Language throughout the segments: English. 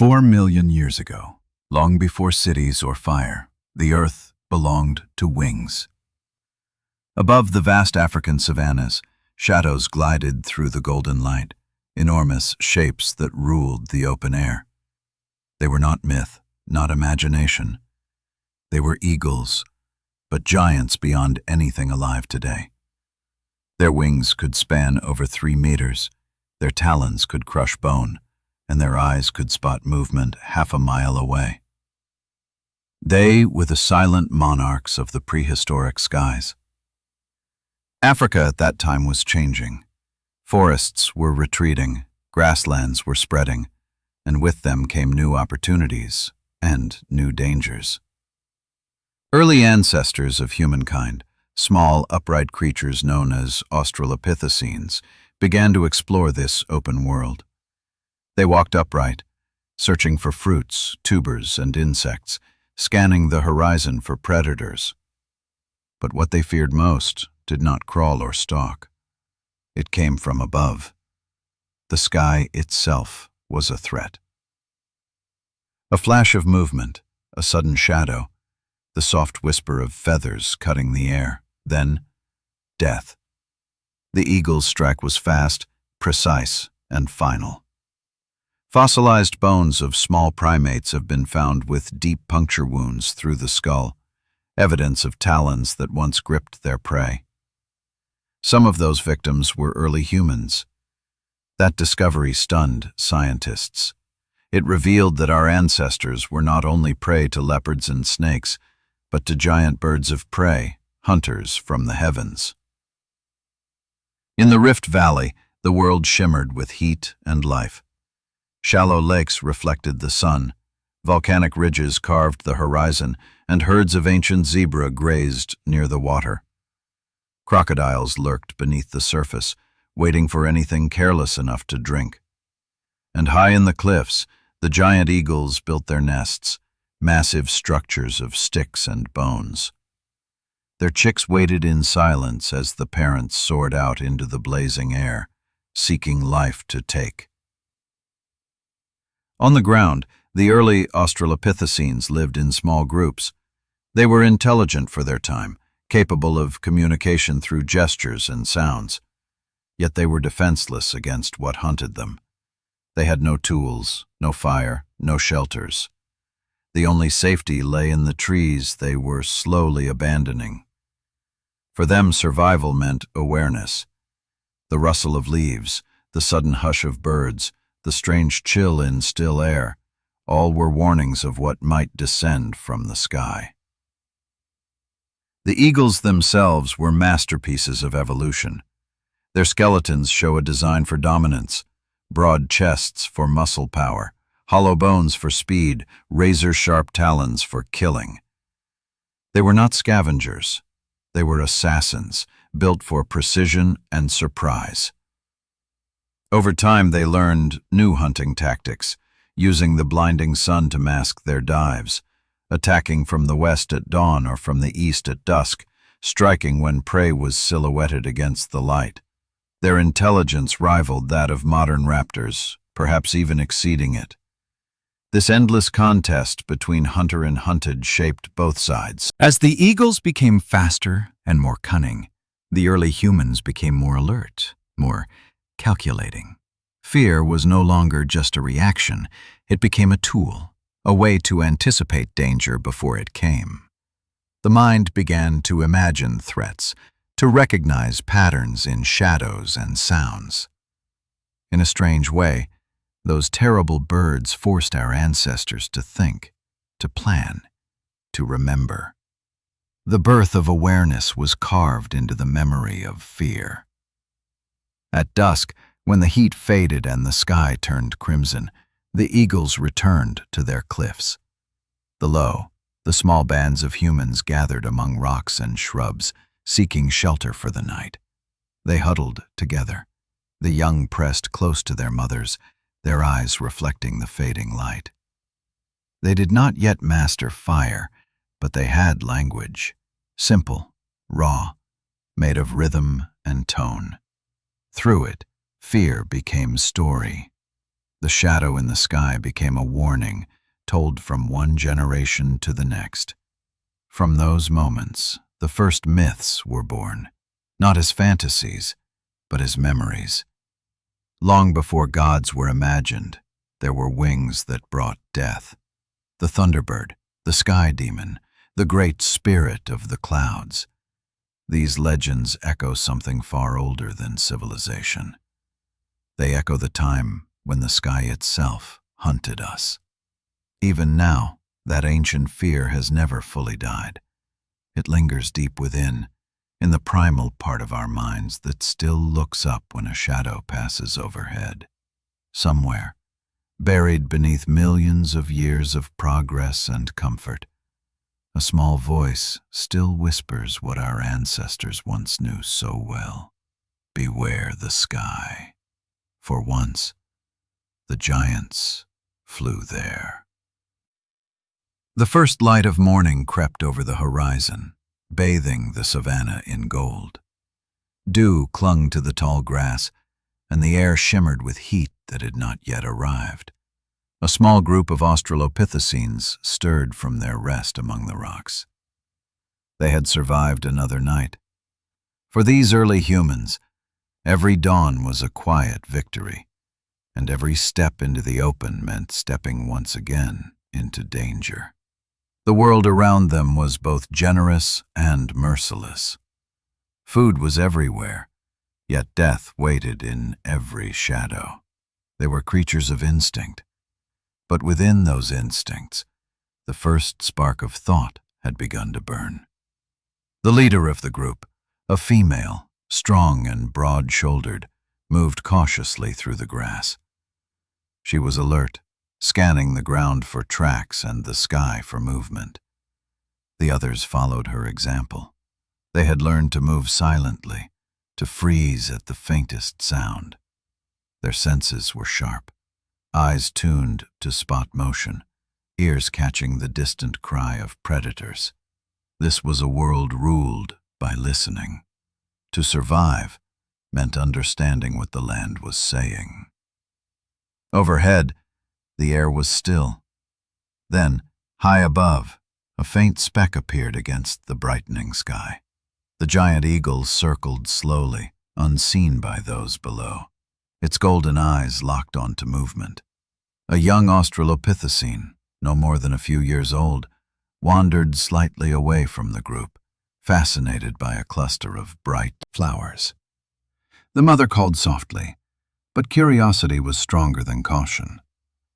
4 million years ago, long before cities or fire, the earth belonged to wings. Above the vast African savannas, shadows glided through the golden light, enormous shapes that ruled the open air. They were not myth, not imagination. They were eagles, but giants beyond anything alive today. Their wings could span over 3 meters, their talons could crush bone, and their eyes could spot movement half a mile away. They were the silent monarchs of the prehistoric skies. Africa at that time was changing. Forests were retreating, grasslands were spreading, and with them came new opportunities and new dangers. Early ancestors of humankind, small upright creatures known as Australopithecines, began to explore this open world. They walked upright, searching for fruits, tubers, and insects, scanning the horizon for predators. But what they feared most did not crawl or stalk. It came from above. The sky itself was a threat. A flash of movement, a sudden shadow, the soft whisper of feathers cutting the air, then death. The eagle's strike was fast, precise, and final. Fossilized bones of small primates have been found with deep puncture wounds through the skull, evidence of talons that once gripped their prey. Some of those victims were early humans. That discovery stunned scientists. It revealed that our ancestors were not only prey to leopards and snakes, but to giant birds of prey, hunters from the heavens. In the Rift Valley, the world shimmered with heat and life. Shallow lakes reflected the sun, volcanic ridges carved the horizon, and herds of ancient zebra grazed near the water. Crocodiles lurked beneath the surface, waiting for anything careless enough to drink. And high in the cliffs, the giant eagles built their nests, massive structures of sticks and bones. Their chicks waited in silence as the parents soared out into the blazing air, seeking life to take. On the ground, the early Australopithecines lived in small groups. They were intelligent for their time, capable of communication through gestures and sounds. Yet they were defenseless against what hunted them. They had no tools, no fire, no shelters. The only safety lay in the trees they were slowly abandoning. For them, survival meant awareness. The rustle of leaves, the sudden hush of birds, the strange chill in still air, all were warnings of what might descend from the sky. The eagles themselves were masterpieces of evolution. Their skeletons show a design for dominance, broad chests for muscle power, hollow bones for speed, razor-sharp talons for killing. They were not scavengers. They were assassins, built for precision and surprise. Over time, they learned new hunting tactics, using the blinding sun to mask their dives, attacking from the west at dawn or from the east at dusk, striking when prey was silhouetted against the light. Their intelligence rivaled that of modern raptors, perhaps even exceeding it. This endless contest between hunter and hunted shaped both sides. As the eagles became faster and more cunning, the early humans became more alert, more calculating. Fear was no longer just a reaction, it became a tool, a way to anticipate danger before it came. The mind began to imagine threats, to recognize patterns in shadows and sounds. In a strange way, those terrible birds forced our ancestors to think, to plan, to remember. The birth of awareness was carved into the memory of fear. At dusk, when the heat faded and the sky turned crimson, the eagles returned to their cliffs. Below, the small bands of humans gathered among rocks and shrubs, seeking shelter for the night. They huddled together, the young pressed close to their mothers, their eyes reflecting the fading light. They did not yet master fire, but they had language, simple, raw, made of rhythm and tone. Through it, fear became story. The shadow in the sky became a warning told from one generation to the next. From those moments, the first myths were born, not as fantasies, but as memories. Long before gods were imagined, there were wings that brought death. The thunderbird, the sky demon, the great spirit of the clouds. These legends echo something far older than civilization. They echo the time when the sky itself hunted us. Even now, that ancient fear has never fully died. It lingers deep within, in the primal part of our minds that still looks up when a shadow passes overhead. Somewhere, buried beneath millions of years of progress and comfort, a small voice still whispers what our ancestors once knew so well. Beware the sky. For once, the giants flew there. The first light of morning crept over the horizon, bathing the savanna in gold. Dew clung to the tall grass, and the air shimmered with heat that had not yet arrived. A small group of Australopithecines stirred from their rest among the rocks. They had survived another night. For these early humans, every dawn was a quiet victory, and every step into the open meant stepping once again into danger. The world around them was both generous and merciless. Food was everywhere, yet death waited in every shadow. They were creatures of instinct, but within those instincts, the first spark of thought had begun to burn. The leader of the group, a female, strong and broad-shouldered, moved cautiously through the grass. She was alert, scanning the ground for tracks and the sky for movement. The others followed her example. They had learned to move silently, to freeze at the faintest sound. Their senses were sharp, eyes tuned to spot motion, ears catching the distant cry of predators. This was a world ruled by listening. To survive meant understanding what the land was saying. Overhead, the air was still. Then, high above, a faint speck appeared against the brightening sky. The giant eagle circled slowly, unseen by those below. Its golden eyes locked onto movement. A young Australopithecine, no more than a few years old, wandered slightly away from the group, fascinated by a cluster of bright flowers. The mother called softly, but curiosity was stronger than caution.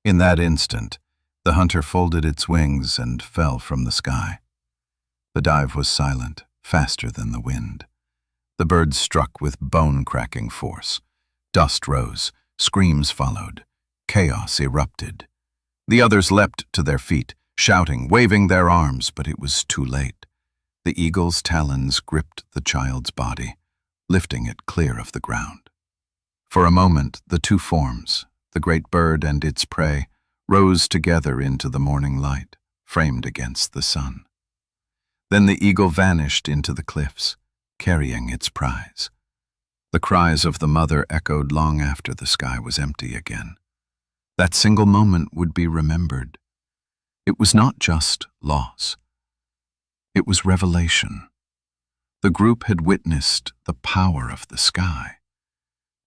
In that instant, the hunter folded its wings and fell from the sky. The dive was silent, faster than the wind. The bird struck with bone-cracking force. Dust rose, screams followed, chaos erupted. The others leapt to their feet, shouting, waving their arms, but it was too late. The eagle's talons gripped the child's body, lifting it clear of the ground. For a moment, the two forms, the great bird and its prey, rose together into the morning light, framed against the sun. Then the eagle vanished into the cliffs, carrying its prize. The cries of the mother echoed long after the sky was empty again. That single moment would be remembered. It was not just loss. It was revelation. The group had witnessed the power of the sky.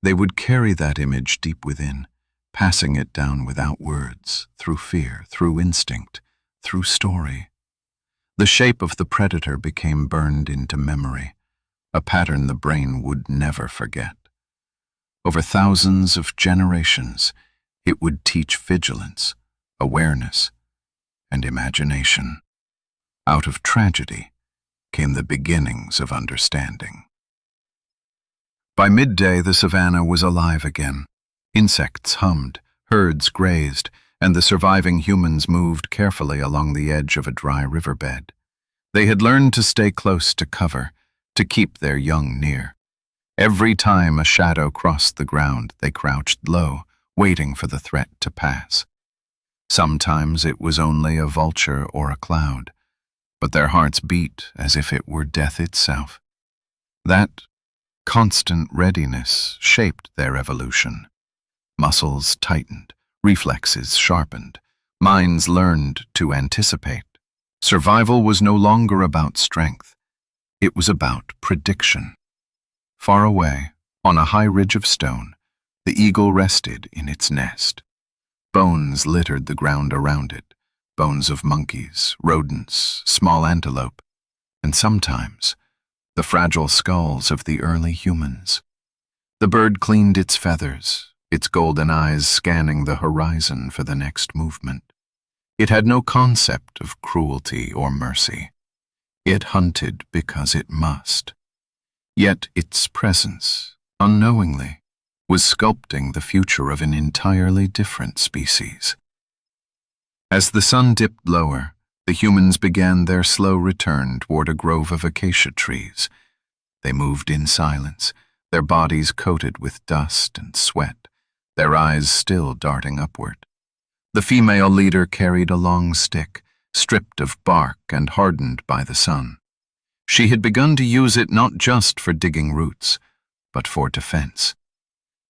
They would carry that image deep within, passing it down without words, through fear, through instinct, through story. The shape of the predator became burned into memory, a pattern the brain would never forget. Over thousands of generations, it would teach vigilance, awareness, and imagination. Out of tragedy came the beginnings of understanding. By midday, the savanna was alive again. Insects hummed, herds grazed, and the surviving humans moved carefully along the edge of a dry riverbed. They had learned to stay close to cover, to keep their young near. Every time a shadow crossed the ground, they crouched low, waiting for the threat to pass. Sometimes it was only a vulture or a cloud, but their hearts beat as if it were death itself. That constant readiness shaped their evolution. Muscles tightened, reflexes sharpened, minds learned to anticipate. Survival was no longer about strength. It was about prediction. Far away, on a high ridge of stone, the eagle rested in its nest. Bones littered the ground around it, bones of monkeys, rodents, small antelope, and sometimes the fragile skulls of the early humans. The bird cleaned its feathers, its golden eyes scanning the horizon for the next movement. It had no concept of cruelty or mercy. It hunted because it must. Yet its presence, unknowingly, was sculpting the future of an entirely different species. As the sun dipped lower, the humans began their slow return toward a grove of acacia trees. They moved in silence, their bodies coated with dust and sweat, their eyes still darting upward. The female leader carried a long stick, stripped of bark and hardened by the sun. She had begun to use it not just for digging roots, but for defense.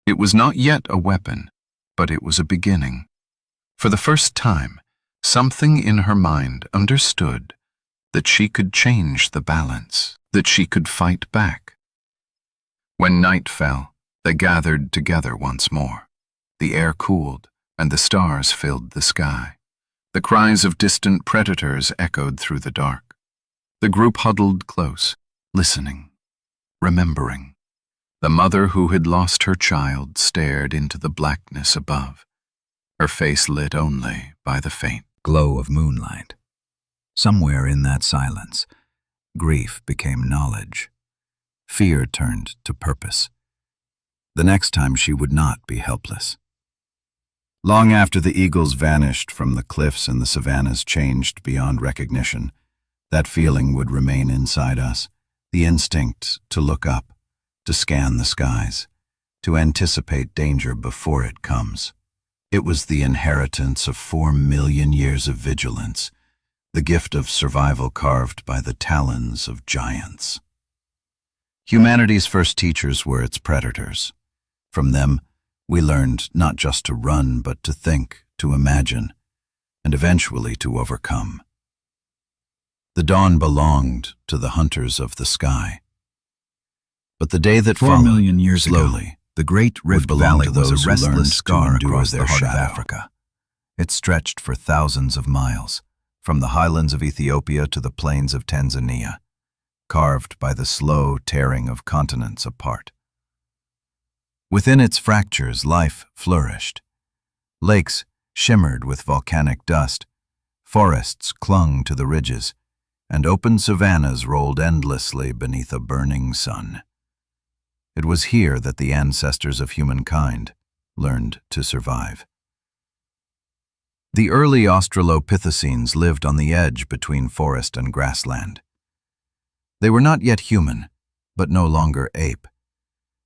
It was not yet a weapon, but it was a beginning. For the first time, something in her mind understood that she could change the balance, that she could fight back. When night fell, they gathered together once more. The air cooled, and the stars filled the sky. The cries of distant predators echoed through the dark. The group huddled close, listening, remembering. The mother who had lost her child stared into the blackness above, her face lit only by the faint glow of moonlight. Somewhere in that silence, grief became knowledge. Fear turned to purpose. The next time she would not be helpless. Long after the eagles vanished from the cliffs and the savannas changed beyond recognition, that feeling would remain inside us, the instinct to look up, to scan the skies, to anticipate danger before it comes. It was the inheritance of 4 million years of vigilance, the gift of survival carved by the talons of giants. Humanity's first teachers were its predators. From them, we learned not just to run, but to think, to imagine, and eventually to overcome. The dawn belonged to the hunters of the sky. But the day that 4 million years slowly, ago, the Great Rift Valley was a restless scar across the heart of Africa. It stretched for thousands of miles, from the highlands of Ethiopia to the plains of Tanzania, carved by the slow tearing of continents apart. Within its fractures, life flourished. Lakes shimmered with volcanic dust, forests clung to the ridges, and open savannas rolled endlessly beneath a burning sun. It was here that the ancestors of humankind learned to survive. The early Australopithecines lived on the edge between forest and grassland. They were not yet human, but no longer ape.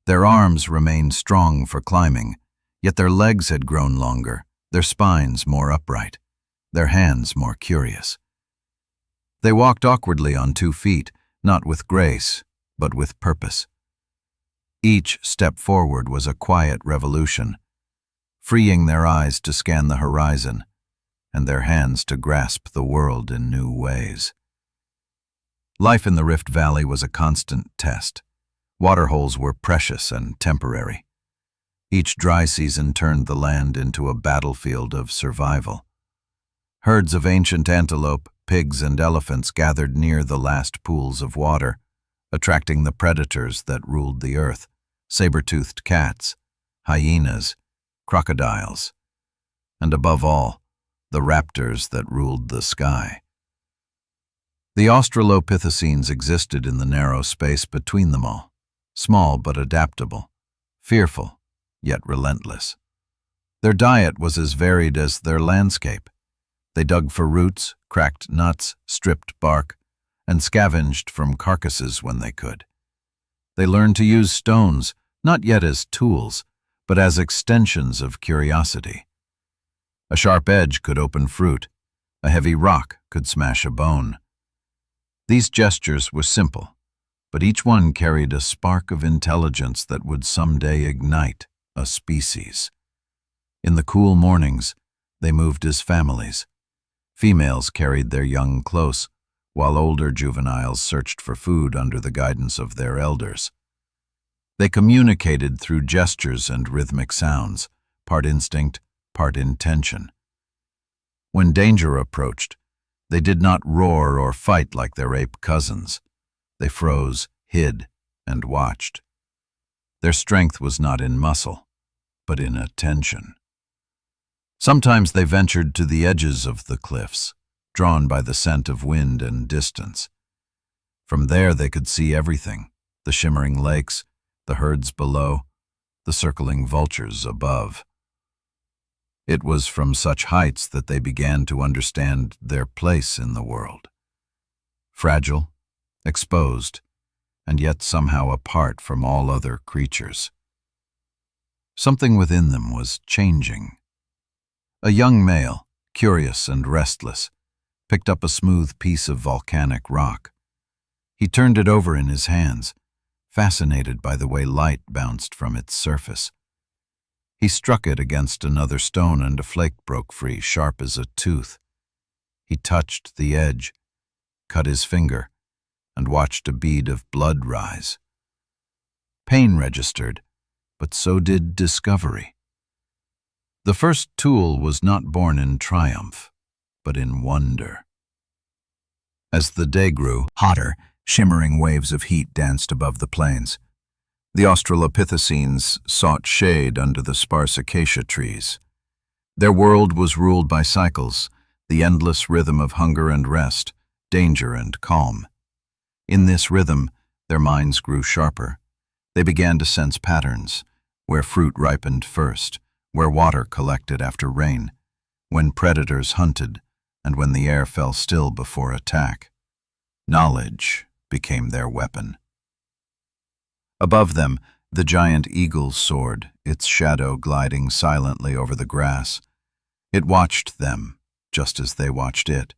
Their arms remained strong for climbing, yet their legs had grown longer, their spines more upright, their hands more curious. They walked awkwardly on 2 feet, not with grace, but with purpose. Each step forward was a quiet revolution, freeing their eyes to scan the horizon and their hands to grasp the world in new ways. Life in the Rift Valley was a constant test. Waterholes were precious and temporary. Each dry season turned the land into a battlefield of survival. Herds of ancient antelope, pigs, and elephants gathered near the last pools of water, attracting the predators that ruled the earth: saber-toothed cats, hyenas, crocodiles, and above all, the raptors that ruled the sky. The Australopithecines existed in the narrow space between them all, small but adaptable, fearful yet relentless. Their diet was as varied as their landscape. They dug for roots, cracked nuts, stripped bark, and scavenged from carcasses when they could. They learned to use stones, not yet as tools, but as extensions of curiosity. A sharp edge could open fruit, a heavy rock could smash a bone. These gestures were simple, but each one carried a spark of intelligence that would someday ignite a species. In the cool mornings, they moved as families. Females carried their young close, while older juveniles searched for food under the guidance of their elders. They communicated through gestures and rhythmic sounds, part instinct, part intention. When danger approached, they did not roar or fight like their ape cousins. They froze, hid, and watched. Their strength was not in muscle, but in attention. Sometimes they ventured to the edges of the cliffs, drawn by the scent of wind and distance. From there they could see everything, the shimmering lakes, the herds below, the circling vultures above. It was from such heights that they began to understand their place in the world. Fragile, exposed, and yet somehow apart from all other creatures. Something within them was changing. A young male, curious and restless, picked up a smooth piece of volcanic rock. He turned it over in his hands, fascinated by the way light bounced from its surface. He struck it against another stone and a flake broke free, sharp as a tooth. He touched the edge, cut his finger, and watched a bead of blood rise. Pain registered, but so did discovery. The first tool was not born in triumph, but in wonder. As the day grew hotter, shimmering waves of heat danced above the plains. The Australopithecines sought shade under the sparse acacia trees. Their world was ruled by cycles, the endless rhythm of hunger and rest, danger and calm. In this rhythm, their minds grew sharper. They began to sense patterns, where fruit ripened first, where water collected after rain, when predators hunted, and when the air fell still before attack. Knowledge became their weapon. Above them, the giant eagle soared, its shadow gliding silently over the grass. It watched them, just as they watched it.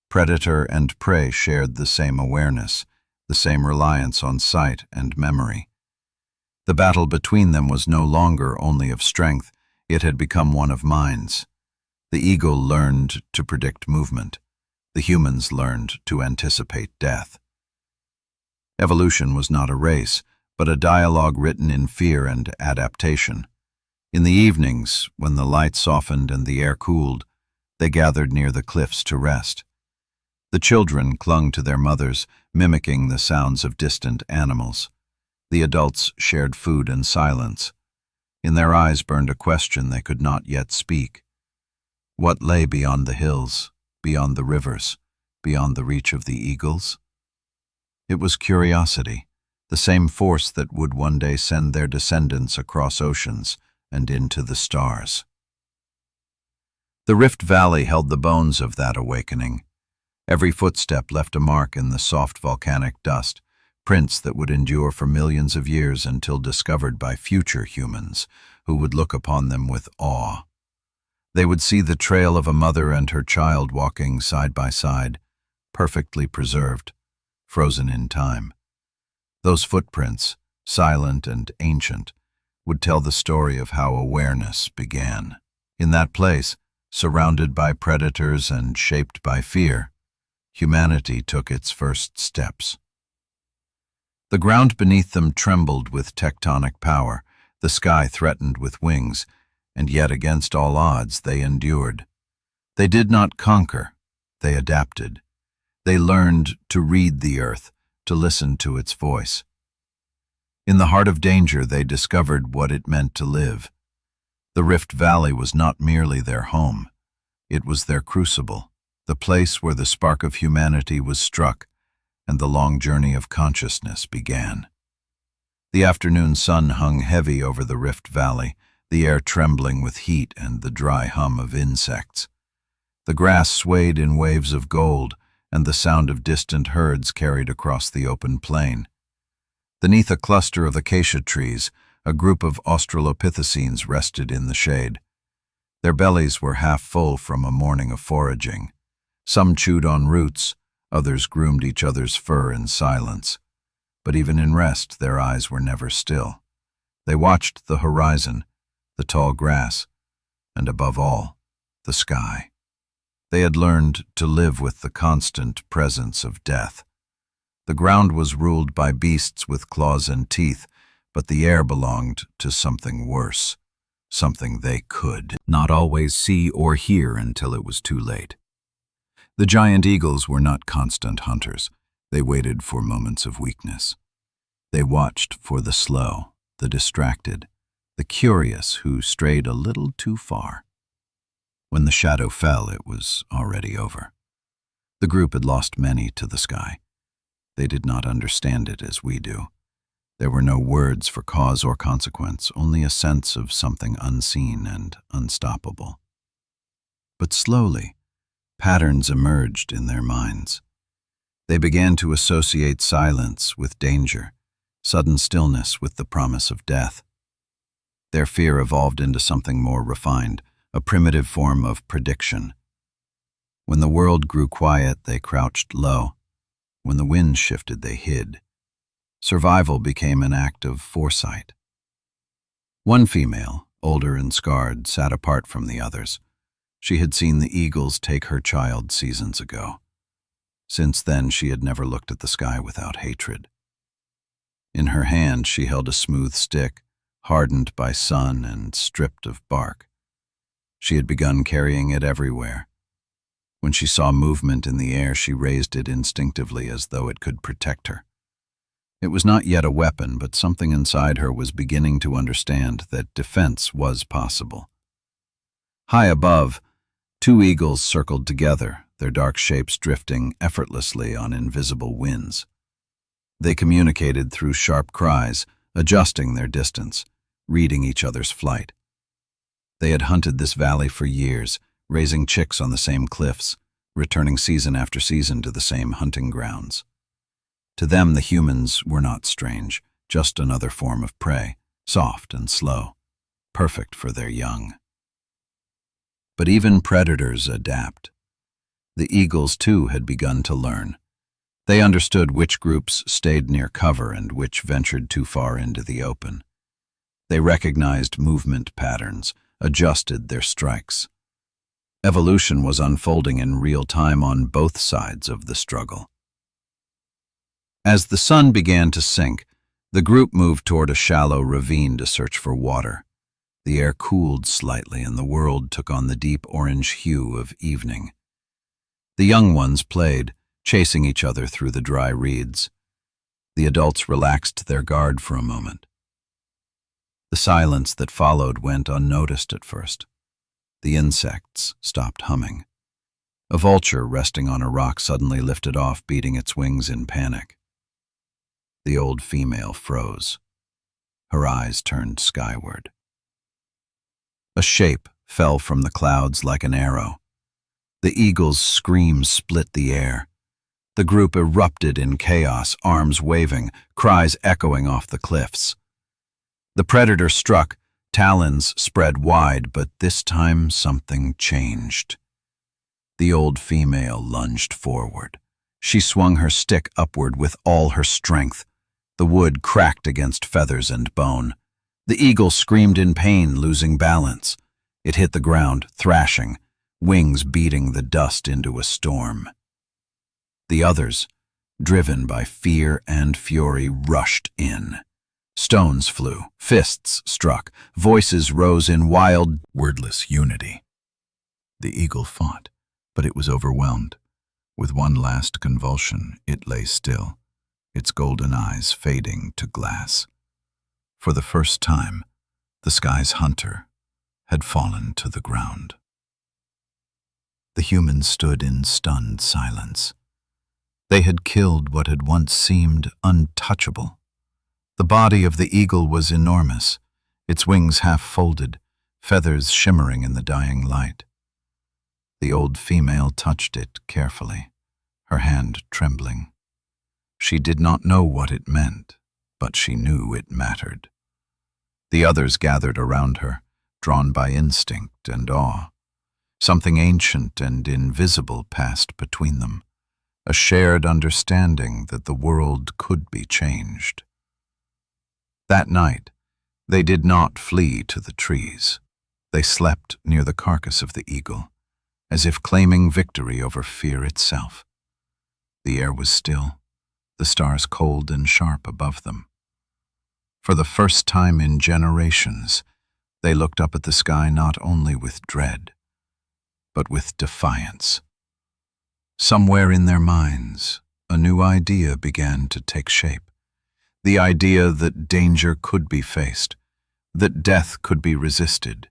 Predator and prey shared the same awareness, the same reliance on sight and memory. The battle between them was no longer only of strength, it had become one of minds. The eagle learned to predict movement. The humans learned to anticipate death. Evolution was not a race, but a dialogue written in fear and adaptation. In the evenings, when the light softened and the air cooled, they gathered near the cliffs to rest. The children clung to their mothers, mimicking the sounds of distant animals. The adults shared food and silence. In their eyes burned a question they could not yet speak. What lay beyond the hills, beyond the rivers, beyond the reach of the eagles? It was curiosity, the same force that would one day send their descendants across oceans and into the stars. The Rift Valley held the bones of that awakening. Every footstep left a mark in the soft volcanic dust, prints that would endure for millions of years until discovered by future humans, who would look upon them with awe. They would see the trail of a mother and her child walking side by side, perfectly preserved, frozen in time. Those footprints, silent and ancient, would tell the story of how awareness began. In that place, surrounded by predators and shaped by fear, humanity took its first steps. The ground beneath them trembled with tectonic power, the sky threatened with wings, and yet against all odds they endured. They did not conquer, they adapted. They learned to read the earth, to listen to its voice. In the heart of danger they discovered what it meant to live. The Rift Valley was not merely their home, it was their crucible, the place where the spark of humanity was struck and the long journey of consciousness began. The afternoon sun hung heavy over the Rift Valley, the air trembling with heat and the dry hum of insects. The grass swayed in waves of gold, and the sound of distant herds carried across the open plain. Beneath a cluster of acacia trees, a group of Australopithecines rested in the shade. Their bellies were half full from a morning of foraging. Some chewed on roots, others groomed each other's fur in silence. But even in rest, their eyes were never still. They watched the horizon, the tall grass, and above all, the sky. They had learned to live with the constant presence of death. The ground was ruled by beasts with claws and teeth, but the air belonged to something worse, something they could not always see or hear until it was too late. The giant eagles were not constant hunters. They waited for moments of weakness. They watched for the slow, the distracted, the curious who strayed a little too far. When the shadow fell, it was already over. The group had lost many to the sky. They did not understand it as we do. There were no words for cause or consequence, only a sense of something unseen and unstoppable. But slowly, patterns emerged in their minds. They began to associate silence with danger, sudden stillness with the promise of death. Their fear evolved into something more refined, a primitive form of prediction. When the world grew quiet, they crouched low. When the wind shifted, they hid. Survival became an act of foresight. One female, older and scarred, sat apart from the others. She had seen the eagles take her child seasons ago. Since then, she had never looked at the sky without hatred. In her hand, she held a smooth stick, hardened by sun and stripped of bark. She had begun carrying it everywhere. When she saw movement in the air, she raised it instinctively as though it could protect her. It was not yet a weapon, but something inside her was beginning to understand that defense was possible. High above, two eagles circled together, their dark shapes drifting effortlessly on invisible winds. They communicated through sharp cries, adjusting their distance, reading each other's flight. They had hunted this valley for years, raising chicks on the same cliffs, returning season after season to the same hunting grounds. To them, the humans were not strange, just another form of prey, soft and slow, perfect for their young. But even predators adapt. The eagles, too, had begun to learn. They understood which groups stayed near cover and which ventured too far into the open. They recognized movement patterns, adjusted their strikes. Evolution was unfolding in real time on both sides of the struggle. As the sun began to sink, the group moved toward a shallow ravine to search for water. The air cooled slightly and the world took on the deep orange hue of evening. The young ones played, chasing each other through the dry reeds. The adults relaxed their guard for a moment. The silence that followed went unnoticed at first. The insects stopped humming. A vulture resting on a rock suddenly lifted off, beating its wings in panic. The old female froze. Her eyes turned skyward. A shape fell from the clouds like an arrow. The eagle's scream split the air. The group erupted in chaos, arms waving, cries echoing off the cliffs. The predator struck, talons spread wide, but this time something changed. The old female lunged forward. She swung her stick upward with all her strength. The wood cracked against feathers and bone. The eagle screamed in pain, losing balance. It hit the ground, thrashing, wings beating the dust into a storm. The others, driven by fear and fury, rushed in. Stones flew, fists struck, voices rose in wild, wordless unity. The eagle fought, but it was overwhelmed. With one last convulsion, it lay still, its golden eyes fading to glass. For the first time, the sky's hunter had fallen to the ground. The humans stood in stunned silence. They had killed what had once seemed untouchable. The body of the eagle was enormous, its wings half-folded, feathers shimmering in the dying light. The old female touched it carefully, her hand trembling. She did not know what it meant, but she knew it mattered. The others gathered around her, drawn by instinct and awe. Something ancient and invisible passed between them, a shared understanding that the world could be changed. That night, they did not flee to the trees. They slept near the carcass of the eagle, as if claiming victory over fear itself. The air was still, the stars cold and sharp above them. For the first time in generations, they looked up at the sky not only with dread, but with defiance. Somewhere in their minds, a new idea began to take shape. The idea that danger could be faced, that death could be resisted,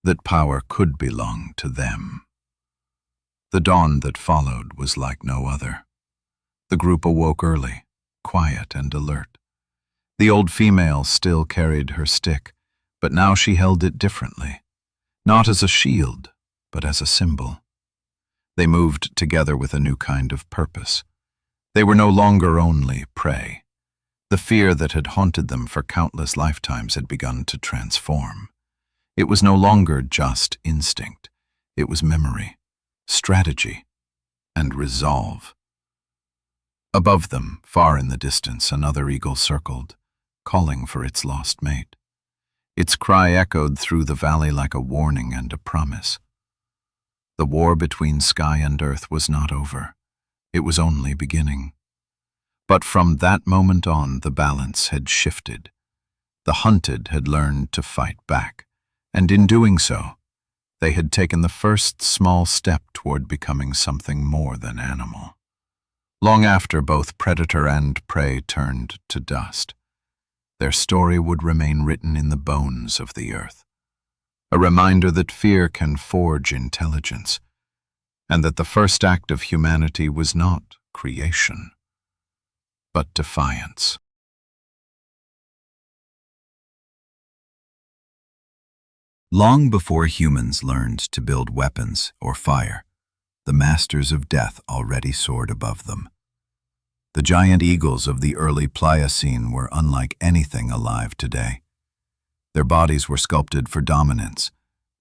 that power could belong to them. The dawn that followed was like no other. The group awoke early, quiet and alert. The old female still carried her stick, but now she held it differently, not as a shield, but as a symbol. They moved together with a new kind of purpose. They were no longer only prey. The fear that had haunted them for countless lifetimes had begun to transform. It was no longer just instinct. It was memory, strategy, and resolve. Above them, far in the distance, another eagle circled, calling for its lost mate. Its cry echoed through the valley like a warning and a promise. The war between sky and earth was not over. It was only beginning. But from that moment on, the balance had shifted. The hunted had learned to fight back, and in doing so, they had taken the first small step toward becoming something more than animal. Long after both predator and prey turned to dust, their story would remain written in the bones of the earth, a reminder that fear can forge intelligence, and that the first act of humanity was not creation, but defiance. Long before humans learned to build weapons or fire, the masters of death already soared above them. The giant eagles of the early Pliocene were unlike anything alive today. Their bodies were sculpted for dominance,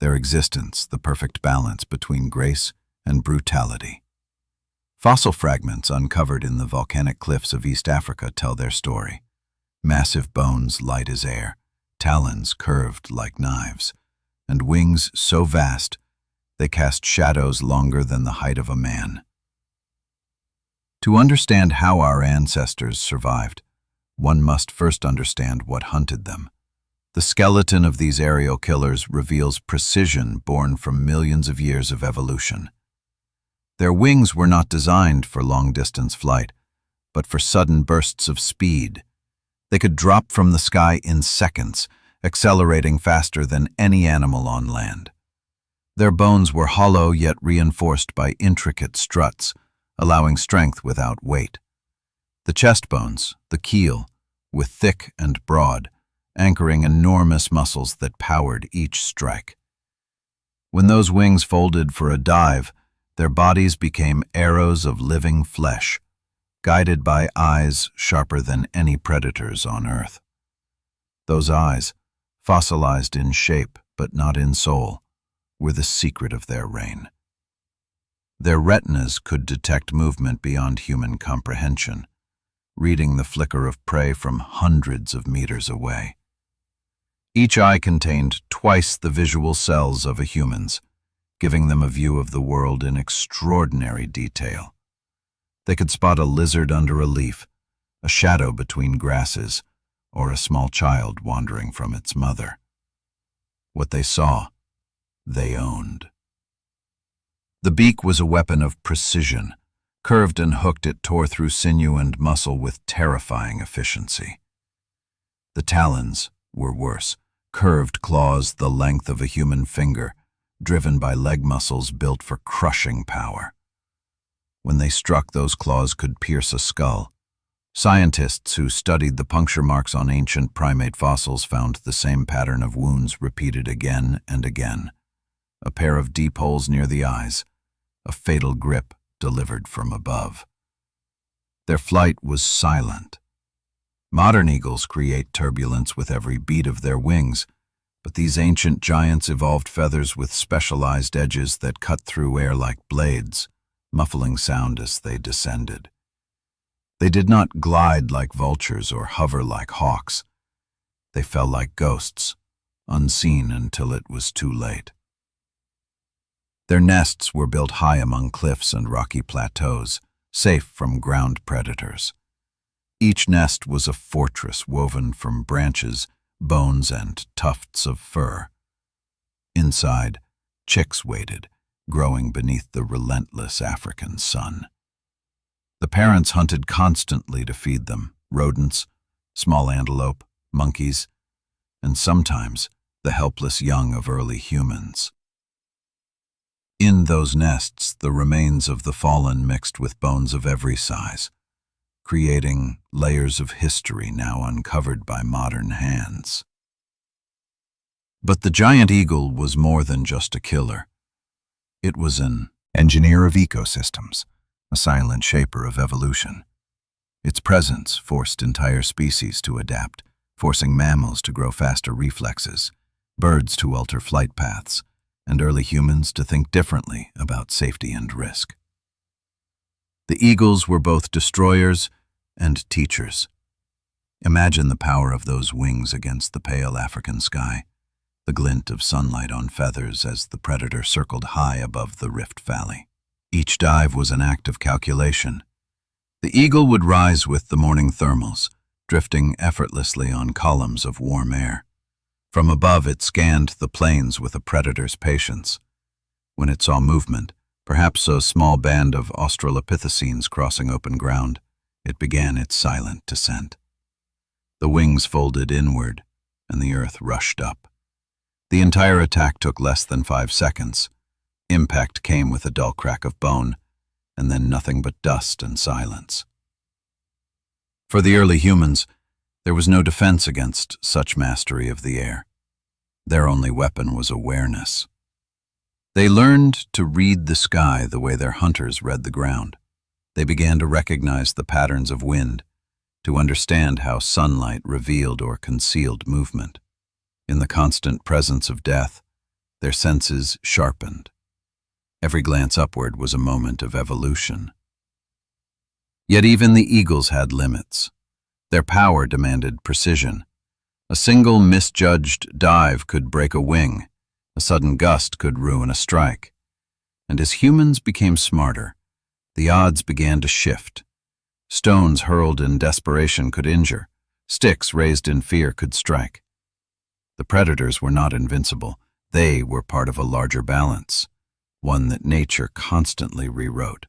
their existence the perfect balance between grace and brutality. Fossil fragments uncovered in the volcanic cliffs of East Africa tell their story. Massive bones light as air, talons curved like knives, and wings so vast they cast shadows longer than the height of a man. To understand how our ancestors survived, one must first understand what hunted them. The skeleton of these aerial killers reveals precision born from millions of years of evolution. Their wings were not designed for long-distance flight, but for sudden bursts of speed. They could drop from the sky in seconds, accelerating faster than any animal on land. Their bones were hollow yet reinforced by intricate struts, allowing strength without weight. The chest bones, the keel, were thick and broad, anchoring enormous muscles that powered each strike. When those wings folded for a dive, their bodies became arrows of living flesh, guided by eyes sharper than any predators on Earth. Those eyes, fossilized in shape but not in soul, were the secret of their reign. Their retinas could detect movement beyond human comprehension, reading the flicker of prey from hundreds of meters away. Each eye contained twice the visual cells of a human's, giving them a view of the world in extraordinary detail. They could spot a lizard under a leaf, a shadow between grasses, or a small child wandering from its mother. What they saw, they owned. The beak was a weapon of precision. Curved and hooked, it tore through sinew and muscle with terrifying efficiency. The talons were worse, curved claws the length of a human finger, driven by leg muscles built for crushing power. When they struck, those claws could pierce a skull. Scientists who studied the puncture marks on ancient primate fossils found the same pattern of wounds repeated again and again. A pair of deep holes near the eyes, a fatal grip delivered from above. Their flight was silent. Modern eagles create turbulence with every beat of their wings, but these ancient giants evolved feathers with specialized edges that cut through air like blades, muffling sound as they descended. They did not glide like vultures or hover like hawks. They fell like ghosts, unseen until it was too late. Their nests were built high among cliffs and rocky plateaus, safe from ground predators. Each nest was a fortress woven from branches, bones, and tufts of fur. Inside, chicks waited, growing beneath the relentless African sun. The parents hunted constantly to feed them, rodents, small antelope, monkeys, and sometimes the helpless young of early humans. In those nests, the remains of the fallen mixed with bones of every size, creating layers of history now uncovered by modern hands. But the giant eagle was more than just a killer. It was an engineer of ecosystems, a silent shaper of evolution. Its presence forced entire species to adapt, forcing mammals to grow faster reflexes, birds to alter flight paths, and early humans to think differently about safety and risk. The eagles were both destroyers and teachers. Imagine the power of those wings against the pale African sky, the glint of sunlight on feathers as the predator circled high above the Rift Valley. Each dive was an act of calculation. The eagle would rise with the morning thermals, drifting effortlessly on columns of warm air. From above, it scanned the plains with a predator's patience. When it saw movement, perhaps a small band of Australopithecines crossing open ground, it began its silent descent. The wings folded inward, and the earth rushed up. The entire attack took less than 5 seconds. Impact came with a dull crack of bone, and then nothing but dust and silence. For the early humans, there was no defense against such mastery of the air. Their only weapon was awareness. They learned to read the sky the way their hunters read the ground. They began to recognize the patterns of wind, to understand how sunlight revealed or concealed movement. In the constant presence of death, their senses sharpened. Every glance upward was a moment of evolution. Yet even the eagles had limits. Their power demanded precision. A single misjudged dive could break a wing. A sudden gust could ruin a strike. And as humans became smarter, the odds began to shift. Stones hurled in desperation could injure. Sticks raised in fear could strike. The predators were not invincible. They were part of a larger balance, one that nature constantly rewrote.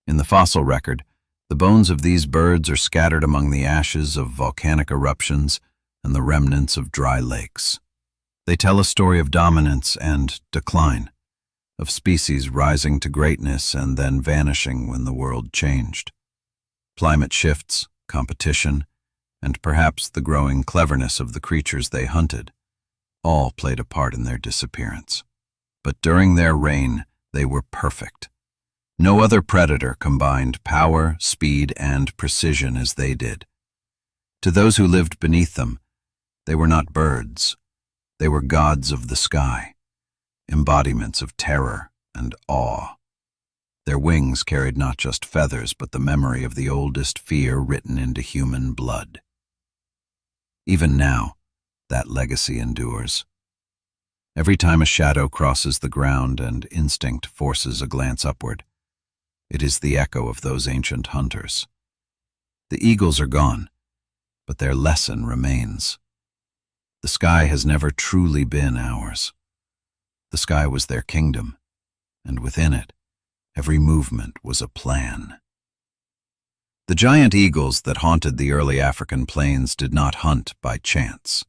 In the fossil record, the bones of these birds are scattered among the ashes of volcanic eruptions and the remnants of dry lakes. They tell a story of dominance and decline, of species rising to greatness and then vanishing when the world changed. Climate shifts, competition, and perhaps the growing cleverness of the creatures they hunted all played a part in their disappearance. But during their reign, they were perfect. No other predator combined power, speed, and precision as they did. To those who lived beneath them, they were not birds. They were gods of the sky, embodiments of terror and awe. Their wings carried not just feathers, but the memory of the oldest fear written into human blood. Even now, that legacy endures. Every time a shadow crosses the ground and instinct forces a glance upward, it is the echo of those ancient hunters. The eagles are gone, but their lesson remains. The sky has never truly been ours. The sky was their kingdom, and within it, every movement was a plan. The giant eagles that haunted the early African plains did not hunt by chance.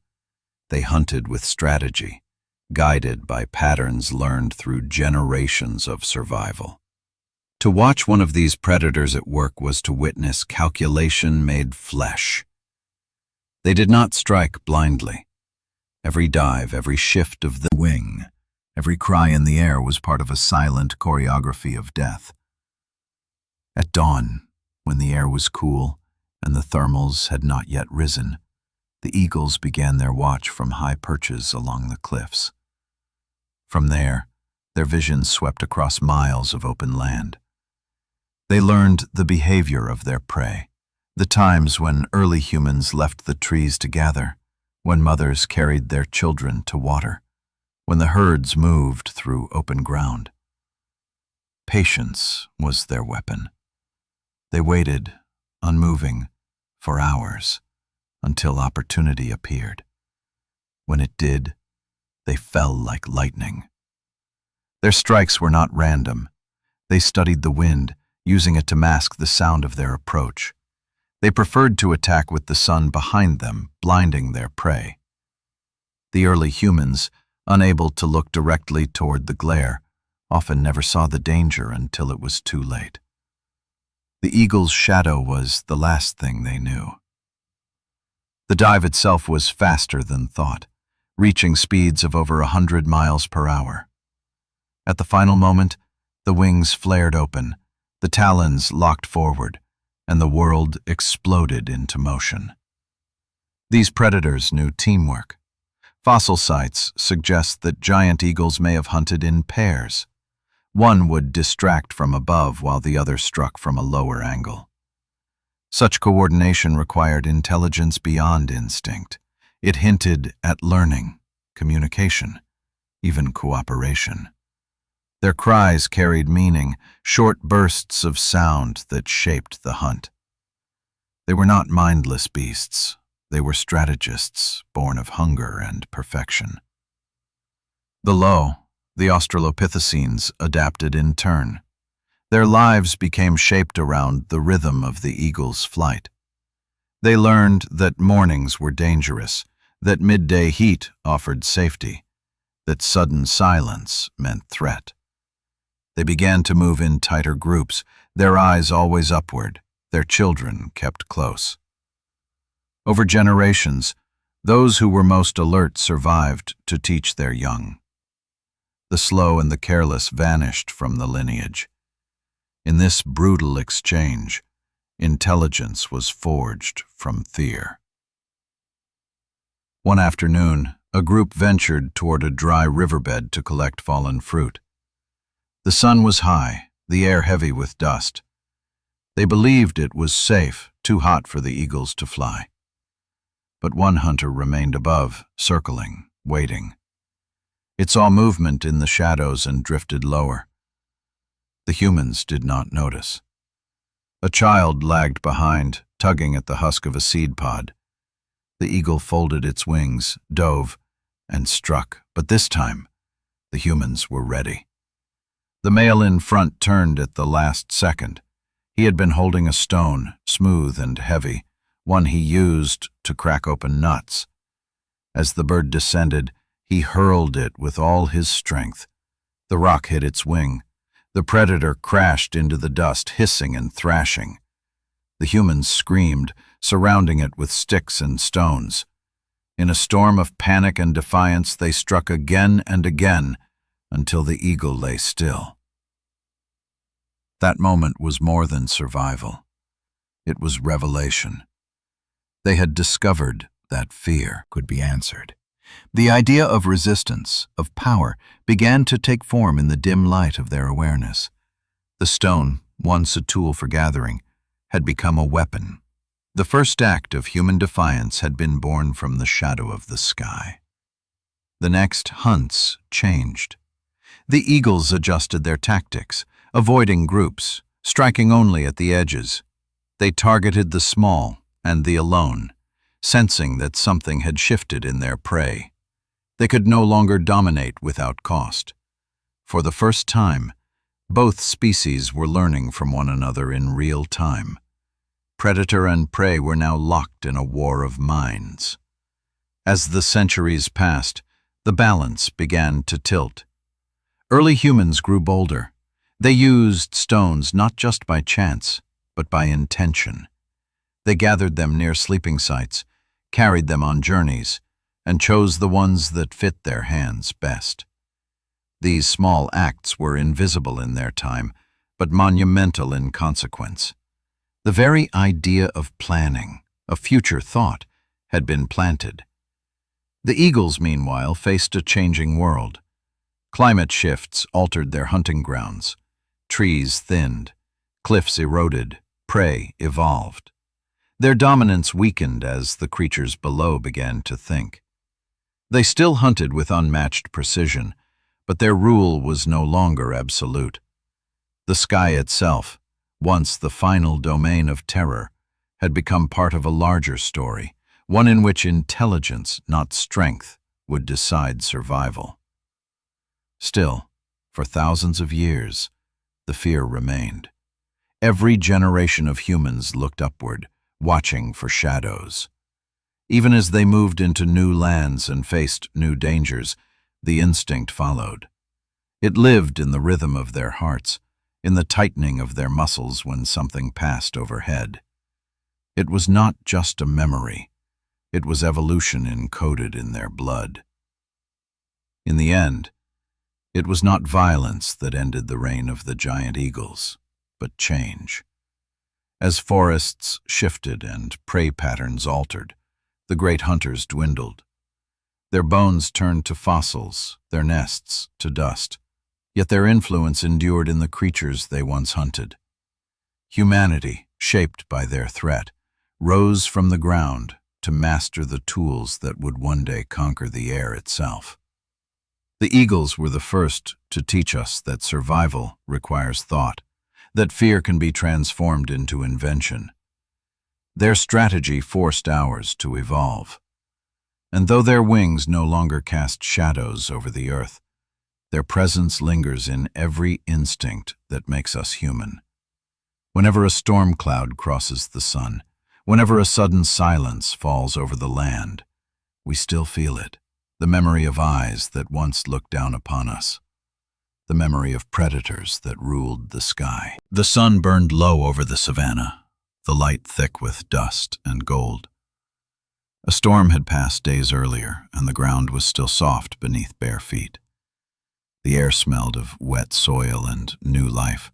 They hunted with strategy, guided by patterns learned through generations of survival. To watch one of these predators at work was to witness calculation made flesh. They did not strike blindly. Every dive, every shift of the wing, every cry in the air was part of a silent choreography of death. At dawn, when the air was cool and the thermals had not yet risen, the eagles began their watch from high perches along the cliffs. From there, their vision swept across miles of open land. They learned the behavior of their prey, the times when early humans left the trees to gather, when mothers carried their children to water, when the herds moved through open ground. Patience was their weapon. They waited, unmoving, for hours, until opportunity appeared. When it did, they fell like lightning. Their strikes were not random. They studied the wind, using it to mask the sound of their approach. They preferred to attack with the sun behind them, blinding their prey. The early humans, unable to look directly toward the glare, often never saw the danger until it was too late. The eagle's shadow was the last thing they knew. The dive itself was faster than thought, reaching speeds of over 100 miles per hour. At the final moment, the wings flared open, the talons locked forward, and the world exploded into motion. These predators knew teamwork. Fossil sites suggest that giant eagles may have hunted in pairs. One would distract from above while the other struck from a lower angle. Such coordination required intelligence beyond instinct. It hinted at learning, communication, even cooperation. Their cries carried meaning, short bursts of sound that shaped the hunt. They were not mindless beasts. They were strategists, born of hunger and perfection. Below, the Australopithecines adapted in turn. Their lives became shaped around the rhythm of the eagle's flight. They learned that mornings were dangerous, that midday heat offered safety, that sudden silence meant threat. They began to move in tighter groups, their eyes always upward, their children kept close. Over generations, those who were most alert survived to teach their young. The slow and the careless vanished from the lineage. In this brutal exchange, intelligence was forged from fear. One afternoon, a group ventured toward a dry riverbed to collect fallen fruit. The sun was high, the air heavy with dust. They believed it was safe, too hot for the eagles to fly. But one hunter remained above, circling, waiting. It saw movement in the shadows and drifted lower. The humans did not notice. A child lagged behind, tugging at the husk of a seed pod. The eagle folded its wings, dove, and struck, but this time, the humans were ready. The male in front turned at the last second. He had been holding a stone, smooth and heavy, one he used to crack open nuts. As the bird descended, he hurled it with all his strength. The rock hit its wing. The predator crashed into the dust, hissing and thrashing. The humans screamed, surrounding it with sticks and stones. In a storm of panic and defiance, they struck again and again, until the eagle lay still. That moment was more than survival. It was revelation. They had discovered that fear could be answered. The idea of resistance, of power, began to take form in the dim light of their awareness. The stone, once a tool for gathering, had become a weapon. The first act of human defiance had been born from the shadow of the sky. The next hunts changed. The eagles adjusted their tactics, avoiding groups, striking only at the edges. They targeted the small and the alone, sensing that something had shifted in their prey. They could no longer dominate without cost. For the first time, both species were learning from one another in real time. Predator and prey were now locked in a war of minds. As the centuries passed, the balance began to tilt. Early humans grew bolder. They used stones not just by chance, but by intention. They gathered them near sleeping sites, carried them on journeys, and chose the ones that fit their hands best. These small acts were invisible in their time, but monumental in consequence. The very idea of planning, of future thought, had been planted. The eagles, meanwhile, faced a changing world. Climate shifts altered their hunting grounds. Trees thinned, cliffs eroded, prey evolved. Their dominance weakened as the creatures below began to think. They still hunted with unmatched precision, but their rule was no longer absolute. The sky itself, once the final domain of terror, had become part of a larger story, one in which intelligence, not strength, would decide survival. Still, for thousands of years, the fear remained. Every generation of humans looked upward, watching for shadows. Even as they moved into new lands and faced new dangers, the instinct followed. It lived in the rhythm of their hearts, in the tightening of their muscles when something passed overhead. It was not just a memory. It was evolution encoded in their blood. In the end, it was not violence that ended the reign of the giant eagles, but change. As forests shifted and prey patterns altered, the great hunters dwindled. Their bones turned to fossils, their nests to dust, yet their influence endured in the creatures they once hunted. Humanity, shaped by their threat, rose from the ground to master the tools that would one day conquer the air itself. The eagles were the first to teach us that survival requires thought, that fear can be transformed into invention. Their strategy forced ours to evolve. And though their wings no longer cast shadows over the earth, their presence lingers in every instinct that makes us human. Whenever a storm cloud crosses the sun, whenever a sudden silence falls over the land, we still feel it, the memory of eyes that once looked down upon us, the memory of predators that ruled the sky. The sun burned low over the savanna, the light thick with dust and gold. A storm had passed days earlier, and the ground was still soft beneath bare feet. The air smelled of wet soil and new life,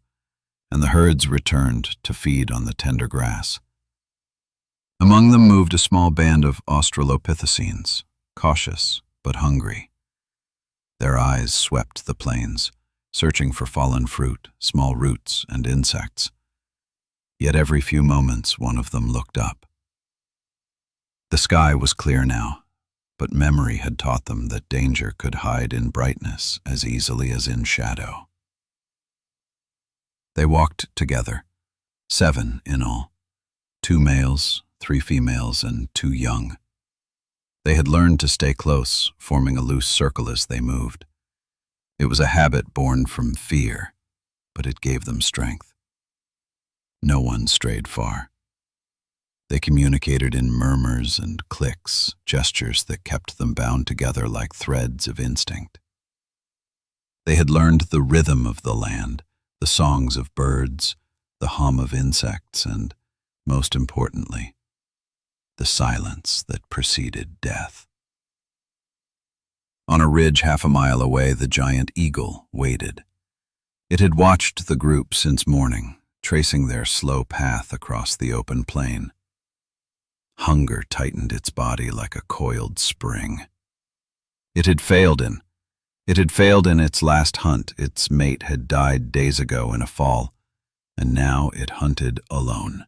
and the herds returned to feed on the tender grass. Among them moved a small band of Australopithecines, cautious but hungry. Their eyes swept the plains, searching for fallen fruit, small roots, and insects. Yet every few moments one of them looked up. The sky was clear now, but memory had taught them that danger could hide in brightness as easily as in shadow. They walked together, 7 in all, 2 males, 3 females, and 2 young. They had learned to stay close, forming a loose circle as they moved. It was a habit born from fear, but it gave them strength. No one strayed far. They communicated in murmurs and clicks, gestures that kept them bound together like threads of instinct. They had learned the rhythm of the land, the songs of birds, the hum of insects, and, most importantly, the silence that preceded death. On a ridge half a mile away, the giant eagle waited. It had watched the group since morning, tracing their slow path across the open plain. Hunger tightened its body like a coiled spring. It had failed in its last hunt. Its mate had died days ago in a fall, and now it hunted alone.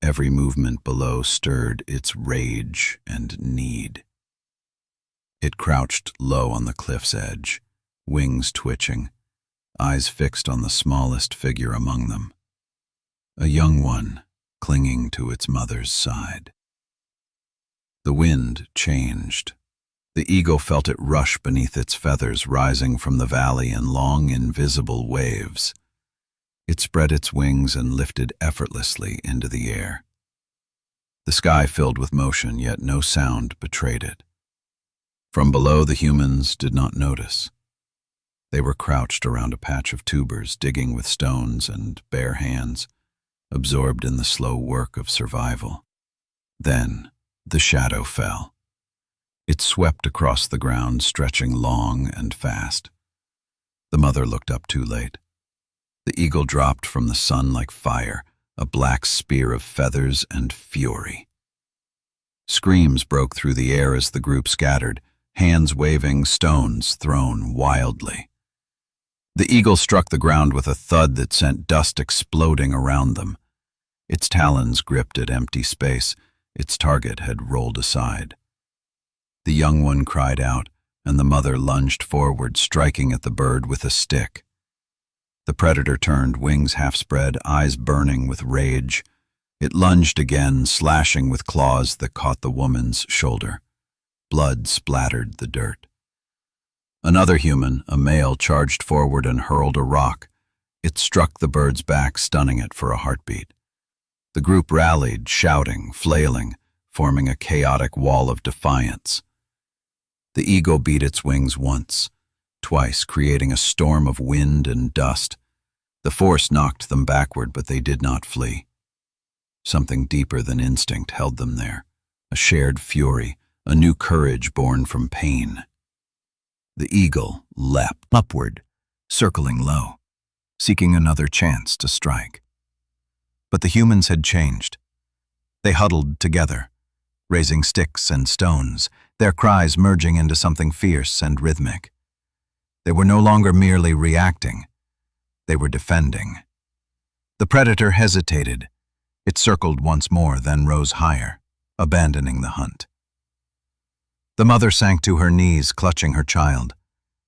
Every movement below stirred its rage and need. It crouched low on the cliff's edge, wings twitching, eyes fixed on the smallest figure among them. A young one, clinging to its mother's side. The wind changed. The eagle felt it rush beneath its feathers, rising from the valley in long, invisible waves. It spread its wings and lifted effortlessly into the air. The sky filled with motion, yet no sound betrayed it. From below, the humans did not notice. They were crouched around a patch of tubers, digging with stones and bare hands, absorbed in the slow work of survival. Then the shadow fell. It swept across the ground, stretching long and fast. The mother looked up too late. The eagle dropped from the sun like fire, a black spear of feathers and fury. Screams broke through the air as the group scattered, hands waving, stones thrown wildly. The eagle struck the ground with a thud that sent dust exploding around them. Its talons gripped at empty space. Its target had rolled aside. The young one cried out, and the mother lunged forward, striking at the bird with a stick. The predator turned, wings half spread, eyes burning with rage. It lunged again, slashing with claws that caught the woman's shoulder. Blood splattered the dirt. Another human, a male, charged forward and hurled a rock. It struck the bird's back, stunning it for a heartbeat. The group rallied, shouting, flailing, forming a chaotic wall of defiance. The eagle beat its wings once, twice, creating a storm of wind and dust. The force knocked them backward, but they did not flee. Something deeper than instinct held them there, a shared fury, a new courage born from pain. The eagle leapt upward, circling low, seeking another chance to strike. But the humans had changed. They huddled together, raising sticks and stones, their cries merging into something fierce and rhythmic. They were no longer merely reacting. They were defending. The predator hesitated. It circled once more, then rose higher, abandoning the hunt. The mother sank to her knees, clutching her child.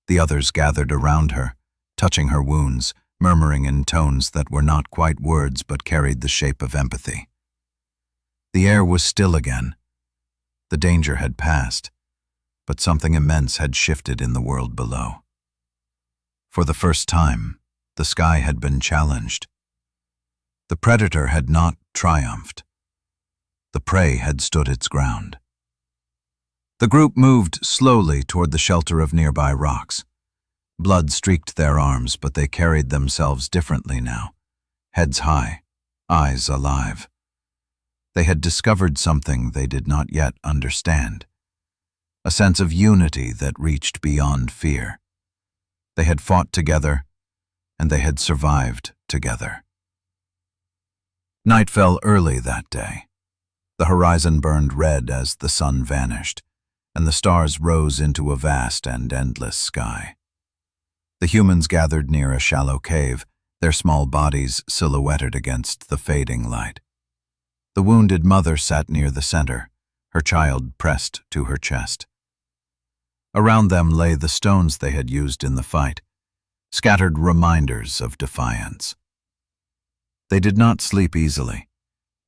The others gathered around her, touching her wounds, murmuring in tones that were not quite words but carried the shape of empathy. The air was still again. The danger had passed, but something immense had shifted in the world below. For the first time, the sky had been challenged. The predator had not triumphed. The prey had stood its ground. The group moved slowly toward the shelter of nearby rocks. Blood streaked their arms, but they carried themselves differently now, heads high, eyes alive. They had discovered something they did not yet understand, a sense of unity that reached beyond fear. They had fought together, and they had survived together. Night fell early that day. The horizon burned red as the sun vanished, and the stars rose into a vast and endless sky. The humans gathered near a shallow cave, their small bodies silhouetted against the fading light. The wounded mother sat near the center, her child pressed to her chest. Around them lay the stones they had used in the fight, scattered reminders of defiance. They did not sleep easily.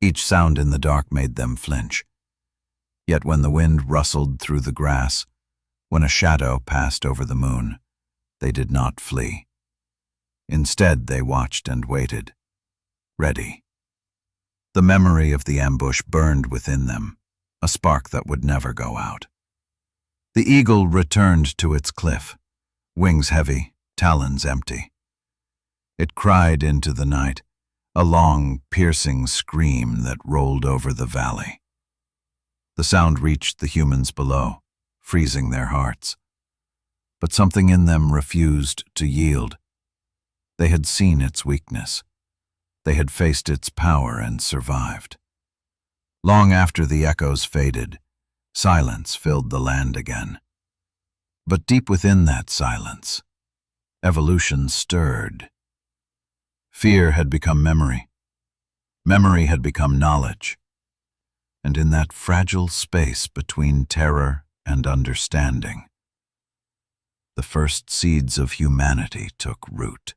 Each sound in the dark made them flinch. Yet when the wind rustled through the grass, when a shadow passed over the moon, they did not flee. Instead, they watched and waited, ready. The memory of the ambush burned within them, a spark that would never go out. The eagle returned to its cliff, wings heavy, talons empty. It cried into the night, a long, piercing scream that rolled over the valley. The sound reached the humans below, freezing their hearts. But something in them refused to yield. They had seen its weakness. They had faced its power and survived. Long after the echoes faded, silence filled the land again. But deep within that silence, evolution stirred. Fear had become memory. Memory had become knowledge. And in that fragile space between terror and understanding, the first seeds of humanity took root.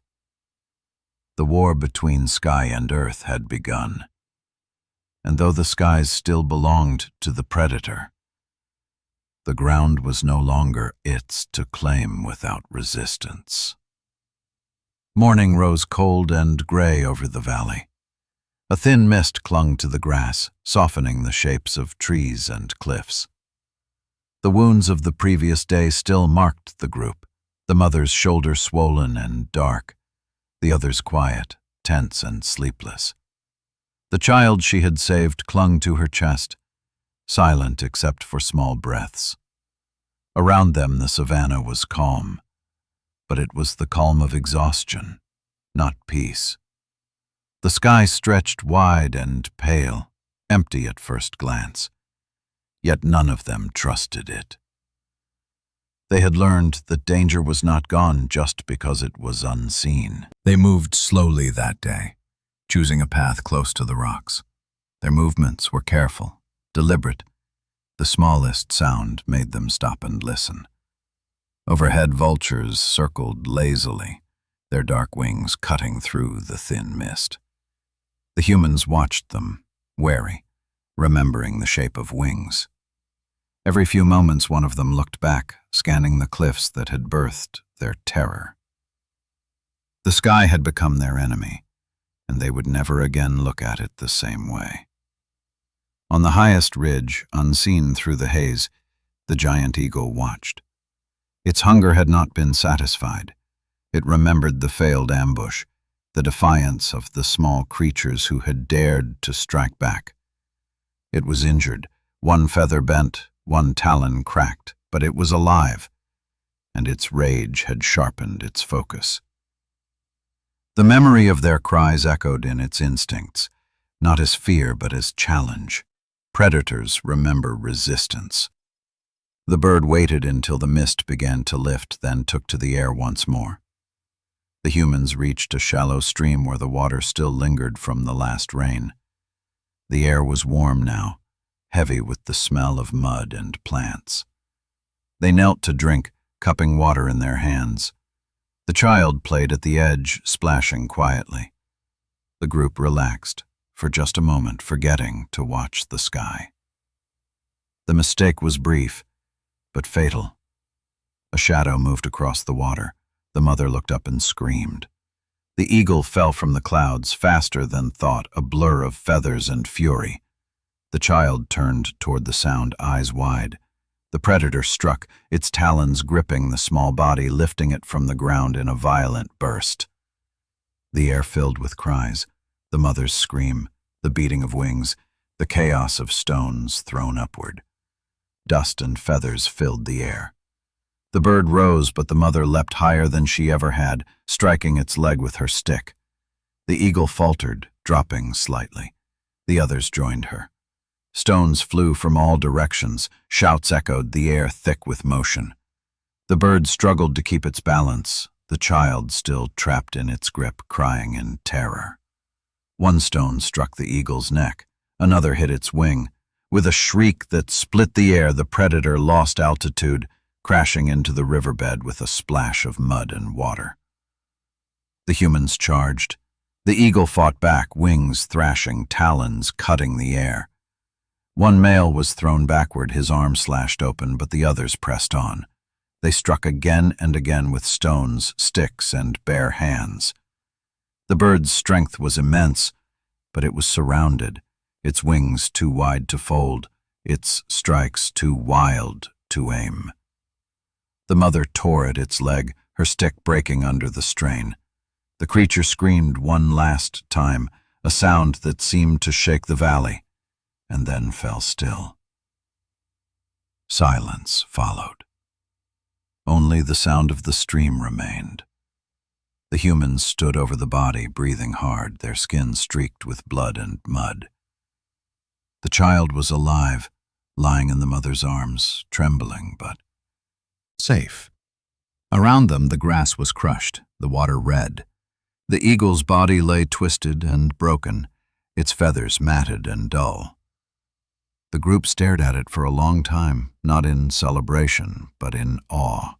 The war between sky and earth had begun, and though the skies still belonged to the predator, the ground was no longer its to claim without resistance. Morning rose cold and gray over the valley. A thin mist clung to the grass, softening the shapes of trees and cliffs. The wounds of the previous day still marked the group, the mother's shoulder swollen and dark, the others quiet, tense and sleepless. The child she had saved clung to her chest, silent except for small breaths. Around them the savannah was calm, but it was the calm of exhaustion, not peace. The sky stretched wide and pale, empty at first glance, yet none of them trusted it. They had learned that danger was not gone just because it was unseen. They moved slowly that day, choosing a path close to the rocks. Their movements were careful, deliberate. The smallest sound made them stop and listen. Overhead, vultures circled lazily, their dark wings cutting through the thin mist. The humans watched them, wary, remembering the shape of wings. Every few moments one of them looked back, scanning the cliffs that had birthed their terror. The sky had become their enemy, and they would never again look at it the same way. On the highest ridge, unseen through the haze, the giant eagle watched. Its hunger had not been satisfied. It remembered the failed ambush, the defiance of the small creatures who had dared to strike back. It was injured, one feather bent, one talon cracked, but it was alive, and its rage had sharpened its focus. The memory of their cries echoed in its instincts, not as fear but as challenge. Predators remember resistance. The bird waited until the mist began to lift, then took to the air once more. The humans reached a shallow stream where the water still lingered from the last rain. The air was warm now, heavy with the smell of mud and plants. They knelt to drink, cupping water in their hands. The child played at the edge, splashing quietly. The group relaxed, for just a moment forgetting to watch the sky. The mistake was brief, but fatal. A shadow moved across the water. The mother looked up and screamed. The eagle fell from the clouds, faster than thought, a blur of feathers and fury. The child turned toward the sound, eyes wide. The predator struck, its talons gripping the small body, lifting it from the ground in a violent burst. The air filled with cries, the mother's scream, the beating of wings, the chaos of stones thrown upward. Dust and feathers filled the air. The bird rose, but the mother leapt higher than she ever had, striking its leg with her stick. The eagle faltered, dropping slightly. The others joined her. Stones flew from all directions, shouts echoed, the air thick with motion. The bird struggled to keep its balance, the child still trapped in its grip, crying in terror. One stone struck the eagle's neck, another hit its wing. With a shriek that split the air, the predator lost altitude, crashing into the riverbed with a splash of mud and water. The humans charged. The eagle fought back, wings thrashing, talons cutting the air. One male was thrown backward, his arm slashed open, but the others pressed on. They struck again and again with stones, sticks, and bare hands. The bird's strength was immense, but it was surrounded, its wings too wide to fold, its strikes too wild to aim. The mother tore at its leg, her stick breaking under the strain. The creature screamed one last time, a sound that seemed to shake the valley, and then fell still. Silence followed. Only the sound of the stream remained. The humans stood over the body, breathing hard, their skin streaked with blood and mud. The child was alive, lying in the mother's arms, trembling but safe. Around them the grass was crushed, the water red. The eagle's body lay twisted and broken, its feathers matted and dull. The group stared at it for a long time, not in celebration, but in awe.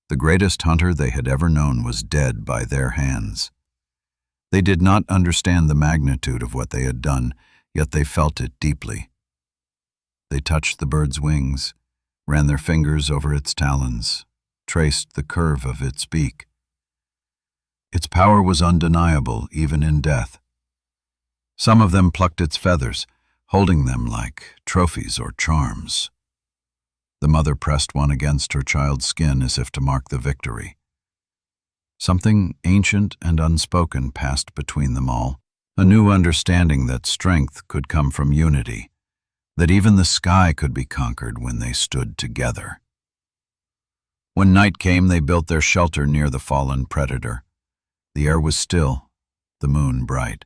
The greatest hunter they had ever known was dead by their hands. They did not understand the magnitude of what they had done, yet they felt it deeply. They touched the bird's wings, ran their fingers over its talons, traced the curve of its beak. Its power was undeniable, even in death. Some of them plucked its feathers, holding them like trophies or charms. The mother pressed one against her child's skin as if to mark the victory. Something ancient and unspoken passed between them all, a new understanding that strength could come from unity, that even the sky could be conquered when they stood together. When night came, they built their shelter near the fallen predator. The air was still, the moon bright.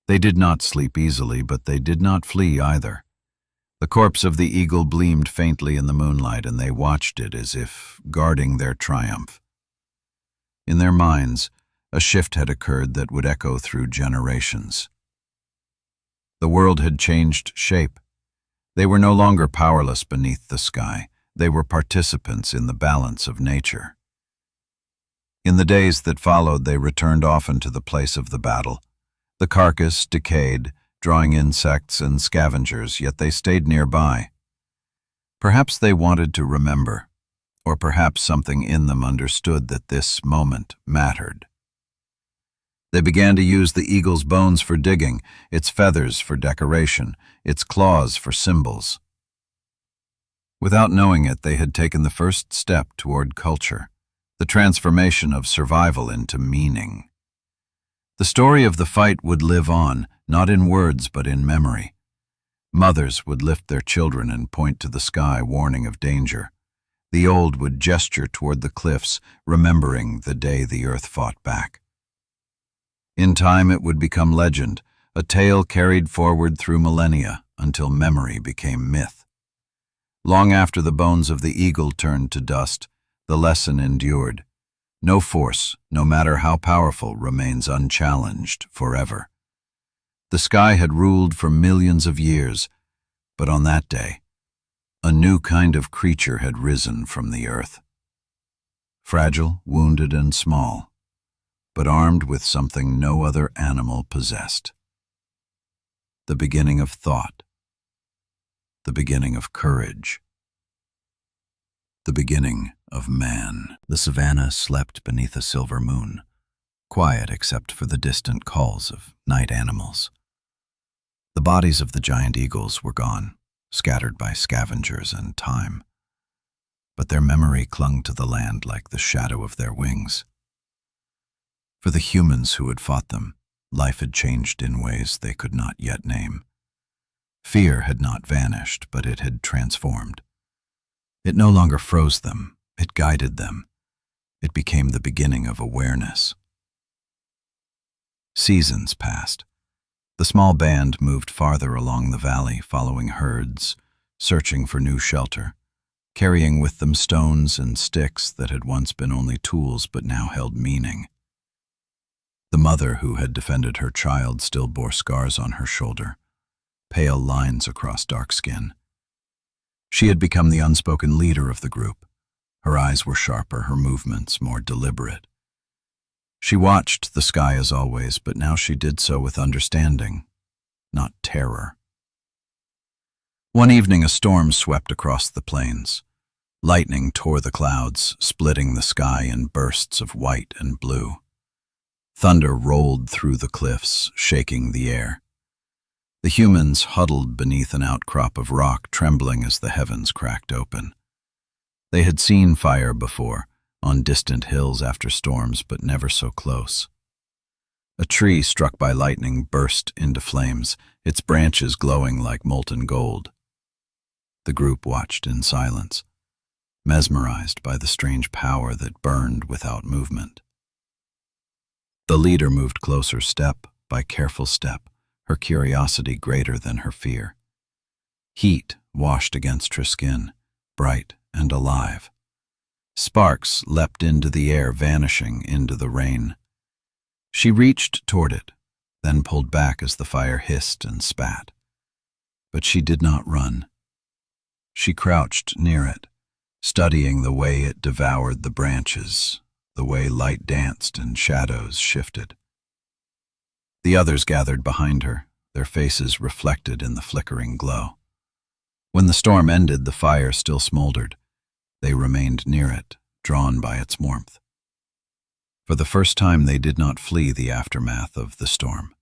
They did not sleep easily, but they did not flee either. The corpse of the eagle gleamed faintly in the moonlight, and they watched it as if guarding their triumph. In their minds, A shift had occurred that would echo through generations. The world had changed shape. They were no longer powerless beneath the sky. They were participants in the balance of nature. In the days that followed, they returned often to the place of the battle. The carcass decayed, drawing insects and scavengers, yet they stayed nearby. Perhaps they wanted to remember, or perhaps something in them understood that this moment mattered. They began to use the eagle's bones for digging, its feathers for decoration, its claws for symbols. Without knowing it, they had taken the first step toward culture, the transformation of survival into meaning. The story of the fight would live on, not in words but in memory. Mothers would lift their children and point to the sky, warning of danger. The old would gesture toward the cliffs, remembering the day the earth fought back. In time it would become legend, a tale carried forward through millennia until memory became myth. Long after the bones of the eagle turned to dust, the lesson endured. No force, no matter how powerful, remains unchallenged forever. The sky had ruled for millions of years, but on that day, a new kind of creature had risen from the earth. Fragile, wounded, and small, but armed with something no other animal possessed. The beginning of thought, the beginning of courage, the beginning of man. The savannah slept beneath a silver moon, quiet except for the distant calls of night animals. The bodies of the giant eagles were gone, scattered by scavengers and time, but their memory clung to the land like the shadow of their wings. For the humans who had fought them, life had changed in ways they could not yet name. Fear had not vanished, but it had transformed. It no longer froze them, it guided them. It became the beginning of awareness. Seasons passed. The small band moved farther along the valley, following herds, searching for new shelter, carrying with them stones and sticks that had once been only tools but now held meaning. The mother who had defended her child still bore scars on her shoulder, pale lines across dark skin. She had become the unspoken leader of the group. Her eyes were sharper, her movements more deliberate. She watched the sky as always, but now she did so with understanding, not terror. One evening a storm swept across the plains. Lightning tore the clouds, splitting the sky in bursts of white and blue. Thunder rolled through the cliffs, shaking the air. The humans huddled beneath an outcrop of rock, trembling as the heavens cracked open. They had seen fire before, on distant hills after storms, but never so close. A tree struck by lightning burst into flames, its branches glowing like molten gold. The group watched in silence, mesmerized by the strange power that burned without movement. The leader moved closer, step by careful step, her curiosity greater than her fear. Heat washed against her skin, bright and alive. Sparks leapt into the air, vanishing into the rain. She reached toward it, then pulled back as the fire hissed and spat. But she did not run. She crouched near it, studying the way it devoured the branches, the way light danced and shadows shifted. The others gathered behind her, their faces reflected in the flickering glow. When the storm ended, the fire still smoldered. They remained near it, drawn by its warmth. For the first time, they did not flee the aftermath of the storm.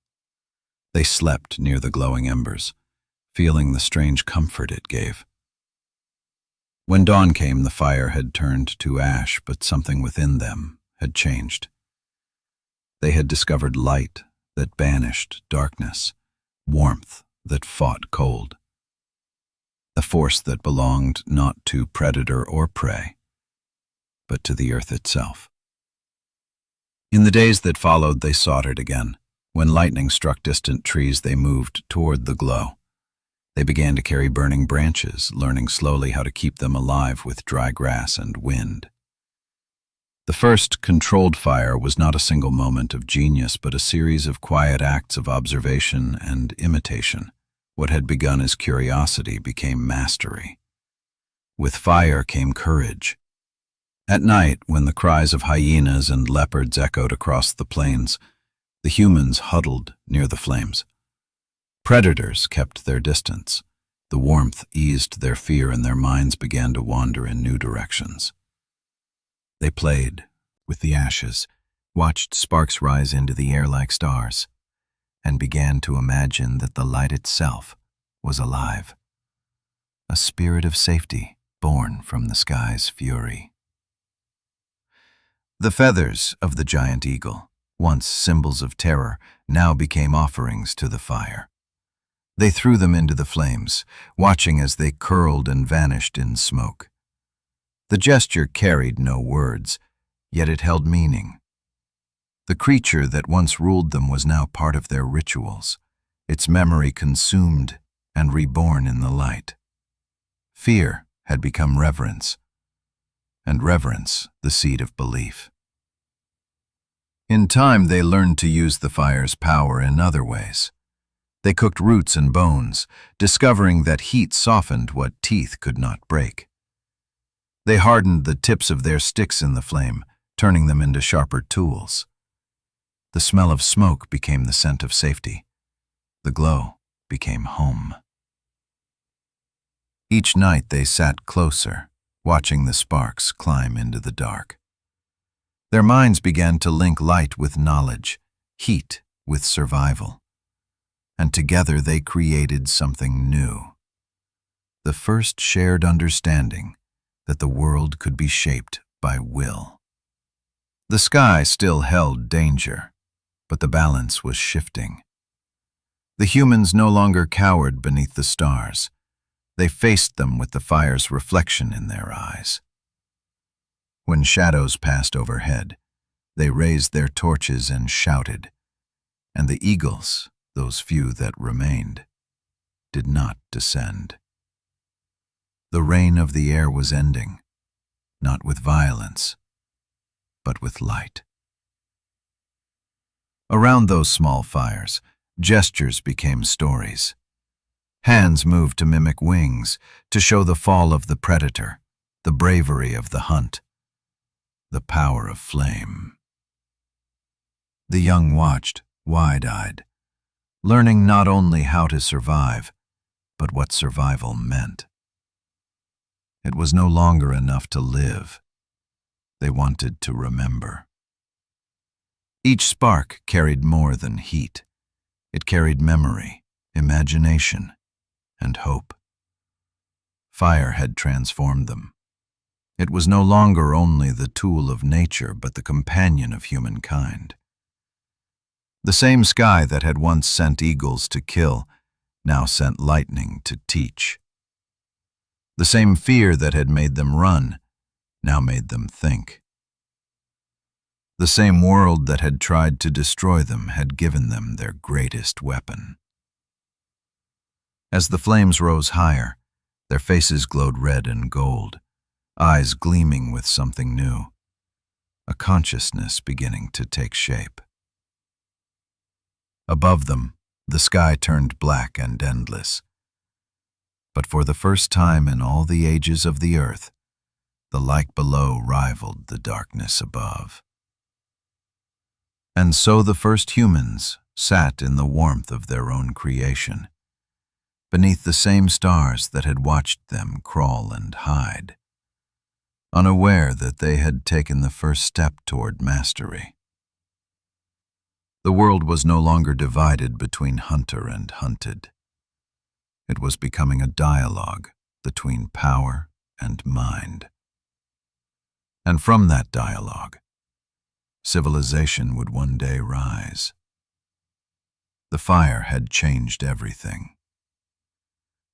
They slept near the glowing embers, feeling the strange comfort it gave. When dawn came, the fire had turned to ash, but something within them had changed. They had discovered light that banished darkness, warmth that fought cold. A force that belonged not to predator or prey, but to the earth itself. In the days that followed, they sought it again. When lightning struck distant trees, they moved toward the glow. They began to carry burning branches, learning slowly how to keep them alive with dry grass and wind. The first controlled fire was not a single moment of genius, but a series of quiet acts of observation and imitation. What had begun as curiosity became mastery. With fire came courage. At night, when the cries of hyenas and leopards echoed across the plains, the humans huddled near the flames. Predators kept their distance. The warmth eased their fear, and their minds began to wander in new directions. They played with the ashes, watched sparks rise into the air like stars, and began to imagine that the light itself was alive, a spirit of safety born from the sky's fury. The feathers of the giant eagle, once symbols of terror, now became offerings to the fire. They threw them into the flames, watching as they curled and vanished in smoke. The gesture carried no words, yet it held meaning. The creature that once ruled them was now part of their rituals, its memory consumed and reborn in the light. Fear had become reverence, and reverence the seed of belief. In time, they learned to use the fire's power in other ways. They cooked roots and bones, discovering that heat softened what teeth could not break. They hardened the tips of their sticks in the flame, turning them into sharper tools. The smell of smoke became the scent of safety. The glow became home. Each night they sat closer, watching the sparks climb into the dark. Their minds began to link light with knowledge, heat with survival. And together they created something new. The first shared understanding that the world could be shaped by will. The sky still held danger, but the balance was shifting. The humans no longer cowered beneath the stars. They faced them with the fire's reflection in their eyes. When shadows passed overhead, they raised their torches and shouted, and the eagles, those few that remained, did not descend. The reign of the air was ending, not with violence, but with light. Around those small fires, gestures became stories. Hands moved to mimic wings, to show the fall of the predator, the bravery of the hunt, the power of flame. The young watched, wide-eyed, learning not only how to survive, but what survival meant. It was no longer enough to live. They wanted to remember. Each spark carried more than heat. It carried memory, imagination, and hope. Fire had transformed them. It was no longer only the tool of nature, but the companion of humankind. The same sky that had once sent eagles to kill now sent lightning to teach. The same fear that had made them run now made them think. The same world that had tried to destroy them had given them their greatest weapon. As the flames rose higher, their faces glowed red and gold, eyes gleaming with something new, a consciousness beginning to take shape. Above them, the sky turned black and endless. But for the first time in all the ages of the earth, the light below rivaled the darkness above. And so the first humans sat in the warmth of their own creation, beneath the same stars that had watched them crawl and hide, unaware that they had taken the first step toward mastery. The world was no longer divided between hunter and hunted. It was becoming a dialogue between power and mind. And from that dialogue, civilization would one day rise. The fire had changed everything.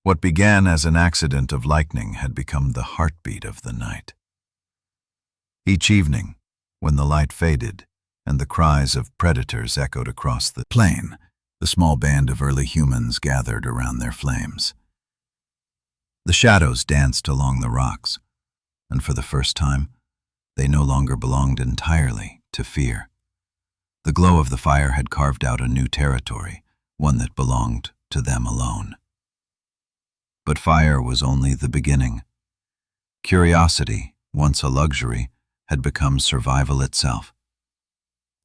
What began as an accident of lightning had become the heartbeat of the night. Each evening, when the light faded and the cries of predators echoed across the plain, the small band of early humans gathered around their flames. The shadows danced along the rocks, and for the first time, They no longer belonged entirely to fear. The glow of the fire had carved out a new territory, one that belonged to them alone. But fire was only the beginning. Curiosity, once a luxury, had become survival itself.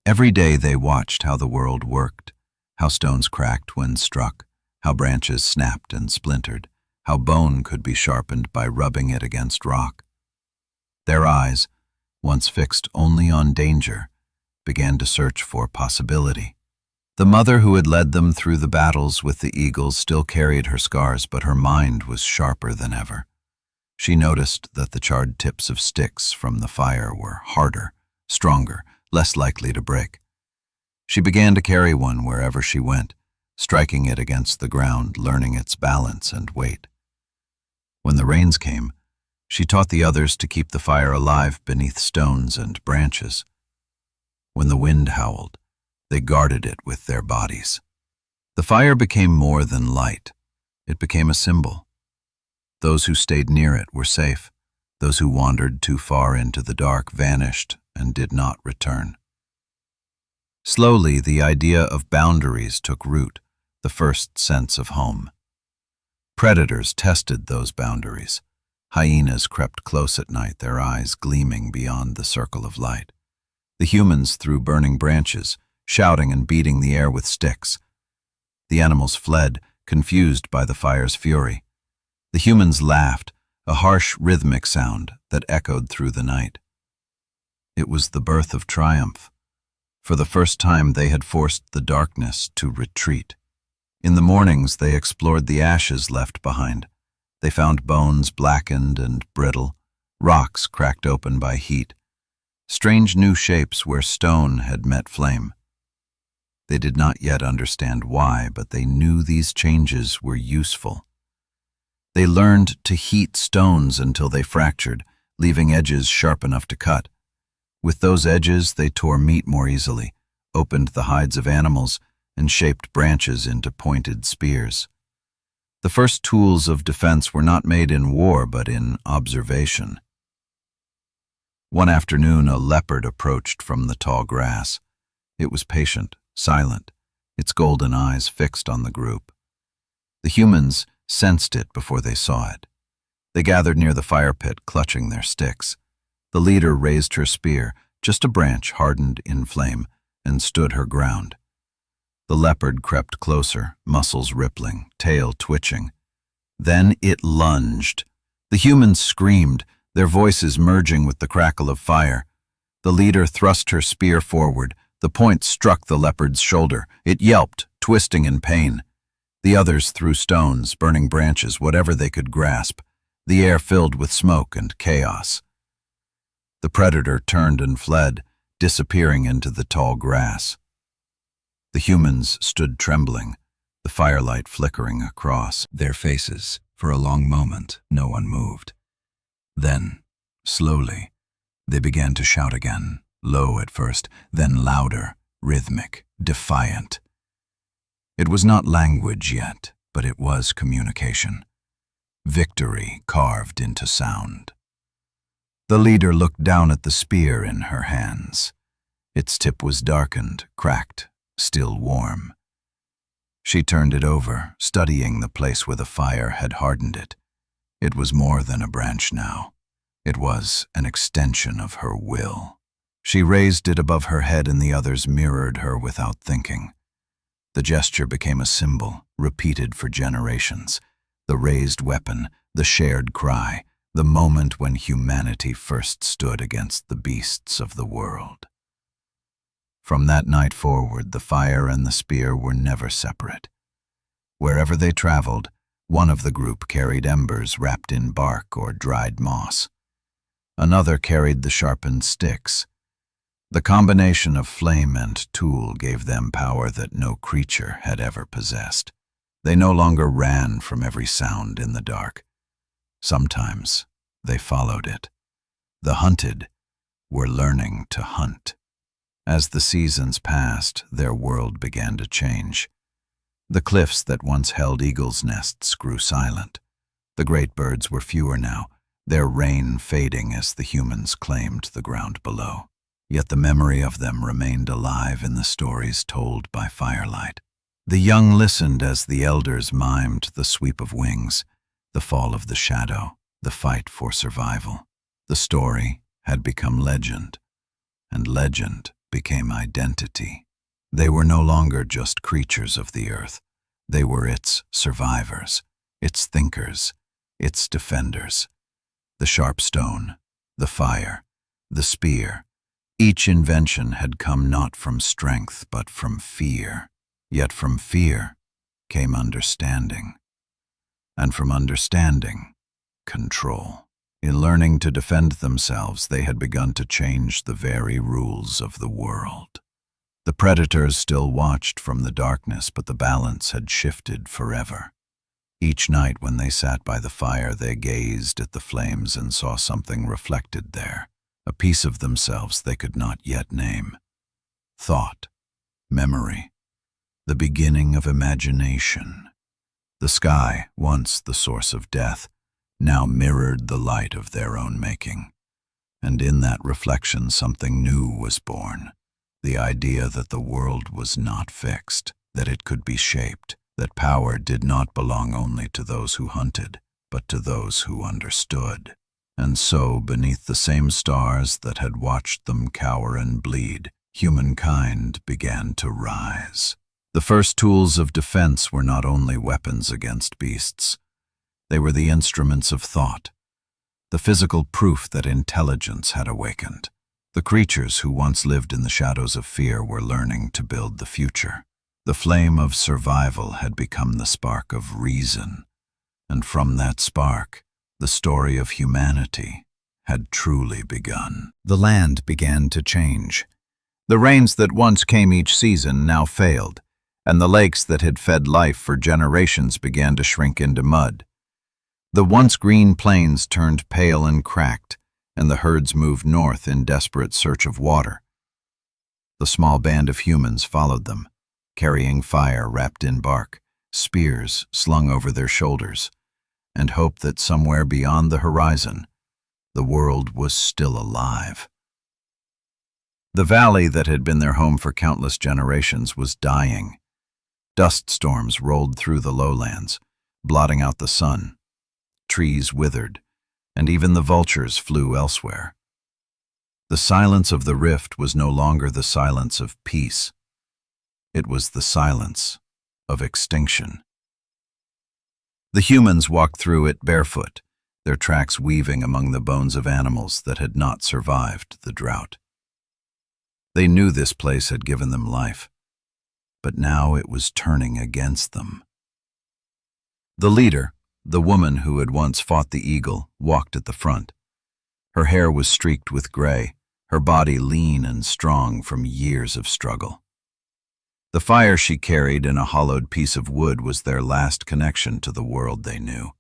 Every day they watched how the world worked, how stones cracked when struck, how branches snapped and splintered, how bone could be sharpened by rubbing it against rock. Their eyes, once fixed only on danger, began to search for possibility. The mother who had led them through the battles with the eagles still carried her scars, but her mind was sharper than ever. She noticed that the charred tips of sticks from the fire were harder, stronger, less likely to break. She began to carry one wherever she went, striking it against the ground, learning its balance and weight. When the rains came, she taught the others to keep the fire alive beneath stones and branches. When the wind howled, they guarded it with their bodies. The fire became more than light. It became a symbol. Those who stayed near it were safe. Those who wandered too far into the dark vanished and did not return. Slowly, the idea of boundaries took root, the first sense of home. Predators tested those boundaries. Hyenas crept close at night, their eyes gleaming beyond the circle of light. The humans threw burning branches, shouting and beating the air with sticks. The animals fled, confused by the fire's fury. The humans laughed, a harsh rhythmic sound that echoed through the night. It was the birth of triumph. For the first time they had forced the darkness to retreat. In the mornings they explored the ashes left behind. They found bones blackened and brittle, rocks cracked open by heat, strange new shapes where stone had met flame. They did not yet understand why, but they knew these changes were useful. They learned to heat stones until they fractured, leaving edges sharp enough to cut. With those edges, they tore meat more easily, opened the hides of animals, and shaped branches into pointed spears. The first tools of defense were not made in war, but in observation. One afternoon, a leopard approached from the tall grass. It was patient, silent, its golden eyes fixed on the group. The humans sensed it before they saw it. They gathered near the fire pit, clutching their sticks. The leader raised her spear, just a branch hardened in flame, and stood her ground. The leopard crept closer, muscles rippling, tail twitching. Then it lunged. The humans screamed, their voices merging with the crackle of fire. The leader thrust her spear forward. The point struck the leopard's shoulder. It yelped, twisting in pain. The others threw stones, burning branches, whatever they could grasp. The air filled with smoke and chaos. The predator turned and fled, disappearing into the tall grass. The humans stood trembling, the firelight flickering across their faces. For a long moment, no one moved. Then, slowly, they began to shout again, low at first, then louder, rhythmic, defiant. It was not language yet, but it was communication. Victory carved into sound. The leader looked down at the spear in her hands. Its tip was darkened, cracked, still warm. She turned it over, studying the place where the fire had hardened it. It was more than a branch now. It was an extension of her will. She raised it above her head and the others mirrored her without thinking. The gesture became a symbol, repeated for generations. The raised weapon, the shared cry, the moment when humanity first stood against the beasts of the world. From that night forward, the fire and the spear were never separate. Wherever they traveled, one of the group carried embers wrapped in bark or dried moss. Another carried the sharpened sticks. The combination of flame and tool gave them power that no creature had ever possessed. They no longer ran from every sound in the dark. Sometimes they followed it. The hunted were learning to hunt. As the seasons passed, their world began to change. The cliffs that once held eagles' nests grew silent. The great birds were fewer now, their reign fading as the humans claimed the ground below. Yet the memory of them remained alive in the stories told by firelight. The young listened as the elders mimed the sweep of wings, the fall of the shadow, the fight for survival. The story had become legend, and legend became identity. They were no longer just creatures of the earth. They were its survivors, its thinkers, its defenders. The sharp stone, the fire, the spear. Each invention had come not from strength but from fear. Yet from fear came understanding, and from understanding, control. In learning to defend themselves, they had begun to change the very rules of the world. The predators still watched from the darkness, but the balance had shifted forever. Each night when they sat by the fire, they gazed at the flames and saw something reflected there, a piece of themselves they could not yet name. Thought, memory, the beginning of imagination. The sky, once the source of death, now mirrored the light of their own making. And in that reflection something new was born, the idea that the world was not fixed, that it could be shaped, that power did not belong only to those who hunted, but to those who understood. And so, beneath the same stars that had watched them cower and bleed, humankind began to rise. The first tools of defense were not only weapons against beasts. They were the instruments of thought, the physical proof that intelligence had awakened. The creatures who once lived in the shadows of fear were learning to build the future. The flame of survival had become the spark of reason, and from that spark, the story of humanity had truly begun. The land began to change. The rains that once came each season now failed, and the lakes that had fed life for generations began to shrink into mud. The once green plains turned pale and cracked, and the herds moved north in desperate search of water. The small band of humans followed them, carrying fire wrapped in bark, spears slung over their shoulders, and hope that somewhere beyond the horizon, the world was still alive. The valley that had been their home for countless generations was dying. Dust storms rolled through the lowlands, blotting out the sun. Trees withered, and even the vultures flew elsewhere. The silence of the rift was no longer the silence of peace. It was the silence of extinction. The humans walked through it barefoot, their tracks weaving among the bones of animals that had not survived the drought. They knew this place had given them life, but now it was turning against them. The leader, the woman who had once fought the eagle, walked at the front. Her hair was streaked with gray, her body lean and strong from years of struggle. The fire she carried in a hollowed piece of wood was their last connection to the world they knew.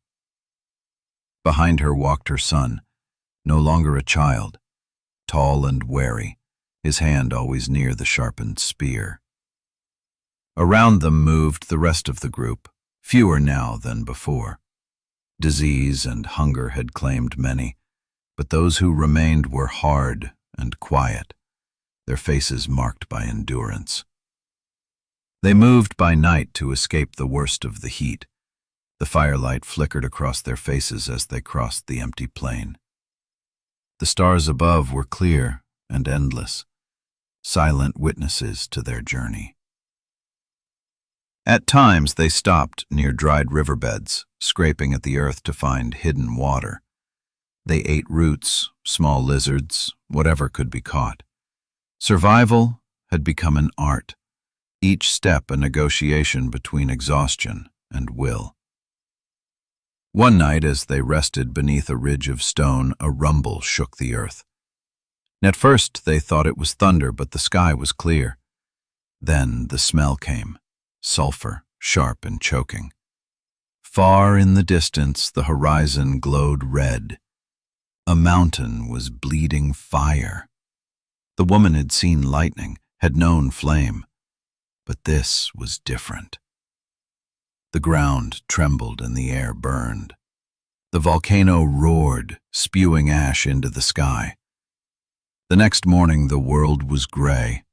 Behind her walked her son, no longer a child, tall and wary, his hand always near the sharpened spear. Around them moved the rest of the group, fewer now than before. Disease and hunger had claimed many, but those who remained were hard and quiet, their faces marked by endurance. They moved by night to escape the worst of the heat. The firelight flickered across their faces as they crossed the empty plain. The stars above were clear and endless, silent witnesses to their journey. At times they stopped near dried riverbeds, scraping at the earth to find hidden water. They ate roots, small lizards, whatever could be caught. Survival had become an art, each step a negotiation between exhaustion and will. One night, as they rested beneath a ridge of stone, a rumble shook the earth. At first they thought it was thunder, but the sky was clear. Then the smell came. Sulfur, sharp and choking. Far in the distance, the horizon glowed red. A mountain was bleeding fire. The woman had seen lightning, had known flame, but this was different. The ground trembled and the air burned. The volcano roared, spewing ash into the sky. The next morning the world was gray.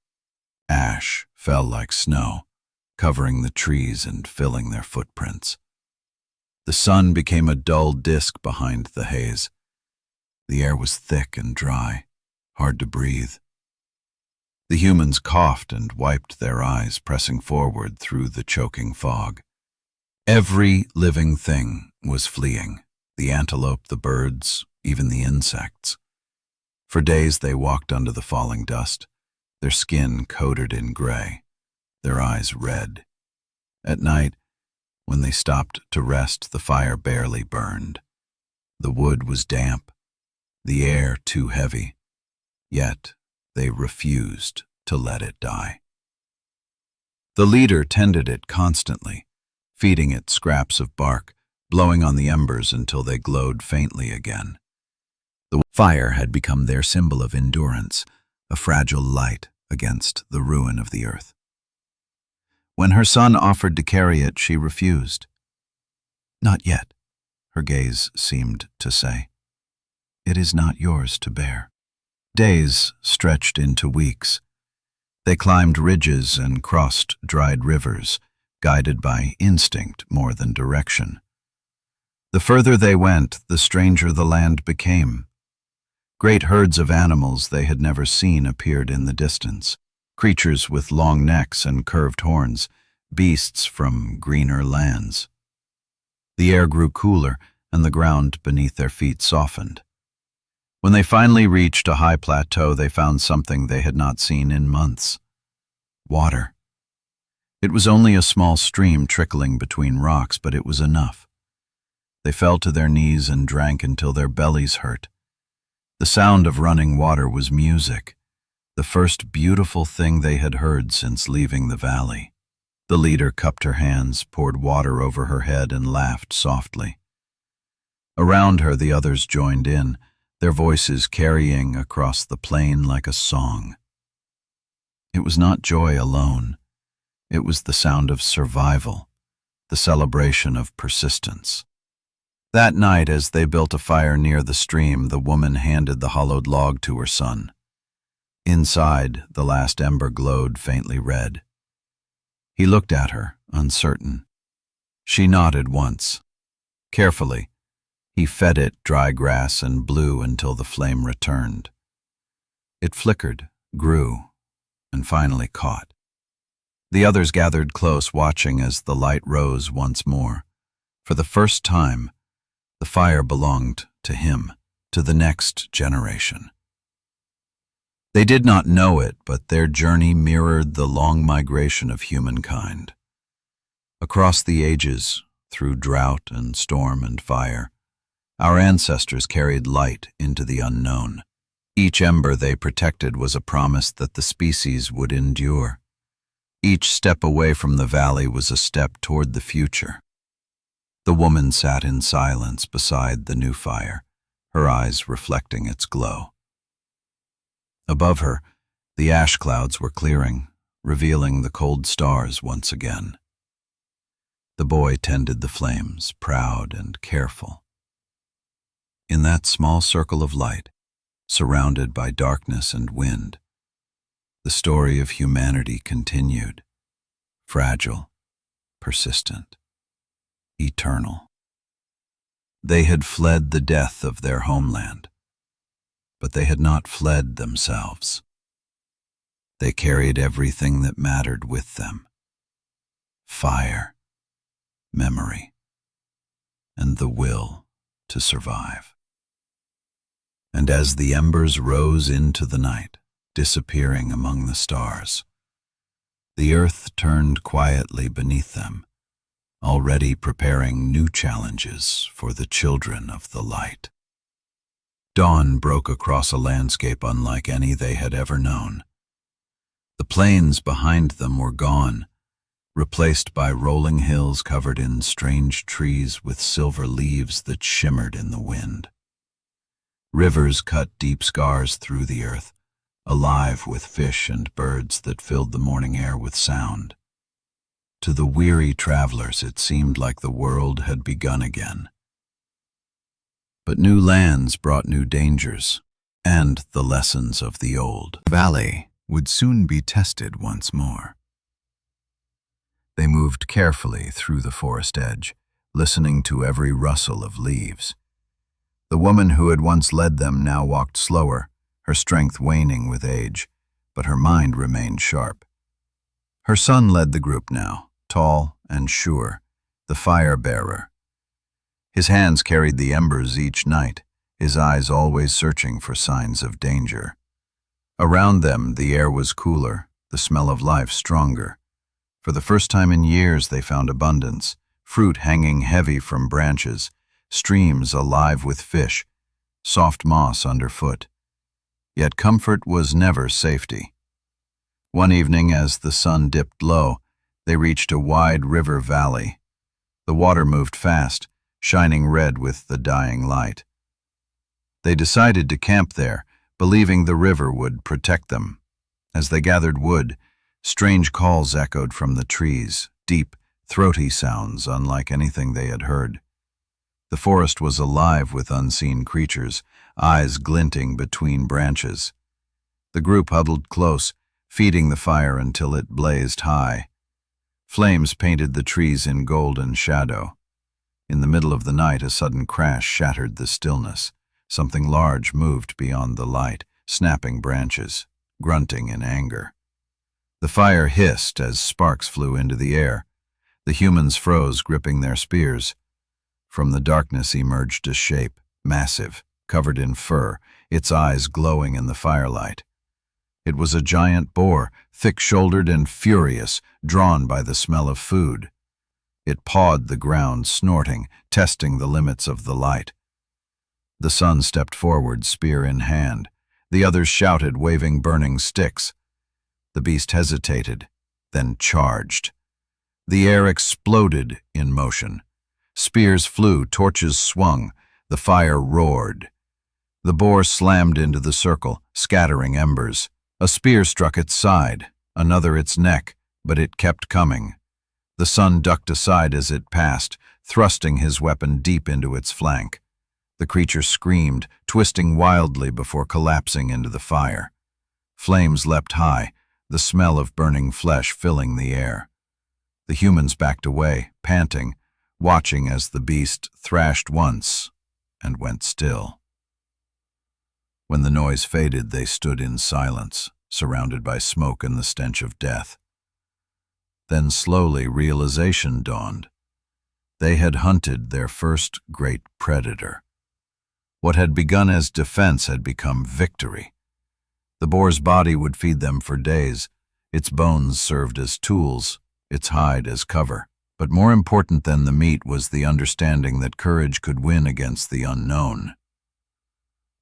Ash fell like snow, covering the trees and filling their footprints. The sun became a dull disk behind the haze. The air was thick and dry, hard to breathe. The humans coughed and wiped their eyes, pressing forward through the choking fog. Every living thing was fleeing, the antelope, the birds, even the insects. For days they walked under the falling dust, their skin coated in gray, their eyes red. At night, when they stopped to rest, the fire barely burned. The wood was damp, the air too heavy, yet they refused to let it die. The leader tended it constantly, feeding it scraps of bark, blowing on the embers until they glowed faintly again. The fire had become their symbol of endurance, a fragile light against the ruin of the earth. When her son offered to carry it, she refused. "Not yet," her gaze seemed to say. "It is not yours to bear." Days stretched into weeks. They climbed ridges and crossed dried rivers, guided by instinct more than direction. The further they went, the stranger the land became. Great herds of animals they had never seen appeared in the distance, creatures with long necks and curved horns, beasts from greener lands. The air grew cooler, and the ground beneath their feet softened. When they finally reached a high plateau, they found something they had not seen in months: water. It was only a small stream trickling between rocks, but it was enough. They fell to their knees and drank until their bellies hurt. The sound of running water was music, the first beautiful thing they had heard since leaving the valley. The leader cupped her hands, poured water over her head, and laughed softly. Around her, the others joined in, their voices carrying across the plain like a song. It was not joy alone. It was the sound of survival, the celebration of persistence. That night, as they built a fire near the stream, the woman handed the hollowed log to her son. Inside, the last ember glowed faintly red. He looked at her, uncertain. She nodded once. Carefully, he fed it dry grass and blew until the flame returned. It flickered, grew, and finally caught. The others gathered close, watching as the light rose once more. For the first time, the fire belonged to him, to the next generation. They did not know it, but their journey mirrored the long migration of humankind. Across the ages, through drought and storm and fire, our ancestors carried light into the unknown. Each ember they protected was a promise that the species would endure. Each step away from the valley was a step toward the future. The woman sat in silence beside the new fire, her eyes reflecting its glow. Above her, the ash clouds were clearing, revealing the cold stars once again. The boy tended the flames, proud and careful. In that small circle of light, surrounded by darkness and wind, the story of humanity continued, fragile, persistent, eternal. They had fled the death of their homeland, but they had not fled themselves. They carried everything that mattered with them: fire, memory, and the will to survive. And as the embers rose into the night, disappearing among the stars, the earth turned quietly beneath them, already preparing new challenges for the children of the light. Dawn broke across a landscape unlike any they had ever known. The plains behind them were gone, replaced by rolling hills covered in strange trees with silver leaves that shimmered in the wind. Rivers cut deep scars through the earth, alive with fish and birds that filled the morning air with sound. To the weary travelers, it seemed like the world had begun again. But new lands brought new dangers, and the lessons of the old valley would soon be tested once more. They moved carefully through the forest edge, listening to every rustle of leaves. The woman who had once led them now walked slower, her strength waning with age, but her mind remained sharp. Her son led the group now, tall and sure, the fire-bearer. His hands carried the embers each night, his eyes always searching for signs of danger. Around them, the air was cooler, the smell of life stronger. For the first time in years, they found abundance, fruit hanging heavy from branches, streams alive with fish, soft moss underfoot. Yet comfort was never safety. One evening, as the sun dipped low, they reached a wide river valley. The water moved fast, shining red with the dying light. They decided to camp there, believing the river would protect them. As they gathered wood, strange calls echoed from the trees, deep, throaty sounds unlike anything they had heard. The forest was alive with unseen creatures, eyes glinting between branches. The group huddled close, feeding the fire until it blazed high. Flames painted the trees in golden shadow. In the middle of the night, a sudden crash shattered the stillness. Something large moved beyond the light, snapping branches, grunting in anger. The fire hissed as sparks flew into the air. The humans froze, gripping their spears. From the darkness emerged a shape, massive, covered in fur, its eyes glowing in the firelight. It was a giant boar, thick-shouldered and furious, drawn by the smell of food. It pawed the ground, snorting, testing the limits of the light. The son stepped forward, spear in hand. The others shouted, waving burning sticks. The beast hesitated, then charged. The air exploded in motion. Spears flew, torches swung, the fire roared. The boar slammed into the circle, scattering embers. A spear struck its side, another its neck, but it kept coming. The son ducked aside as it passed, thrusting his weapon deep into its flank. The creature screamed, twisting wildly before collapsing into the fire. Flames leapt high, the smell of burning flesh filling the air. The humans backed away, panting, watching as the beast thrashed once and went still. When the noise faded, they stood in silence, surrounded by smoke and the stench of death. Then slowly realization dawned. They had hunted their first great predator. What had begun as defense had become victory. The boar's body would feed them for days. Its bones served as tools, its hide as cover. But more important than the meat was the understanding that courage could win against the unknown.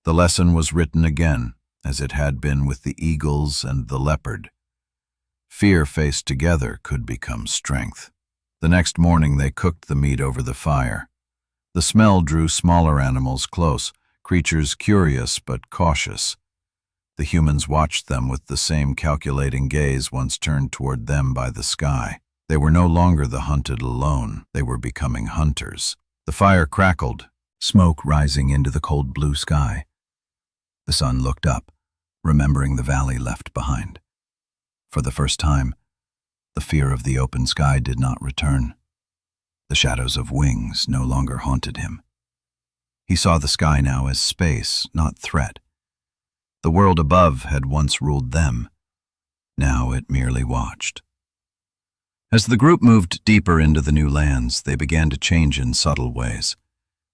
The lesson was written again, as it had been with the eagles and the leopard. Fear faced together could become strength. The next morning they cooked the meat over the fire. The smell drew smaller animals close, creatures curious but cautious. The humans watched them with the same calculating gaze once turned toward them by the sky. They were no longer the hunted alone, they were becoming hunters. The fire crackled, smoke rising into the cold blue sky. The sun looked up, remembering the valley left behind. For the first time, the fear of the open sky did not return. The shadows of wings no longer haunted him. He saw the sky now as space, not threat. The world above had once ruled them. Now it merely watched. As the group moved deeper into the new lands, they began to change in subtle ways.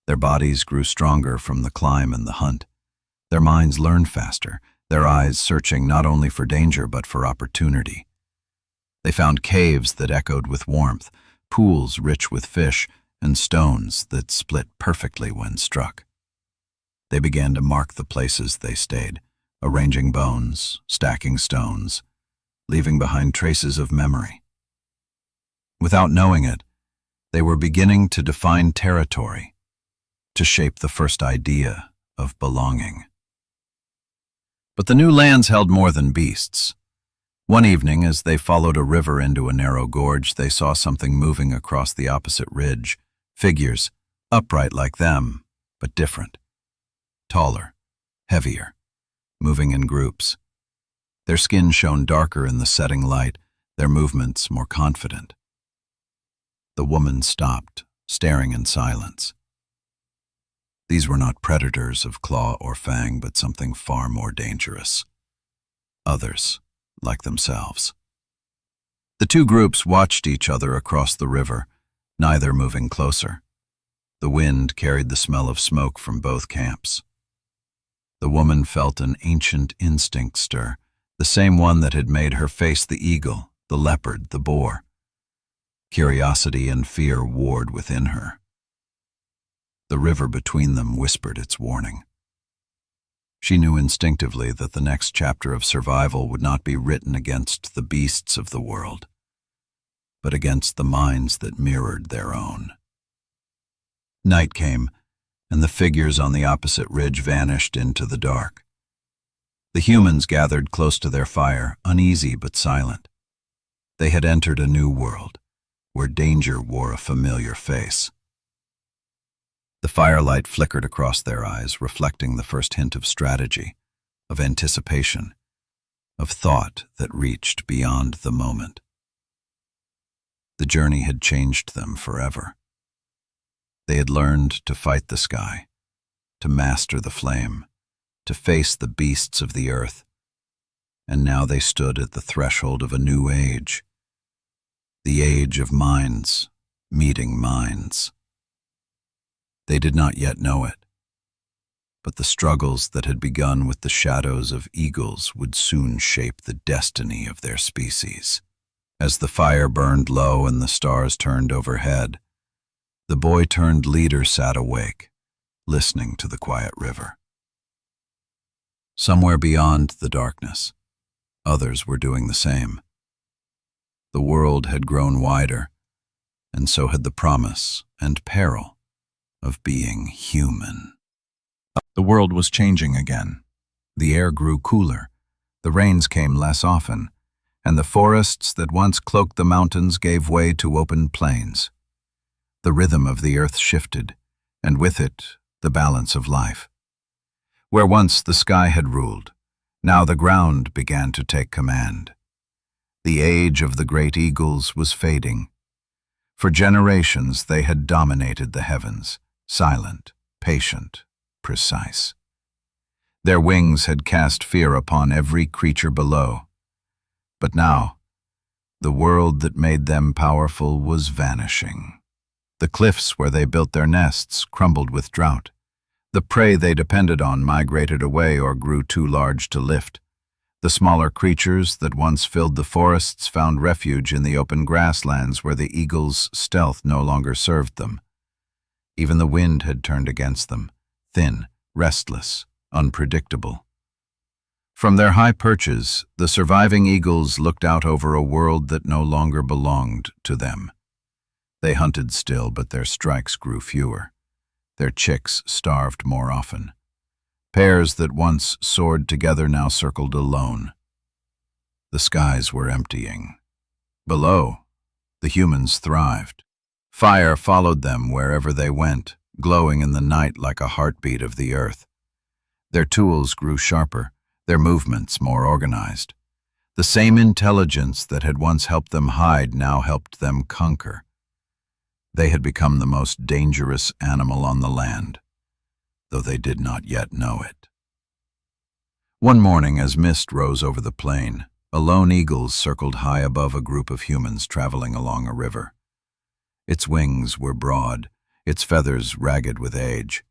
Their bodies grew stronger from the climb and the hunt. Their minds learned faster, their eyes searching not only for danger but for opportunity. They found caves that echoed with warmth, pools rich with fish, and stones that split perfectly when struck. They began to mark the places they stayed, arranging bones, stacking stones, leaving behind traces of memory. Without knowing it, they were beginning to define territory, to shape the first idea of belonging. But the new lands held more than beasts. One evening, as they followed a river into a narrow gorge, they saw something moving across the opposite ridge. Figures, upright like them, but different. Taller, heavier, moving in groups. Their skin shone darker in the setting light, their movements more confident. The woman stopped, staring in silence. These were not predators of claw or fang, but something far more dangerous. Others, like themselves. The two groups watched each other across the river, neither moving closer. The wind carried the smell of smoke from both camps. The woman felt an ancient instinct stir, the same one that had made her face the eagle, the leopard, the boar. Curiosity and fear warred within her. The river between them whispered its warning. She knew instinctively that the next chapter of survival would not be written against the beasts of the world, but against the minds that mirrored their own. Night came, and the figures on the opposite ridge vanished into the dark. The humans gathered close to their fire, uneasy but silent. They had entered a new world, where danger wore a familiar face. The firelight flickered across their eyes, reflecting the first hint of strategy, of anticipation, of thought that reached beyond the moment. The journey had changed them forever. They had learned to fight the sky, to master the flame, to face the beasts of the earth, and now they stood at the threshold of a new age, the age of minds meeting minds. They did not yet know it, but the struggles that had begun with the shadows of eagles would soon shape the destiny of their species. As the fire burned low and the stars turned overhead, the boy-turned leader sat awake, listening to the quiet river. Somewhere beyond the darkness, others were doing the same. The world had grown wider, and so had the promise and peril of being human. The world was changing again. The air grew cooler, the rains came less often, and the forests that once cloaked the mountains gave way to open plains. The rhythm of the earth shifted, and with it, the balance of life. Where once the sky had ruled, now the ground began to take command. The age of the great eagles was fading. For generations they had dominated the heavens, silent, patient, precise. Their wings had cast fear upon every creature below. But now, the world that made them powerful was vanishing. The cliffs where they built their nests crumbled with drought. The prey they depended on migrated away or grew too large to lift. The smaller creatures that once filled the forests found refuge in the open grasslands where the eagle's stealth no longer served them. Even the wind had turned against them, thin, restless, unpredictable. From their high perches, the surviving eagles looked out over a world that no longer belonged to them. They hunted still, but their strikes grew fewer. Their chicks starved more often. Pairs that once soared together now circled alone. The skies were emptying. Below, the humans thrived. Fire followed them wherever they went, glowing in the night like a heartbeat of the earth. Their tools grew sharper, their movements more organized. The same intelligence that had once helped them hide now helped them conquer. They had become the most dangerous animal on the land, though they did not yet know it. One morning, as mist rose over the plain, a lone eagle circled high above a group of humans traveling along a river. Its wings were broad, its feathers ragged with age.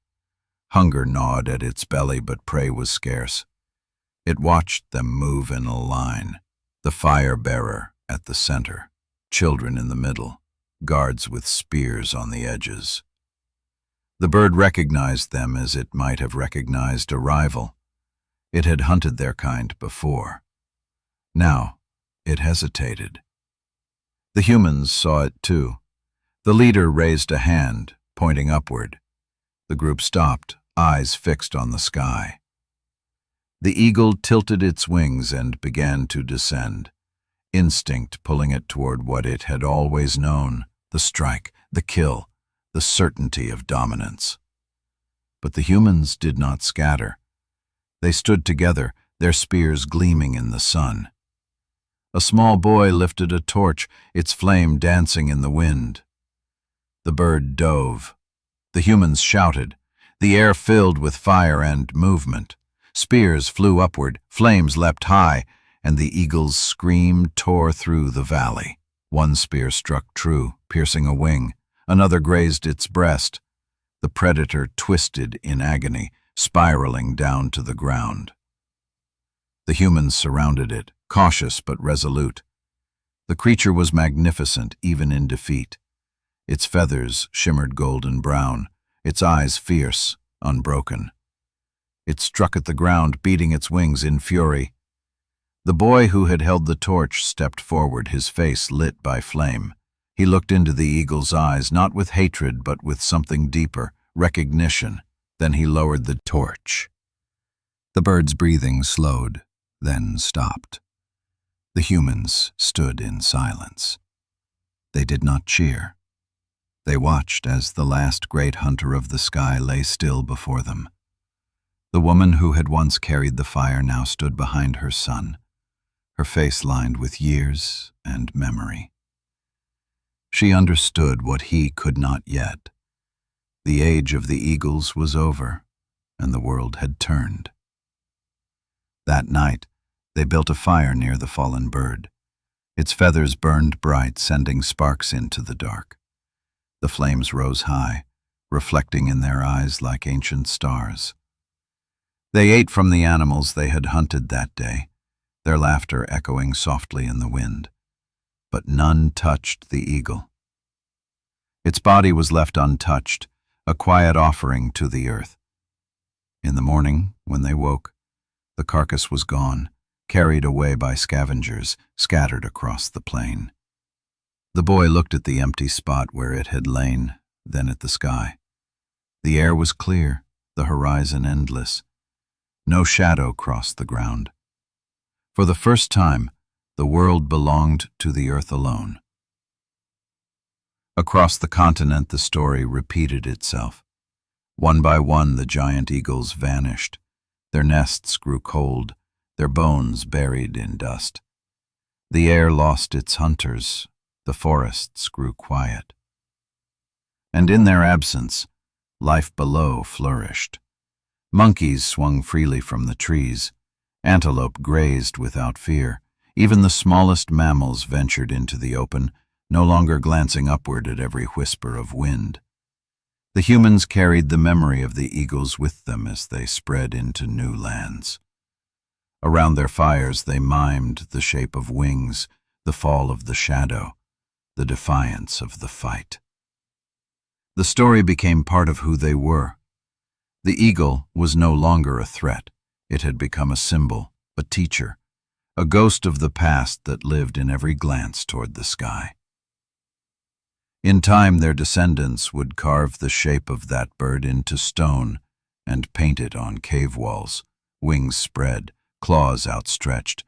Hunger gnawed at its belly, but prey was scarce. It watched them move in a line, the fire-bearer at the center, children in the middle, guards with spears on the edges. The bird recognized them as it might have recognized a rival. It had hunted their kind before. Now, it hesitated. The humans saw it too. The leader raised a hand, pointing upward. The group stopped, eyes fixed on the sky. The eagle tilted its wings and began to descend, instinct pulling it toward what it had always known, the strike, the kill, the certainty of dominance. But the humans did not scatter. They stood together, their spears gleaming in the sun. A small boy lifted a torch, its flame dancing in the wind. The bird dove. The humans shouted. The air filled with fire and movement. Spears flew upward, flames leapt high, and the eagle's scream tore through the valley. One spear struck true, piercing a wing. Another grazed its breast. The predator twisted in agony, spiraling down to the ground. The humans surrounded it, cautious but resolute. The creature was magnificent, even in defeat. Its feathers shimmered golden brown, its eyes fierce, unbroken. It struck at the ground, beating its wings in fury. The boy who had held the torch stepped forward, his face lit by flame. He looked into the eagle's eyes, not with hatred, but with something deeper, recognition. Then he lowered the torch. The bird's breathing slowed, then stopped. The humans stood in silence. They did not cheer. They watched as the last great hunter of the sky lay still before them. The woman who had once carried the fire now stood behind her son, her face lined with years and memory. She understood what he could not yet. The age of the eagles was over, and the world had turned. That night, they built a fire near the fallen bird. Its feathers burned bright, sending sparks into the dark. The flames rose high, reflecting in their eyes like ancient stars. They ate from the animals they had hunted that day, their laughter echoing softly in the wind. But none touched the eagle. Its body was left untouched, a quiet offering to the earth. In the morning, when they woke, the carcass was gone, carried away by scavengers, scattered across the plain. The boy looked at the empty spot where it had lain, then at the sky. The air was clear, the horizon endless. No shadow crossed the ground. For the first time, the world belonged to the earth alone. Across the continent, the story repeated itself. One by one, the giant eagles vanished. Their nests grew cold, their bones buried in dust. The air lost its hunters, the forests grew quiet. And in their absence, life below flourished. Monkeys swung freely from the trees. Antelope grazed without fear. Even the smallest mammals ventured into the open, no longer glancing upward at every whisper of wind. The humans carried the memory of the eagles with them as they spread into new lands. Around their fires they mimed the shape of wings, the fall of the shadow, the defiance of the fight. The story became part of who they were. The eagle was no longer a threat. It had become a symbol, a teacher, a ghost of the past that lived in every glance toward the sky. In time, their descendants would carve the shape of that bird into stone and paint it on cave walls, wings spread, claws outstretched,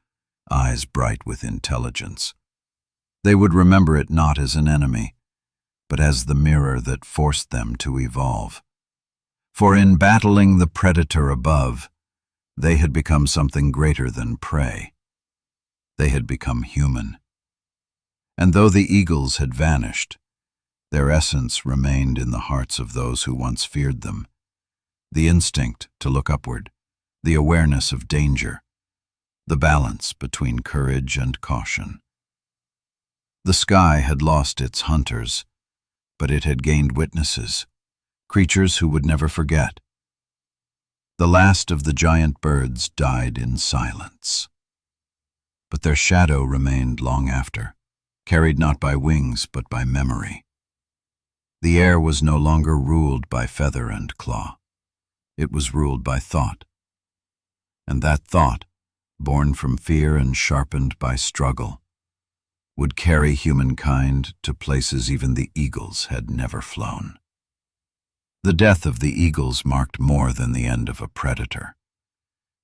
eyes bright with intelligence. They would remember it not as an enemy, but as the mirror that forced them to evolve. For in battling the predator above, they had become something greater than prey. They had become human. And though the eagles had vanished, their essence remained in the hearts of those who once feared them. The instinct to look upward, the awareness of danger, the balance between courage and caution. The sky had lost its hunters, but it had gained witnesses, creatures who would never forget. The last of the giant birds died in silence. But their shadow remained long after, carried not by wings but by memory. The air was no longer ruled by feather and claw. It was ruled by thought. And that thought, born from fear and sharpened by struggle, would carry humankind to places even the eagles had never flown. The death of the eagles marked more than the end of a predator.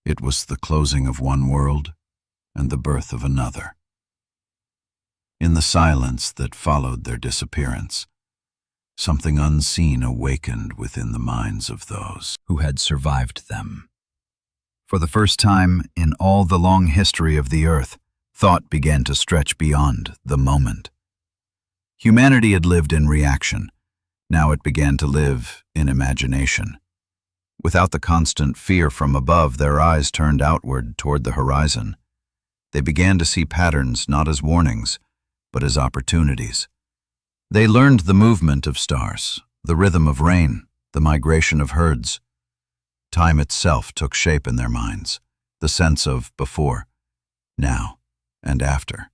It was the closing of one world and the birth of another. In the silence that followed their disappearance, something unseen awakened within the minds of those who had survived them. For the first time in all the long history of the Earth, thought began to stretch beyond the moment. Humanity had lived in reaction. Now it began to live in imagination. Without the constant fear from above, their eyes turned outward toward the horizon. They began to see patterns not as warnings, but as opportunities. They learned the movement of stars, the rhythm of rain, the migration of herds. Time itself took shape in their minds, the sense of before, now, and after.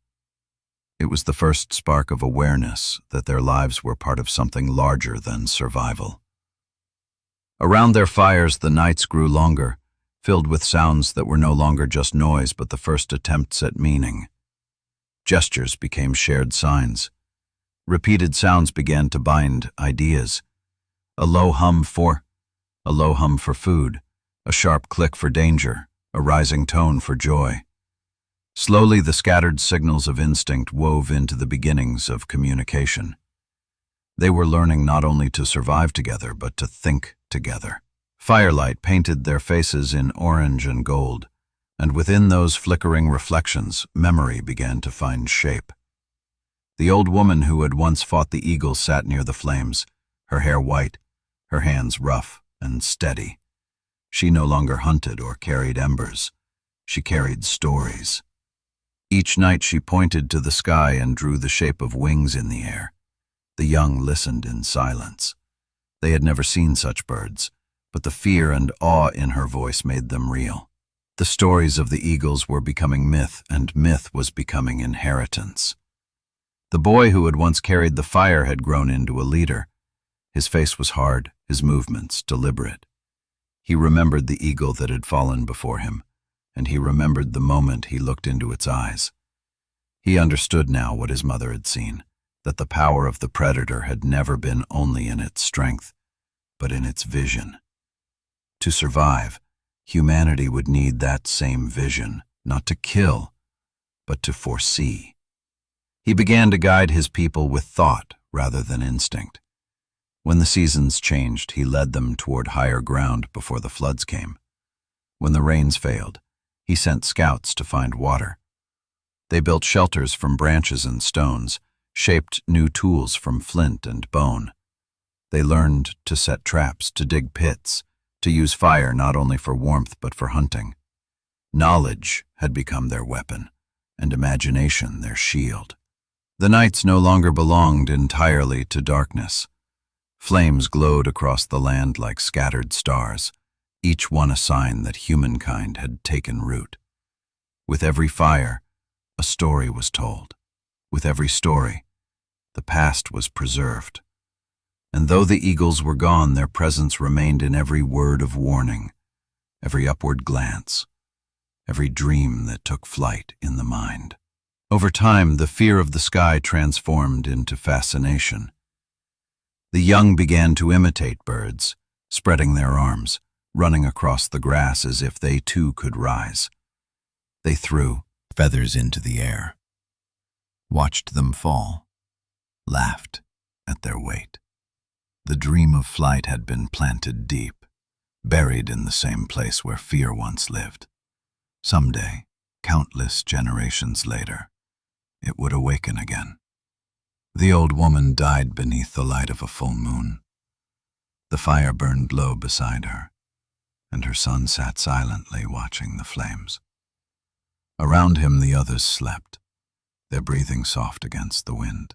It was the first spark of awareness that their lives were part of something larger than survival. Around their fires, the nights grew longer, filled with sounds that were no longer just noise but the first attempts at meaning. Gestures became shared signs. Repeated sounds began to bind ideas. A low hum for food, a sharp click for danger, a rising tone for joy. Slowly, the scattered signals of instinct wove into the beginnings of communication. They were learning not only to survive together, but to think together. Firelight painted their faces in orange and gold, and within those flickering reflections, memory began to find shape. The old woman who had once fought the eagle sat near the flames, her hair white, her hands rough and steady. She no longer hunted or carried embers. She carried stories. Each night she pointed to the sky and drew the shape of wings in the air. The young listened in silence. They had never seen such birds, but the fear and awe in her voice made them real. The stories of the eagles were becoming myth, and myth was becoming inheritance. The boy who had once carried the fire had grown into a leader. His face was hard, his movements deliberate. He remembered the eagle that had fallen before him, and he remembered the moment he looked into its eyes. He understood now what his mother had seen, that the power of the predator had never been only in its strength, but in its vision. To survive, humanity would need that same vision, not to kill, but to foresee. He began to guide his people with thought rather than instinct. When the seasons changed, he led them toward higher ground before the floods came. When the rains failed, he sent scouts to find water. They built shelters from branches and stones, shaped new tools from flint and bone. They learned to set traps, to dig pits, to use fire not only for warmth but for hunting. Knowledge had become their weapon, and imagination their shield. The nights no longer belonged entirely to darkness. Flames glowed across the land like scattered stars, each one a sign that humankind had taken root. With every fire, a story was told. With every story, the past was preserved. And though the eagles were gone, their presence remained in every word of warning, every upward glance, every dream that took flight in the mind. Over time, the fear of the sky transformed into fascination. The young began to imitate birds, spreading their arms, running across the grass as if they too could rise. They threw feathers into the air, watched them fall, laughed at their weight. The dream of flight had been planted deep, buried in the same place where fear once lived. Someday, countless generations later, it would awaken again. The old woman died beneath the light of a full moon. The fire burned low beside her, and her son sat silently watching the flames. Around him the others slept, their breathing soft against the wind.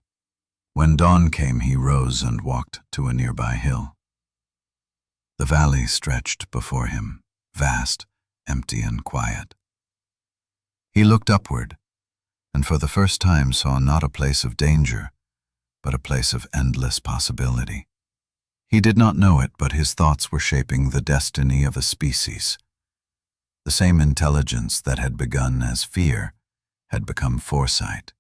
When dawn came, he rose and walked to a nearby hill. The valley stretched before him, vast, empty and quiet. He looked upward, and for the first time saw not a place of danger, but a place of endless possibility. He did not know it, but his thoughts were shaping the destiny of a species. The same intelligence that had begun as fear had become foresight.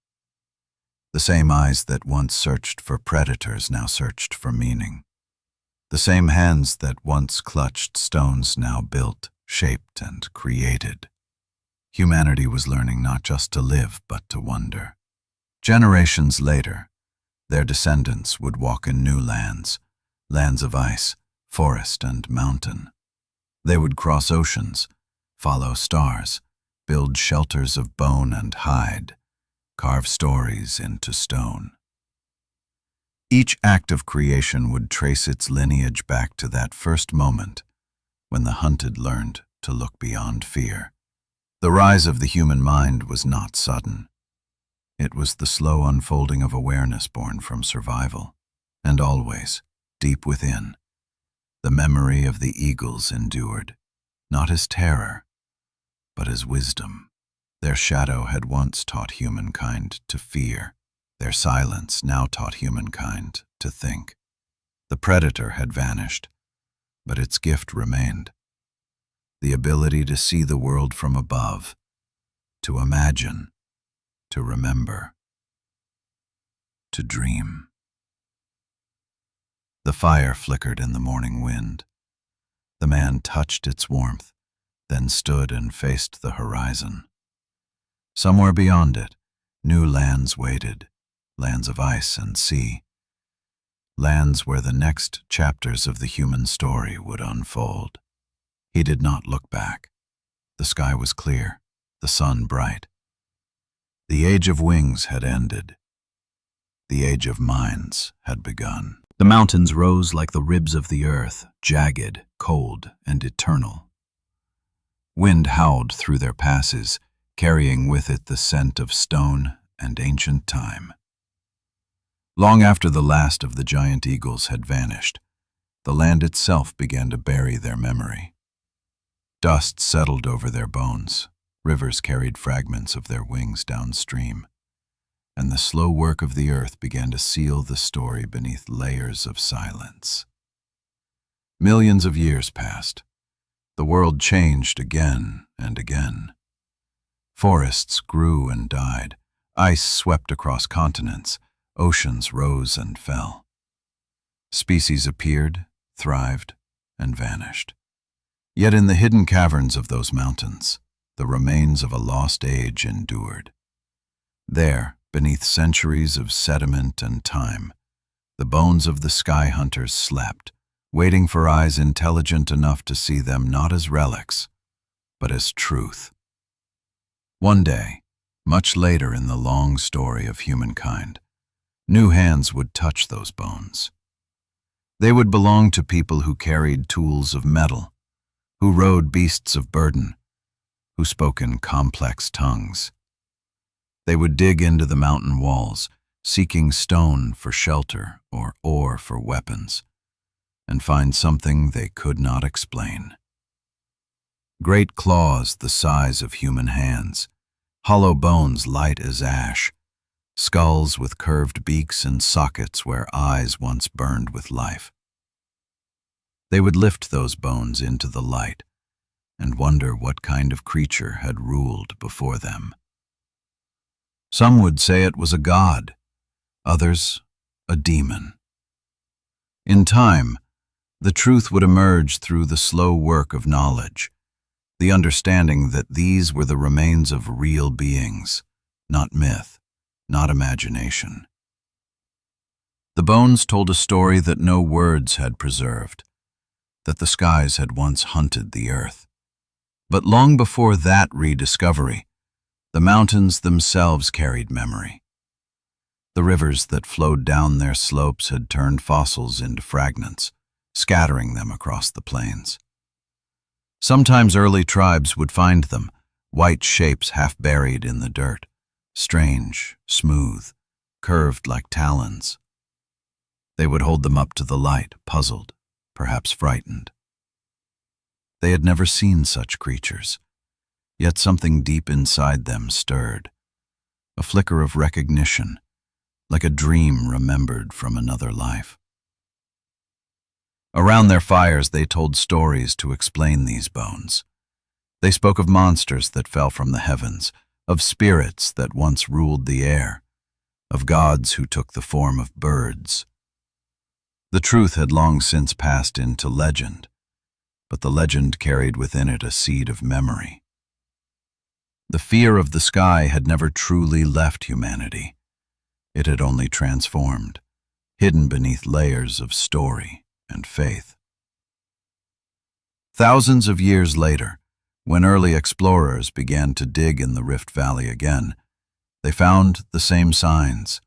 The same eyes that once searched for predators now searched for meaning. The same hands that once clutched stones now built, shaped, and created. Humanity was learning not just to live, but to wonder. Generations later, Their descendants would walk in new lands, lands of ice, forest, and mountain. They would cross oceans, follow stars, build shelters of bone and hide, carve stories into stone. Each act of creation would trace its lineage back to that first moment when the hunted learned to look beyond fear. The rise of the human mind was not sudden. It was the slow unfolding of awareness born from survival, and always, deep within, the memory of the eagles endured, not as terror, but as wisdom. Their shadow had once taught humankind to fear. Their silence now taught humankind to think. The predator had vanished, but its gift remained. The ability to see the world from above, to imagine, to remember, to dream. The fire flickered in the morning wind. The man touched its warmth, then stood and faced the horizon. Somewhere beyond it, new lands waited, lands of ice and sea, lands where the next chapters of the human story would unfold. He did not look back. The sky was clear, the sun bright. The age of wings had ended. The age of minds had begun. The mountains rose like the ribs of the earth, jagged, cold, and eternal. Wind howled through their passes, carrying with it the scent of stone and ancient time. Long after the last of the giant eagles had vanished, the land itself began to bury their memory. Dust settled over their bones, rivers carried fragments of their wings downstream, and the slow work of the earth began to seal the story beneath layers of silence. Millions of years passed. The world changed again and again. Forests grew and died, ice swept across continents, oceans rose and fell. Species appeared, thrived, and vanished. Yet in the hidden caverns of those mountains, the remains of a lost age endured. There, beneath centuries of sediment and time, the bones of the sky hunters slept, waiting for eyes intelligent enough to see them not as relics, but as truth. One day, much later in the long story of humankind, new hands would touch those bones. They would belong to people who carried tools of metal, who rode beasts of burden, who spoke in complex tongues. They would dig into the mountain walls, seeking stone for shelter or ore for weapons, and find something they could not explain. Great claws the size of human hands, hollow bones light as ash, skulls with curved beaks and sockets where eyes once burned with life. They would lift those bones into the light and wonder what kind of creature had ruled before them. Some would say it was a god, others a demon. In time, the truth would emerge through the slow work of knowledge, the understanding that these were the remains of real beings, not myth, not imagination. The bones told a story that no words had preserved, that the skies had once hunted the earth. But long before that rediscovery, the mountains themselves carried memory. The rivers that flowed down their slopes had turned fossils into fragments, scattering them across the plains. Sometimes early tribes would find them, white shapes half buried in the dirt, strange, smooth, curved like talons. They would hold them up to the light, puzzled, perhaps frightened. They had never seen such creatures, yet something deep inside them stirred, a flicker of recognition, like a dream remembered from another life. Around their fires they told stories to explain these bones. They spoke of monsters that fell from the heavens, of spirits that once ruled the air, of gods who took the form of birds. The truth had long since passed into legend, but the legend carried within it a seed of memory. The fear of the sky had never truly left humanity. It had only transformed, hidden beneath layers of story and faith. Thousands of years later, when early explorers began to dig in the Rift Valley again, they found the same signs,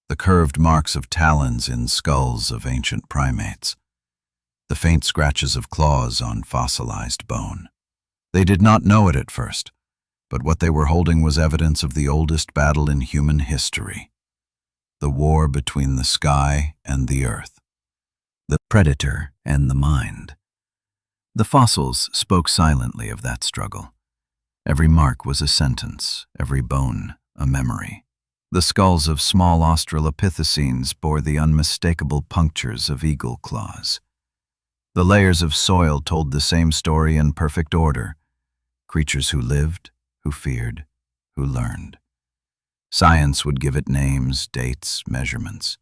the curved marks of talons in skulls of ancient primates, the faint scratches of claws on fossilized bone. They did not know it at first, but what they were holding was evidence of the oldest battle in human history, the war between the sky and the earth, the predator and the mind. The fossils spoke silently of that struggle. Every mark was a sentence, every bone a memory. The skulls of small Australopithecines bore the unmistakable punctures of eagle claws. The layers of soil told the same story in perfect order, creatures who lived, who feared, who learned. Science would give it names, dates, measurements,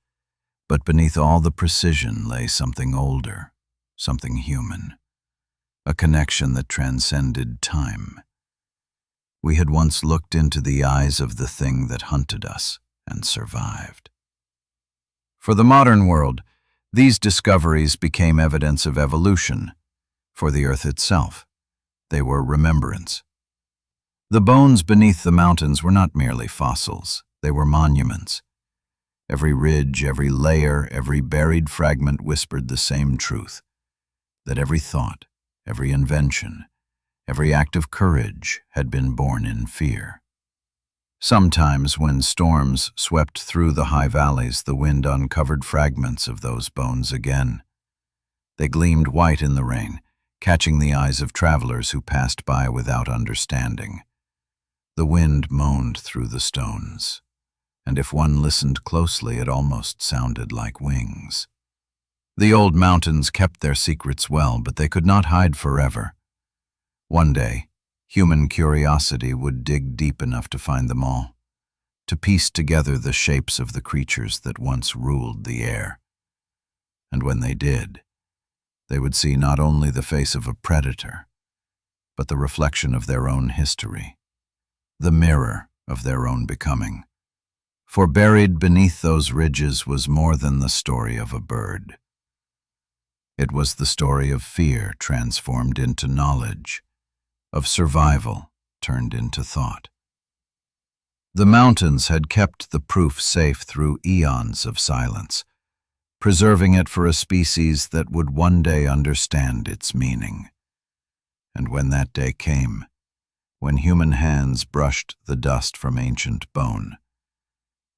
but beneath all the precision lay something older, something human, a connection that transcended time. We had once looked into the eyes of the thing that hunted us and survived. For the modern world, these discoveries became evidence of evolution. For the earth itself, they were remembrance. The bones beneath the mountains were not merely fossils, they were monuments. Every ridge, every layer, every buried fragment whispered the same truth, that every thought, every invention, every act of courage had been born in fear. Sometimes when storms swept through the high valleys, the wind uncovered fragments of those bones again. They gleamed white in the rain, catching the eyes of travelers who passed by without understanding. The wind moaned through the stones, and if one listened closely, it almost sounded like wings. The old mountains kept their secrets well, but they could not hide forever. One day, human curiosity would dig deep enough to find them all, to piece together the shapes of the creatures that once ruled the air. And when they did, they would see not only the face of a predator, but the reflection of their own history, the mirror of their own becoming. For buried beneath those ridges was more than the story of a bird. It was the story of fear transformed into knowledge, of survival turned into thought. The mountains had kept the proof safe through eons of silence, preserving it for a species that would one day understand its meaning. And when that day came, when human hands brushed the dust from ancient bone,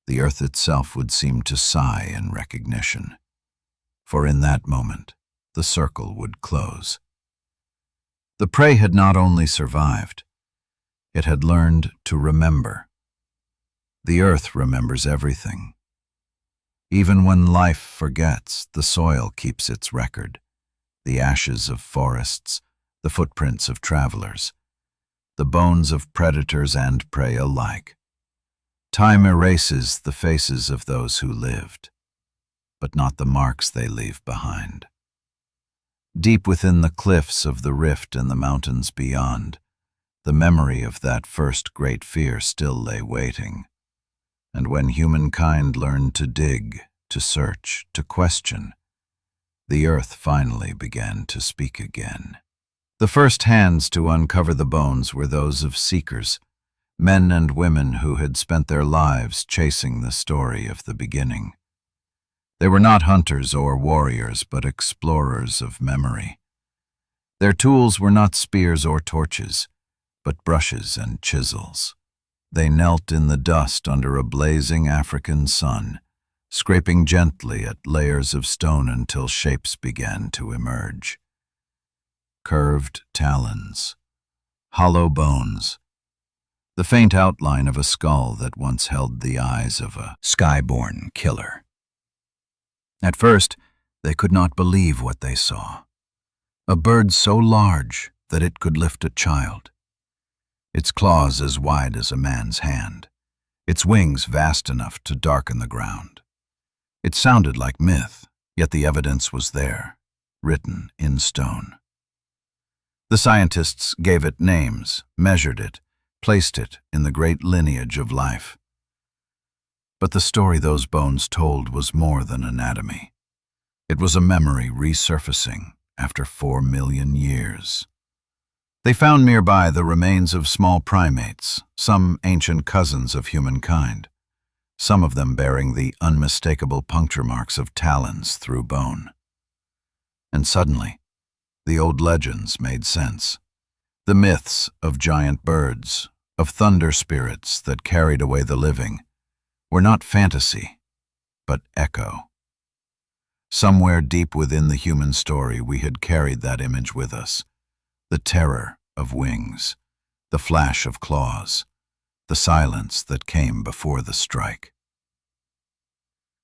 the earth itself would seem to sigh in recognition, for in that moment the circle would close. The prey had not only survived, it had learned to remember. The earth remembers everything. Even when life forgets, the soil keeps its record, the ashes of forests, the footprints of travelers, the bones of predators and prey alike. Time erases the faces of those who lived, but not the marks they leave behind. Deep within the cliffs of the rift and the mountains beyond, the memory of that first great fear still lay waiting. And when humankind learned to dig, to search, to question, the earth finally began to speak again. The first hands to uncover the bones were those of seekers, men and women who had spent their lives chasing the story of the beginning. They were not hunters or warriors, but explorers of memory. Their tools were not spears or torches, but brushes and chisels. They knelt in the dust under a blazing African sun, scraping gently at layers of stone until shapes began to emerge. Curved talons, hollow bones, the faint outline of a skull that once held the eyes of a skyborn killer. At first, they could not believe what they saw. A bird so large that it could lift a child, its claws as wide as a man's hand, its wings vast enough to darken the ground. It sounded like myth, yet the evidence was there, written in stone. The scientists gave it names, measured it, placed it in the great lineage of life. But the story those bones told was more than anatomy. It was a memory resurfacing after 4 million years. They found nearby the remains of small primates, some ancient cousins of humankind, some of them bearing the unmistakable puncture marks of talons through bone. And suddenly, the old legends made sense. The myths of giant birds, of thunder spirits that carried away the living, were not fantasy, but echo. Somewhere deep within the human story, we had carried that image with us. The terror of wings, the flash of claws, the silence that came before the strike.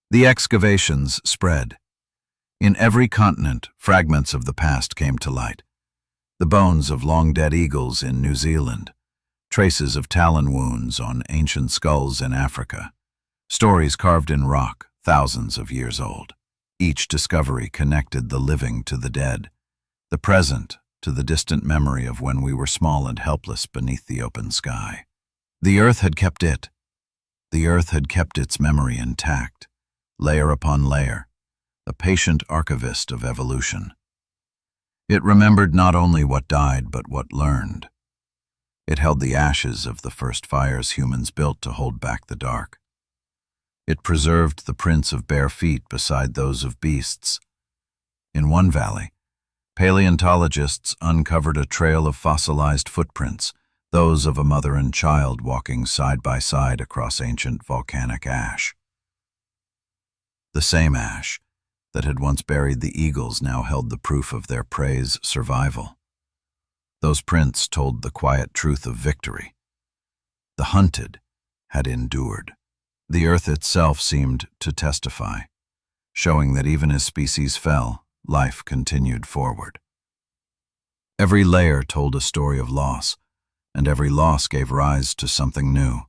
The excavations spread. In every continent, fragments of the past came to light. The bones of long-dead eagles in New Zealand, traces of talon wounds on ancient skulls in Africa, stories carved in rock thousands of years old. Each discovery connected the living to the dead, the present to the distant memory of when we were small and helpless beneath the open sky. The earth had kept it. The earth had kept its memory intact, layer upon layer, a patient archivist of evolution. It remembered not only what died, but what learned. It held the ashes of the first fires humans built to hold back the dark. It preserved the prints of bare feet beside those of beasts. In one valley, paleontologists uncovered a trail of fossilized footprints, those of a mother and child walking side by side across ancient volcanic ash. The same ash that had once buried the eagles now held the proof of their prey's survival. Those prints told the quiet truth of victory. The hunted had endured. The earth itself seemed to testify, showing that even as species fell, life continued forward. Every layer told a story of loss, and every loss gave rise to something new.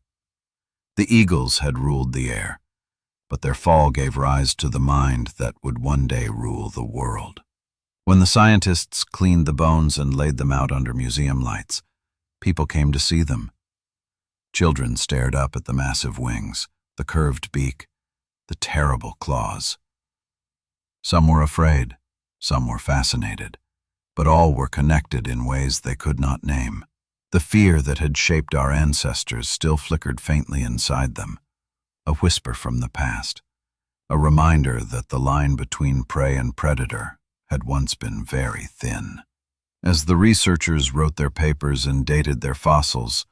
The eagles had ruled the air, but their fall gave rise to the mind that would one day rule the world. When the scientists cleaned the bones and laid them out under museum lights, people came to see them. Children stared up at the massive wings, the curved beak, the terrible claws. Some were afraid, some were fascinated, but all were connected in ways they could not name. The fear that had shaped our ancestors still flickered faintly inside them, a whisper from the past, a reminder that the line between prey and predator had once been very thin. As the researchers wrote their papers and dated their fossils,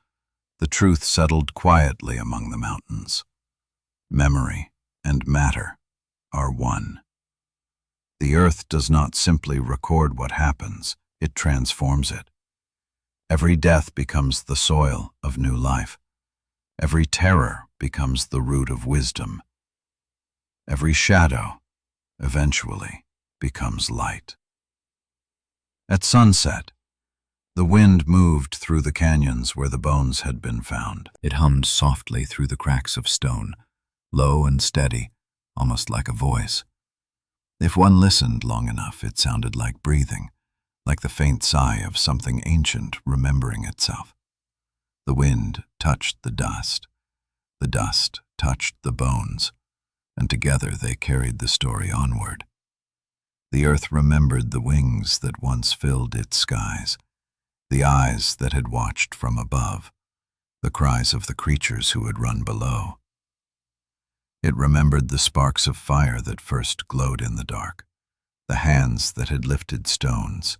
the truth settled quietly among the mountains. Memory and matter are one. The earth does not simply record what happens, it transforms it. Every death becomes the soil of new life. Every terror becomes the root of wisdom. Every shadow, eventually, becomes light. At sunset, the wind moved through the canyons where the bones had been found. It hummed softly through the cracks of stone, low and steady, almost like a voice. If one listened long enough, it sounded like breathing, like the faint sigh of something ancient remembering itself. The wind touched the dust touched the bones, and together they carried the story onward. The earth remembered the wings that once filled its skies, the eyes that had watched from above, the cries of the creatures who had run below. It remembered the sparks of fire that first glowed in the dark, the hands that had lifted stones,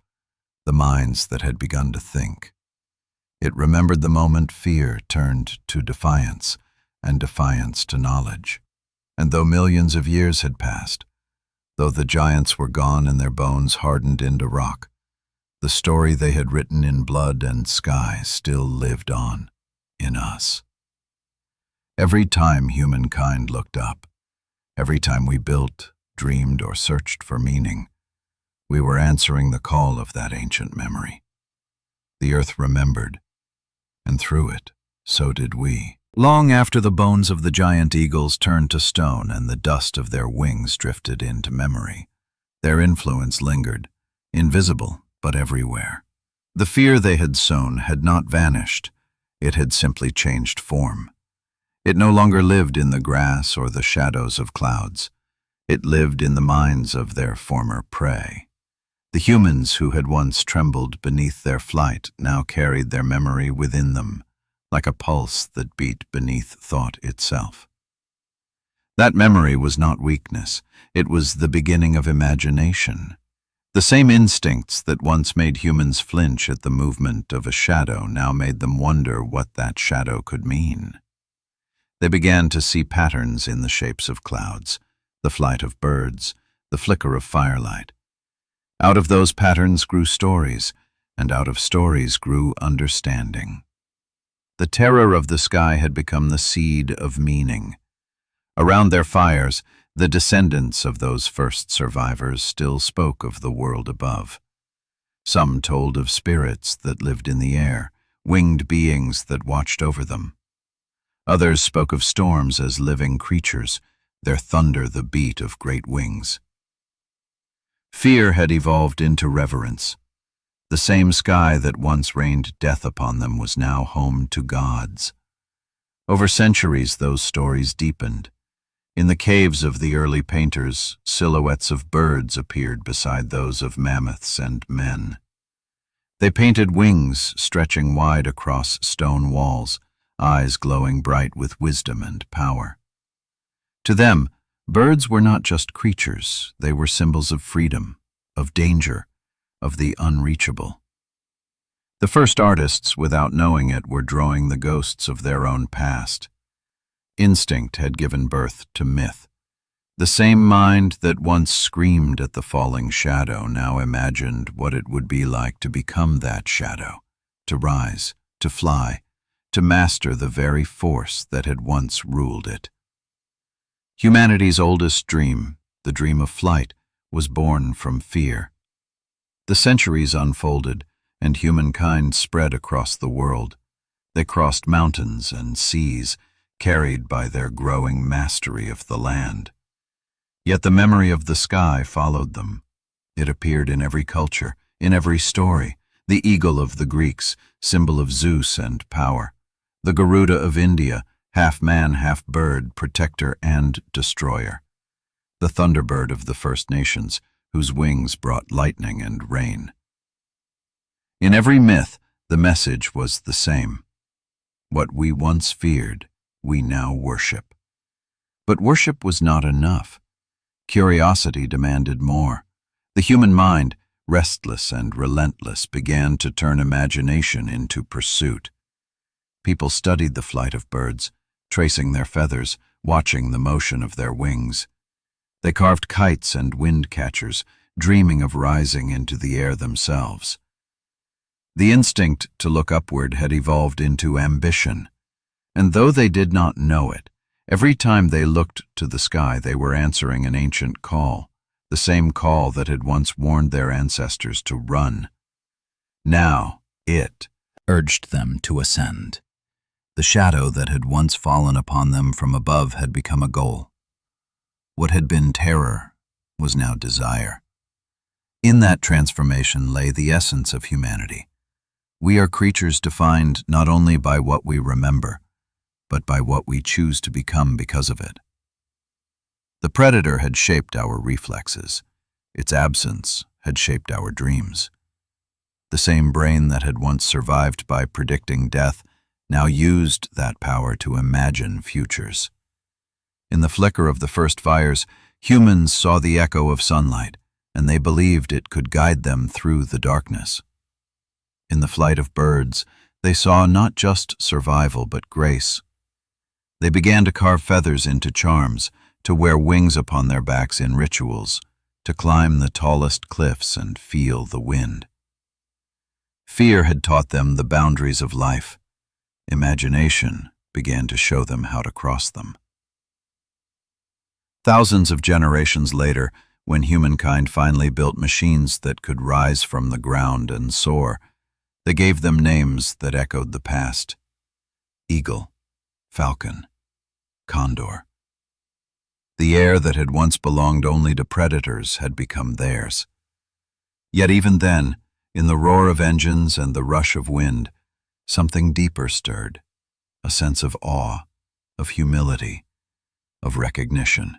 the minds that had begun to think. It remembered the moment fear turned to defiance, and defiance to knowledge. And though millions of years had passed, though the giants were gone and their bones hardened into rock, the story they had written in blood and sky still lived on in us. Every time humankind looked up, every time we built, dreamed, or searched for meaning, we were answering the call of that ancient memory. The earth remembered, and through it, so did we. Long after the bones of the giant eagles turned to stone and the dust of their wings drifted into memory, their influence lingered, invisible but everywhere. The fear they had sown had not vanished, it had simply changed form. It no longer lived in the grass or the shadows of clouds. It lived in the minds of their former prey. The humans who had once trembled beneath their flight now carried their memory within them, like a pulse that beat beneath thought itself. That memory was not weakness, it was the beginning of imagination. The same instincts that once made humans flinch at the movement of a shadow now made them wonder what that shadow could mean. They began to see patterns in the shapes of clouds, the flight of birds, the flicker of firelight. Out of those patterns grew stories, and out of stories grew understanding. The terror of the sky had become the seed of meaning. Around their fires, the descendants of those first survivors still spoke of the world above. Some told of spirits that lived in the air, winged beings that watched over them. Others spoke of storms as living creatures, their thunder the beat of great wings. Fear had evolved into reverence. The same sky that once rained death upon them was now home to gods. Over centuries, those stories deepened. In the caves of the early painters, silhouettes of birds appeared beside those of mammoths and men. They painted wings stretching wide across stone walls, eyes glowing bright with wisdom and power. To them, birds were not just creatures, they were symbols of freedom, of danger, of the unreachable. The first artists, without knowing it, were drawing the ghosts of their own past. Instinct had given birth to myth. The same mind that once screamed at the falling shadow now imagined what it would be like to become that shadow, to rise, to fly, to master the very force that had once ruled it. Humanity's oldest dream, the dream of flight, was born from fear. The centuries unfolded, and humankind spread across the world. They crossed mountains and seas, carried by their growing mastery of the land. Yet the memory of the sky followed them. It appeared in every culture, in every story, the eagle of the Greeks, symbol of Zeus and power, the Garuda of India, half man, half bird, protector and destroyer, the thunderbird of the First Nations, whose wings brought lightning and rain. In every myth, the message was the same. What we once feared, we now worship. But worship was not enough. Curiosity demanded more. The human mind, restless and relentless, began to turn imagination into pursuit. People studied the flight of birds, tracing their feathers, watching the motion of their wings. They carved kites and wind catchers, dreaming of rising into the air themselves. The instinct to look upward had evolved into ambition. And though they did not know it, every time they looked to the sky they were answering an ancient call, the same call that had once warned their ancestors to run. Now, it urged them to ascend. The shadow that had once fallen upon them from above had become a goal. What had been terror was now desire. In that transformation lay the essence of humanity. We are creatures defined not only by what we remember, but by what we choose to become because of it. The predator had shaped our reflexes. Its absence had shaped our dreams. The same brain that had once survived by predicting death now used that power to imagine futures. In the flicker of the first fires, humans saw the echo of sunlight, and they believed it could guide them through the darkness. In the flight of birds, they saw not just survival but grace. They began to carve feathers into charms, to wear wings upon their backs in rituals, to climb the tallest cliffs and feel the wind. Fear had taught them the boundaries of life. Imagination began to show them how to cross them. Thousands of generations later, when humankind finally built machines that could rise from the ground and soar, they gave them names that echoed the past: eagle, falcon, condor. The air that had once belonged only to predators had become theirs. Yet even then, in the roar of engines and the rush of wind, something deeper stirred, a sense of awe, of humility, of recognition.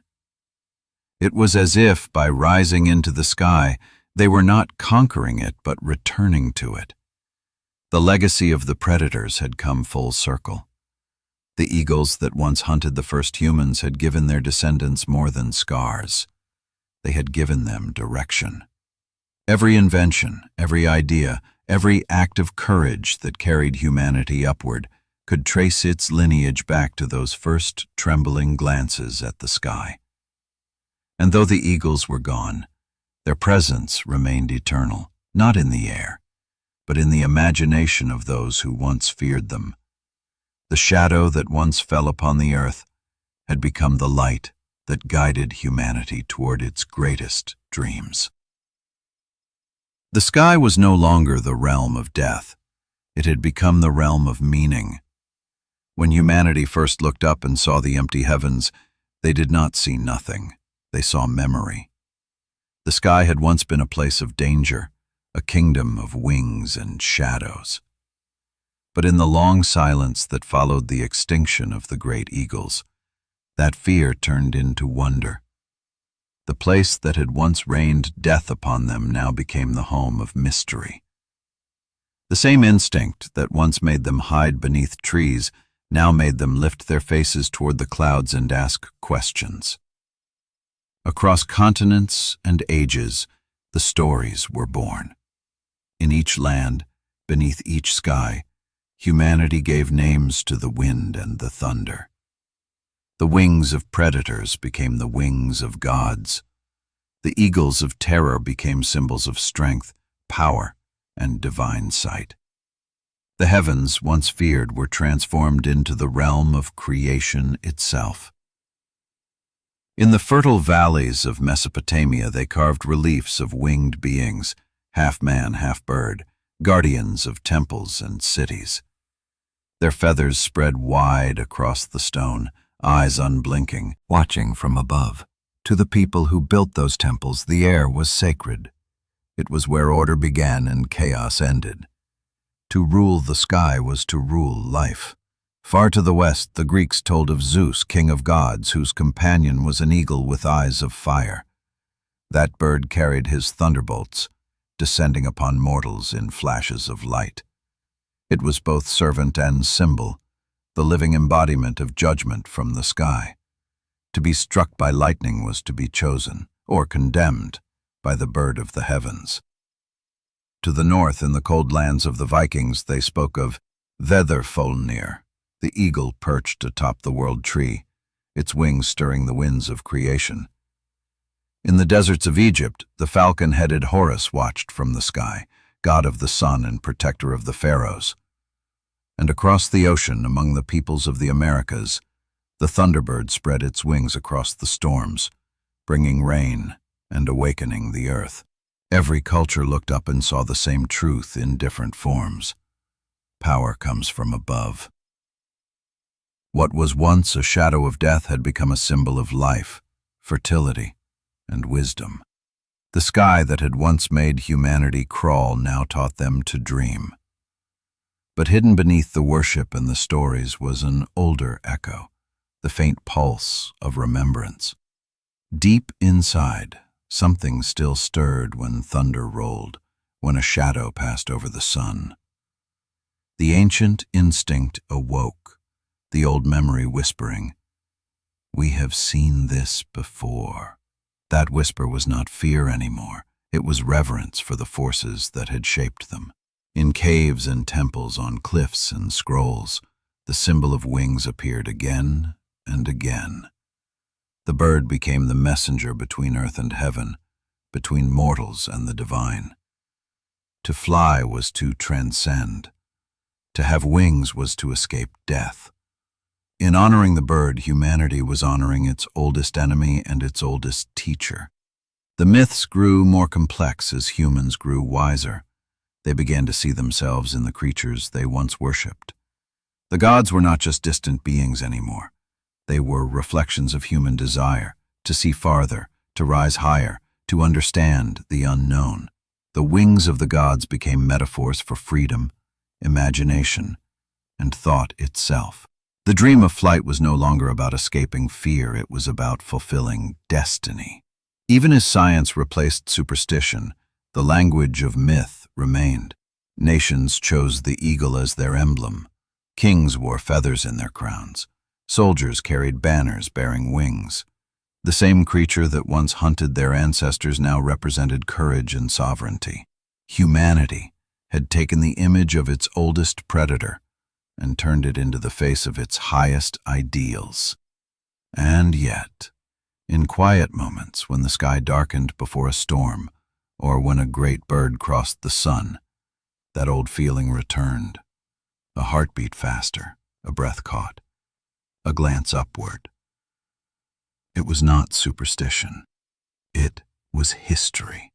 It was as if, by rising into the sky, they were not conquering it but returning to it. The legacy of the predators had come full circle. The eagles that once hunted the first humans had given their descendants more than scars. They had given them direction. Every invention, every idea, every act of courage that carried humanity upward could trace its lineage back to those first trembling glances at the sky. And though the eagles were gone, their presence remained eternal, not in the air, but in the imagination of those who once feared them. The shadow that once fell upon the earth had become the light that guided humanity toward its greatest dreams. The sky was no longer the realm of death. It had become the realm of meaning. When humanity first looked up and saw the empty heavens, they did not see nothing. They saw memory. The sky had once been a place of danger, a kingdom of wings and shadows. But in the long silence that followed the extinction of the great eagles, that fear turned into wonder. The place that had once rained death upon them now became the home of mystery. The same instinct that once made them hide beneath trees now made them lift their faces toward the clouds and ask questions. Across continents and ages, the stories were born. In each land, beneath each sky, humanity gave names to the wind and the thunder. The wings of predators became the wings of gods. The eagles of terror became symbols of strength, power, and divine sight. The heavens, once feared, were transformed into the realm of creation itself. In the fertile valleys of Mesopotamia, they carved reliefs of winged beings, half man, half bird, guardians of temples and cities. Their feathers spread wide across the stone, eyes unblinking, watching from above. To the people who built those temples, the air was sacred. It was where order began and chaos ended. To rule the sky was to rule life. Far to the west, the Greeks told of Zeus, king of gods, whose companion was an eagle with eyes of fire. That bird carried his thunderbolts, descending upon mortals in flashes of light. It was both servant and symbol, the living embodiment of judgment from the sky. To be struck by lightning was to be chosen, or condemned, by the bird of the heavens. To the north, in the cold lands of the Vikings, they spoke of Veðurfólnir, the eagle perched atop the world tree, its wings stirring the winds of creation. In the deserts of Egypt, the falcon-headed Horus watched from the sky, god of the sun and protector of the pharaohs. And across the ocean, among the peoples of the Americas, the thunderbird spread its wings across the storms, bringing rain and awakening the earth. Every culture looked up and saw the same truth in different forms. Power comes from above. What was once a shadow of death had become a symbol of life, fertility, and wisdom. The sky that had once made humanity crawl now taught them to dream. But hidden beneath the worship and the stories was an older echo, the faint pulse of remembrance. Deep inside, something still stirred when thunder rolled, when a shadow passed over the sun. The ancient instinct awoke, the old memory whispering, "We have seen this before." That whisper was not fear anymore. It was reverence for the forces that had shaped them. In caves and temples, on cliffs and scrolls, the symbol of wings appeared again and again. The bird became the messenger between earth and heaven, between mortals and the divine. To fly was to transcend. To have wings was to escape death. In honoring the bird, humanity was honoring its oldest enemy and its oldest teacher. The myths grew more complex as humans grew wiser. They began to see themselves in the creatures they once worshipped. The gods were not just distant beings anymore. They were reflections of human desire, to see farther, to rise higher, to understand the unknown. The wings of the gods became metaphors for freedom, imagination, and thought itself. The dream of flight was no longer about escaping fear, it was about fulfilling destiny. Even as science replaced superstition, the language of myth remained. Nations chose the eagle as their emblem. Kings wore feathers in their crowns. Soldiers carried banners bearing wings. The same creature that once hunted their ancestors now represented courage and sovereignty. Humanity had taken the image of its oldest predator and turned it into the face of its highest ideals. And yet, in quiet moments when the sky darkened before a storm, or when a great bird crossed the sun, that old feeling returned. A heartbeat faster, a breath caught, a glance upward. It was not superstition. It was history.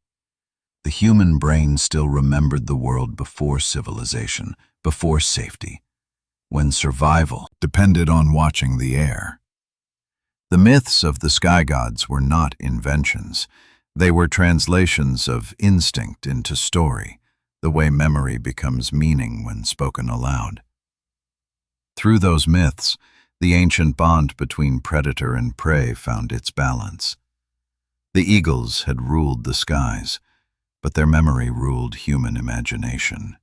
The human brain still remembered the world before civilization, before safety, when survival depended on watching the air. The myths of the sky gods were not inventions. They were translations of instinct into story, the way memory becomes meaning when spoken aloud. Through those myths, the ancient bond between predator and prey found its balance. The eagles had ruled the skies, but their memory ruled human imagination.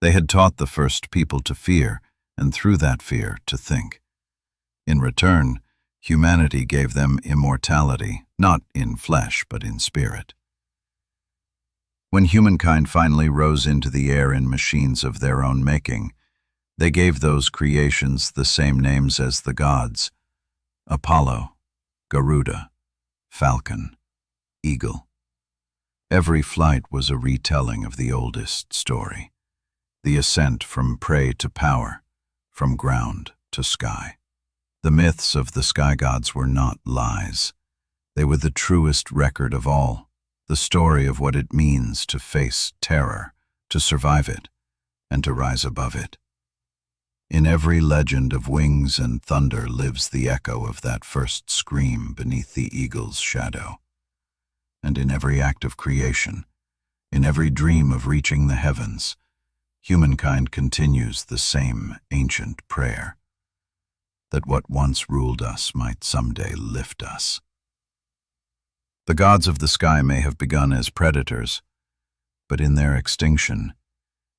They had taught the first people to fear, and through that fear to think. In return, humanity gave them immortality, not in flesh but in spirit. When humankind finally rose into the air in machines of their own making, they gave those creations the same names as the gods: Apollo, Garuda, Falcon, Eagle. Every flight was a retelling of the oldest story, the ascent from prey to power, from ground to sky. The myths of the sky gods were not lies. They were the truest record of all, the story of what it means to face terror, to survive it, and to rise above it. In every legend of wings and thunder lives the echo of that first scream beneath the eagle's shadow. And in every act of creation, in every dream of reaching the heavens, humankind continues the same ancient prayer, that what once ruled us might someday lift us. The gods of the sky may have begun as predators, but in their extinction,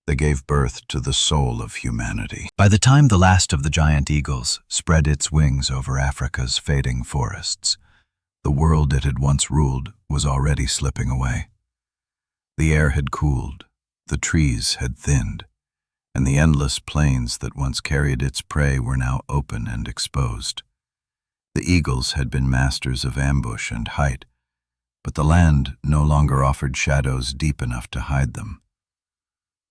they gave birth to the soul of humanity. By the time the last of the giant eagles spread its wings over Africa's fading forests, the world it had once ruled was already slipping away. The air had cooled, the trees had thinned, and the endless plains that once carried its prey were now open and exposed. The eagles had been masters of ambush and height, but the land no longer offered shadows deep enough to hide them.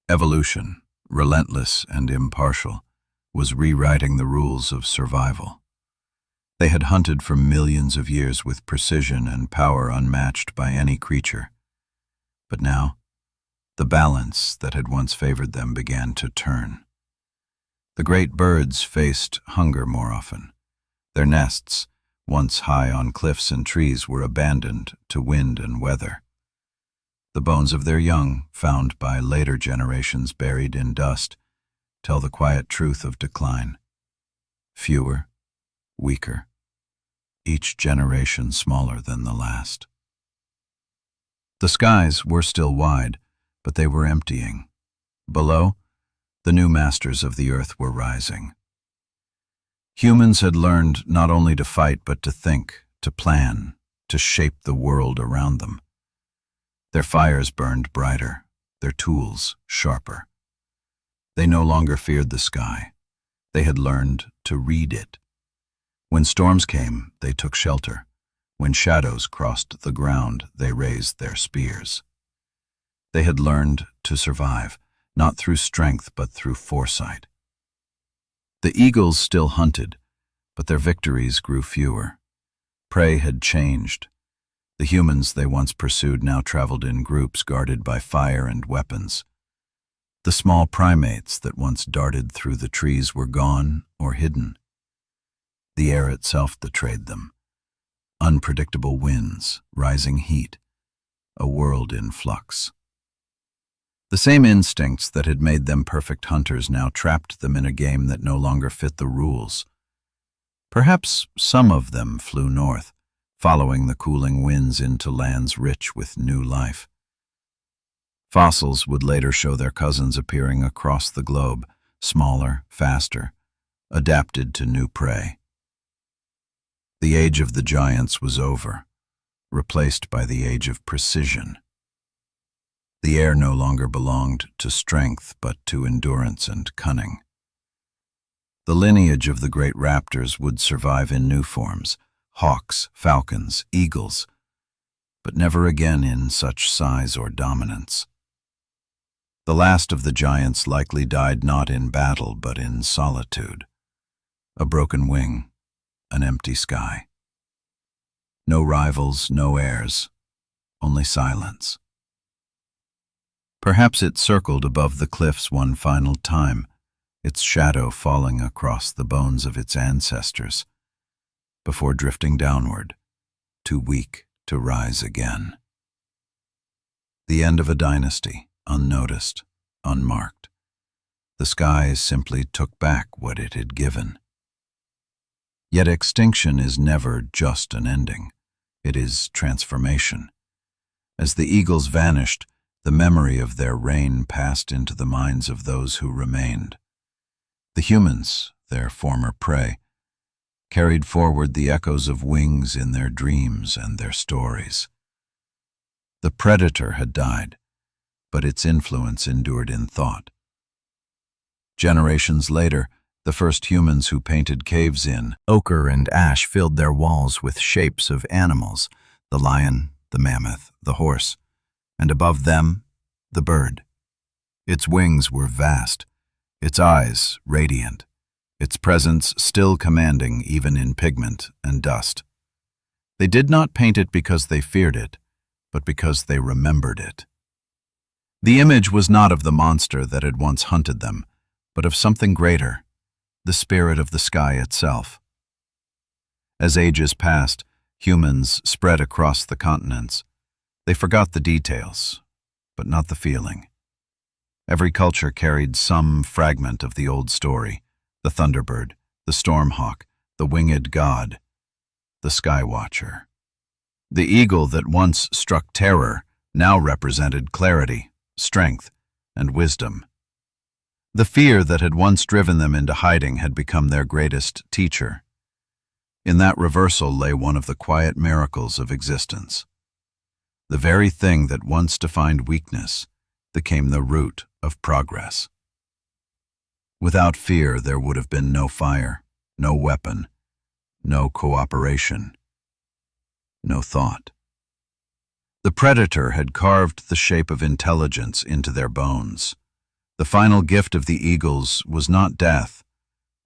Evolution, relentless and impartial, was rewriting the rules of survival. They had hunted for millions of years with precision and power unmatched by any creature. But now, the balance that had once favored them began to turn. The great birds faced hunger more often. Their nests, once high on cliffs and trees, were abandoned to wind and weather. The bones of their young, found by later generations buried in dust, tell the quiet truth of decline. Fewer, weaker, each generation smaller than the last. The skies were still wide, but they were emptying. Below, the new masters of the earth were rising. Humans had learned not only to fight but to think, to plan, to shape the world around them. Their fires burned brighter, their tools sharper. They no longer feared the sky. They had learned to read it. When storms came, they took shelter. When shadows crossed the ground, they raised their spears. They had learned to survive, not through strength but through foresight. The eagles still hunted, but their victories grew fewer. Prey had changed. The humans they once pursued now traveled in groups guarded by fire and weapons. The small primates that once darted through the trees were gone or hidden. The air itself betrayed them. Unpredictable winds, rising heat, a world in flux. The same instincts that had made them perfect hunters now trapped them in a game that no longer fit the rules. Perhaps some of them flew north, following the cooling winds into lands rich with new life. Fossils would later show their cousins appearing across the globe, smaller, faster, adapted to new prey. The age of the giants was over, replaced by the age of precision. The air no longer belonged to strength but to endurance and cunning. The lineage of the great raptors would survive in new forms, hawks, falcons, eagles, but never again in such size or dominance. The last of the giants likely died not in battle but in solitude. A broken wing, an empty sky. No rivals, no heirs, only silence. Perhaps it circled above the cliffs one final time, its shadow falling across the bones of its ancestors, before drifting downward, too weak to rise again. The end of a dynasty, unnoticed, unmarked. The skies simply took back what it had given. Yet extinction is never just an ending. It is transformation. As the eagles vanished, the memory of their reign passed into the minds of those who remained. The humans, their former prey, carried forward the echoes of wings in their dreams and their stories. The predator had died, but its influence endured in thought. Generations later, the first humans who painted caves in ochre and ash filled their walls with shapes of animals, the lion, the mammoth, the horse, and above them, the bird. Its wings were vast, its eyes radiant, its presence still commanding even in pigment and dust. They did not paint it because they feared it, but because they remembered it. The image was not of the monster that had once hunted them, but of something greater, the spirit of the sky itself. As ages passed, humans spread across the continents. They forgot the details, but not the feeling. Every culture carried some fragment of the old story, the thunderbird, the stormhawk, the winged god, the sky watcher. The eagle that once struck terror now represented clarity, strength, and wisdom. The fear that had once driven them into hiding had become their greatest teacher. In that reversal lay one of the quiet miracles of existence. The very thing that once defined weakness became the root of progress. Without fear, there would have been no fire, no weapon, no cooperation, no thought. The predator had carved the shape of intelligence into their bones. The final gift of the eagles was not death,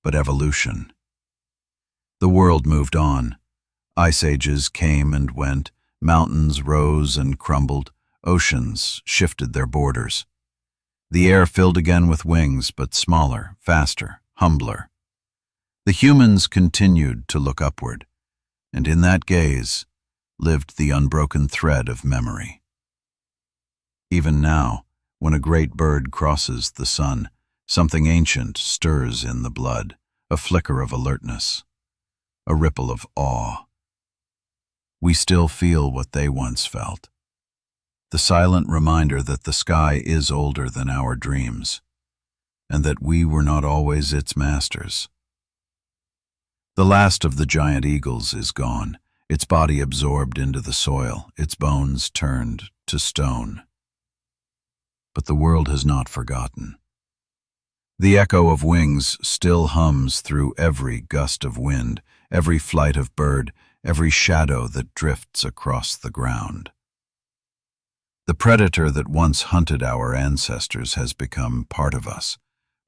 but evolution. The world moved on. Ice ages came and went, mountains rose and crumbled, oceans shifted their borders. The air filled again with wings, but smaller, faster, humbler. The humans continued to look upward, and in that gaze lived the unbroken thread of memory. Even now, when a great bird crosses the sun, something ancient stirs in the blood, a flicker of alertness, a ripple of awe. We still feel what they once felt, the silent reminder that the sky is older than our dreams, and that we were not always its masters. The last of the giant eagles is gone, its body absorbed into the soil, its bones turned to stone. But the world has not forgotten. The echo of wings still hums through every gust of wind, every flight of bird, every shadow that drifts across the ground. The predator that once hunted our ancestors has become part of us,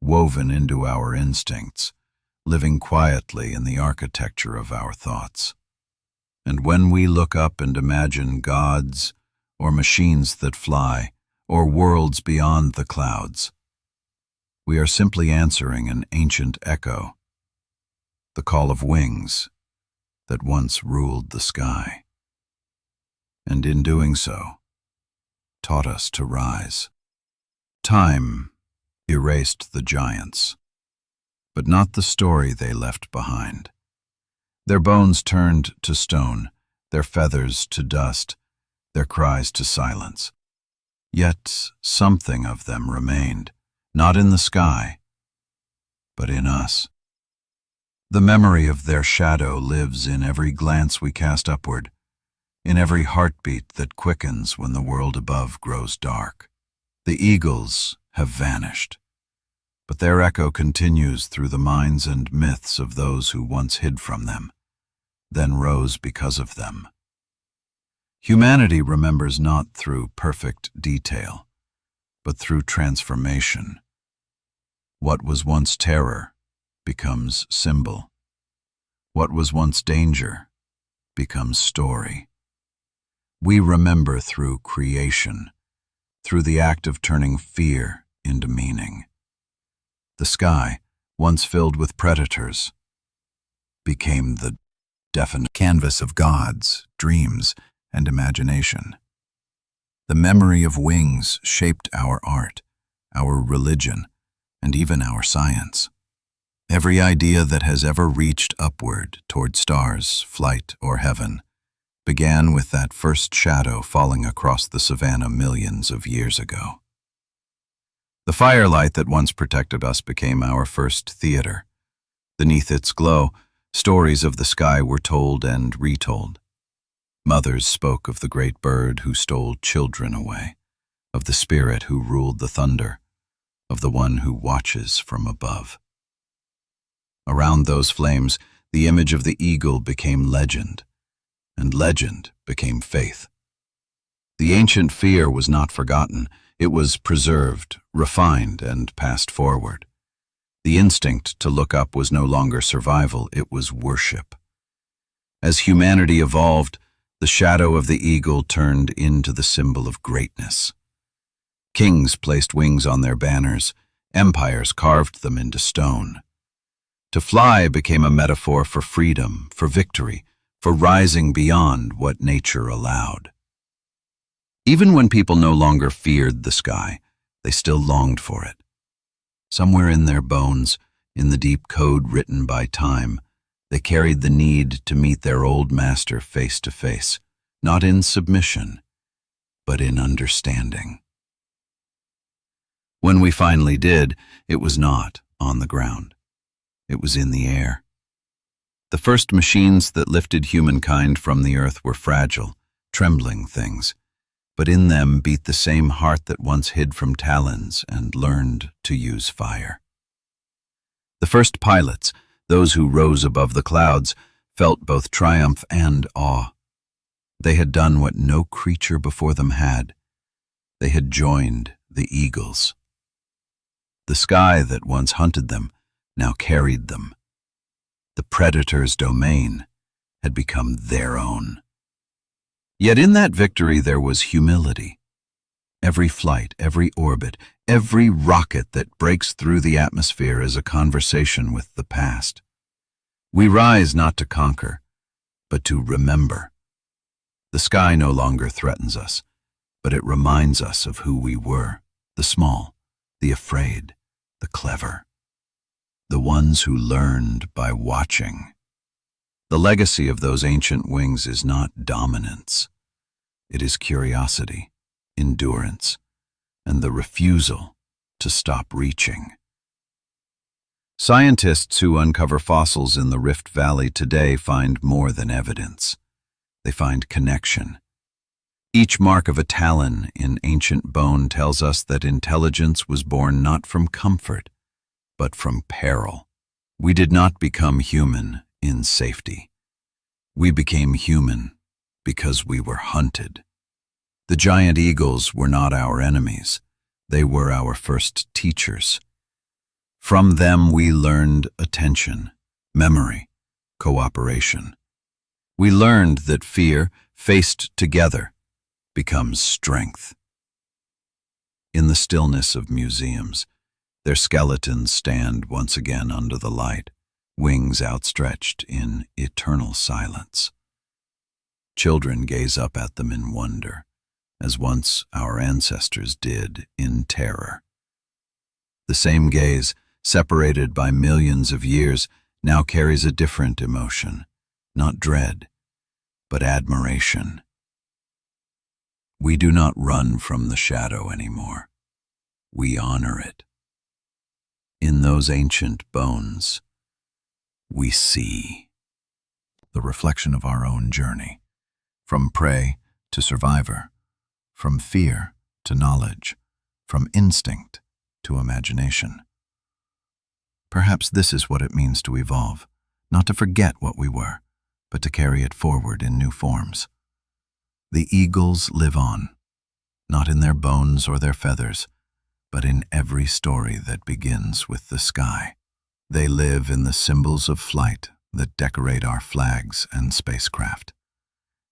woven into our instincts, living quietly in the architecture of our thoughts. And when we look up and imagine gods, or machines that fly, or worlds beyond the clouds, we are simply answering an ancient echo, the call of wings that once ruled the sky, and in doing so, taught us to rise. Time erased the giants, but not the story they left behind. Their bones turned to stone, their feathers to dust, their cries to silence. Yet something of them remained, not in the sky, but in us. The memory of their shadow lives in every glance we cast upward, in every heartbeat that quickens when the world above grows dark. The eagles have vanished, but their echo continues through the minds and myths of those who once hid from them, then rose because of them. Humanity remembers not through perfect detail, but through transformation. What was once terror becomes symbol. What was once danger becomes story. We remember through creation, through the act of turning fear into meaning. The sky, once filled with predators, became the definite canvas of gods, dreams, and imagination. The memory of wings shaped our art, our religion, and even our science. Every idea that has ever reached upward toward stars, flight, or heaven began with that first shadow falling across the savannah millions of years ago. The firelight that once protected us became our first theater. Beneath its glow, stories of the sky were told and retold. Mothers spoke of the great bird who stole children away, of the spirit who ruled the thunder, of the one who watches from above. Around those flames, the image of the eagle became legend, and legend became faith. The ancient fear was not forgotten. It was preserved, refined, and passed forward. The instinct to look up was no longer survival, it was worship. As humanity evolved, the shadow of the eagle turned into the symbol of greatness. Kings placed wings on their banners, empires carved them into stone. To fly became a metaphor for freedom, for victory, for rising beyond what nature allowed. Even when people no longer feared the sky, they still longed for it. Somewhere in their bones, in the deep code written by time, they carried the need to meet their old master face to face, not in submission, but in understanding. When we finally did, it was not on the ground. It was in the air. The first machines that lifted humankind from the earth were fragile, trembling things, but in them beat the same heart that once hid from talons and learned to use fire. The first pilots, those who rose above the clouds, felt both triumph and awe. They had done what no creature before them had. They had joined the eagles. The sky that once hunted them now carried them. The predator's domain had become their own. Yet in that victory there was humility. Every flight, every orbit, every rocket that breaks through the atmosphere is a conversation with the past. We rise not to conquer, but to remember. The sky no longer threatens us, but it reminds us of who we were, the small, the afraid, the clever, the ones who learned by watching. The legacy of those ancient wings is not dominance. It is curiosity, endurance, and the refusal to stop reaching. Scientists who uncover fossils in the Rift Valley today find more than evidence. They find connection. Each mark of a talon in ancient bone tells us that intelligence was born not from comfort, but from peril. We did not become human in safety. We became human because we were hunted. The giant eagles were not our enemies. They were our first teachers. From them we learned attention, memory, cooperation. We learned that fear, faced together, becomes strength. In the stillness of museums, their skeletons stand once again under the light, wings outstretched in eternal silence. Children gaze up at them in wonder, as once our ancestors did in terror. The same gaze, separated by millions of years, now carries a different emotion, not dread, but admiration. We do not run from the shadow anymore. We honor it. In those ancient bones, we see The reflection of our own journey, from prey to survivor, from fear to knowledge, from instinct to imagination. Perhaps this is what it means to evolve, not to forget what we were, but to carry it forward in new forms. The eagles live on, not in their bones or their feathers, but in every story that begins with the sky. They live in the symbols of flight that decorate our flags and spacecraft,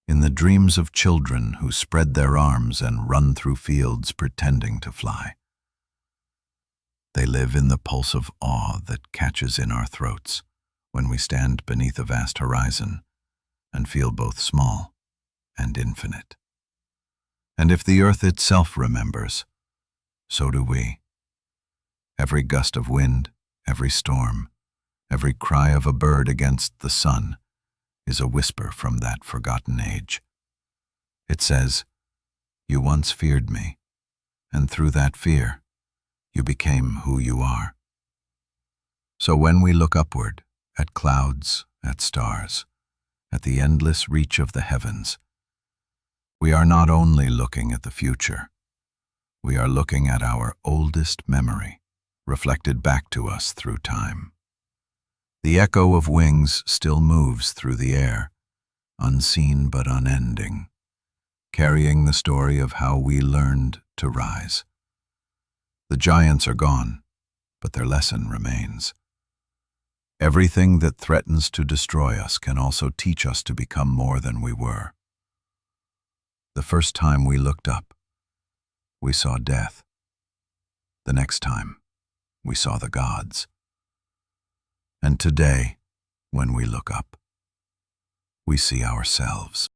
in the dreams of children who spread their arms and run through fields pretending to fly. They live in the pulse of awe that catches in our throats when we stand beneath a vast horizon and feel both small and infinite. And if the earth itself remembers, so do we. Every gust of wind, every storm, every cry of a bird against the sun is a whisper from that forgotten age. It says, "You once feared me, and through that fear, you became who you are." So when we look upward, at clouds, at stars, at the endless reach of the heavens, we are not only looking at the future, we are looking at our oldest memory, reflected back to us through time. The echo of wings still moves through the air, unseen but unending, carrying the story of how we learned to rise. The giants are gone, but their lesson remains. Everything that threatens to destroy us can also teach us to become more than we were. The first time we looked up, we saw death. The next time, we saw the gods. And today, when we look up, we see ourselves.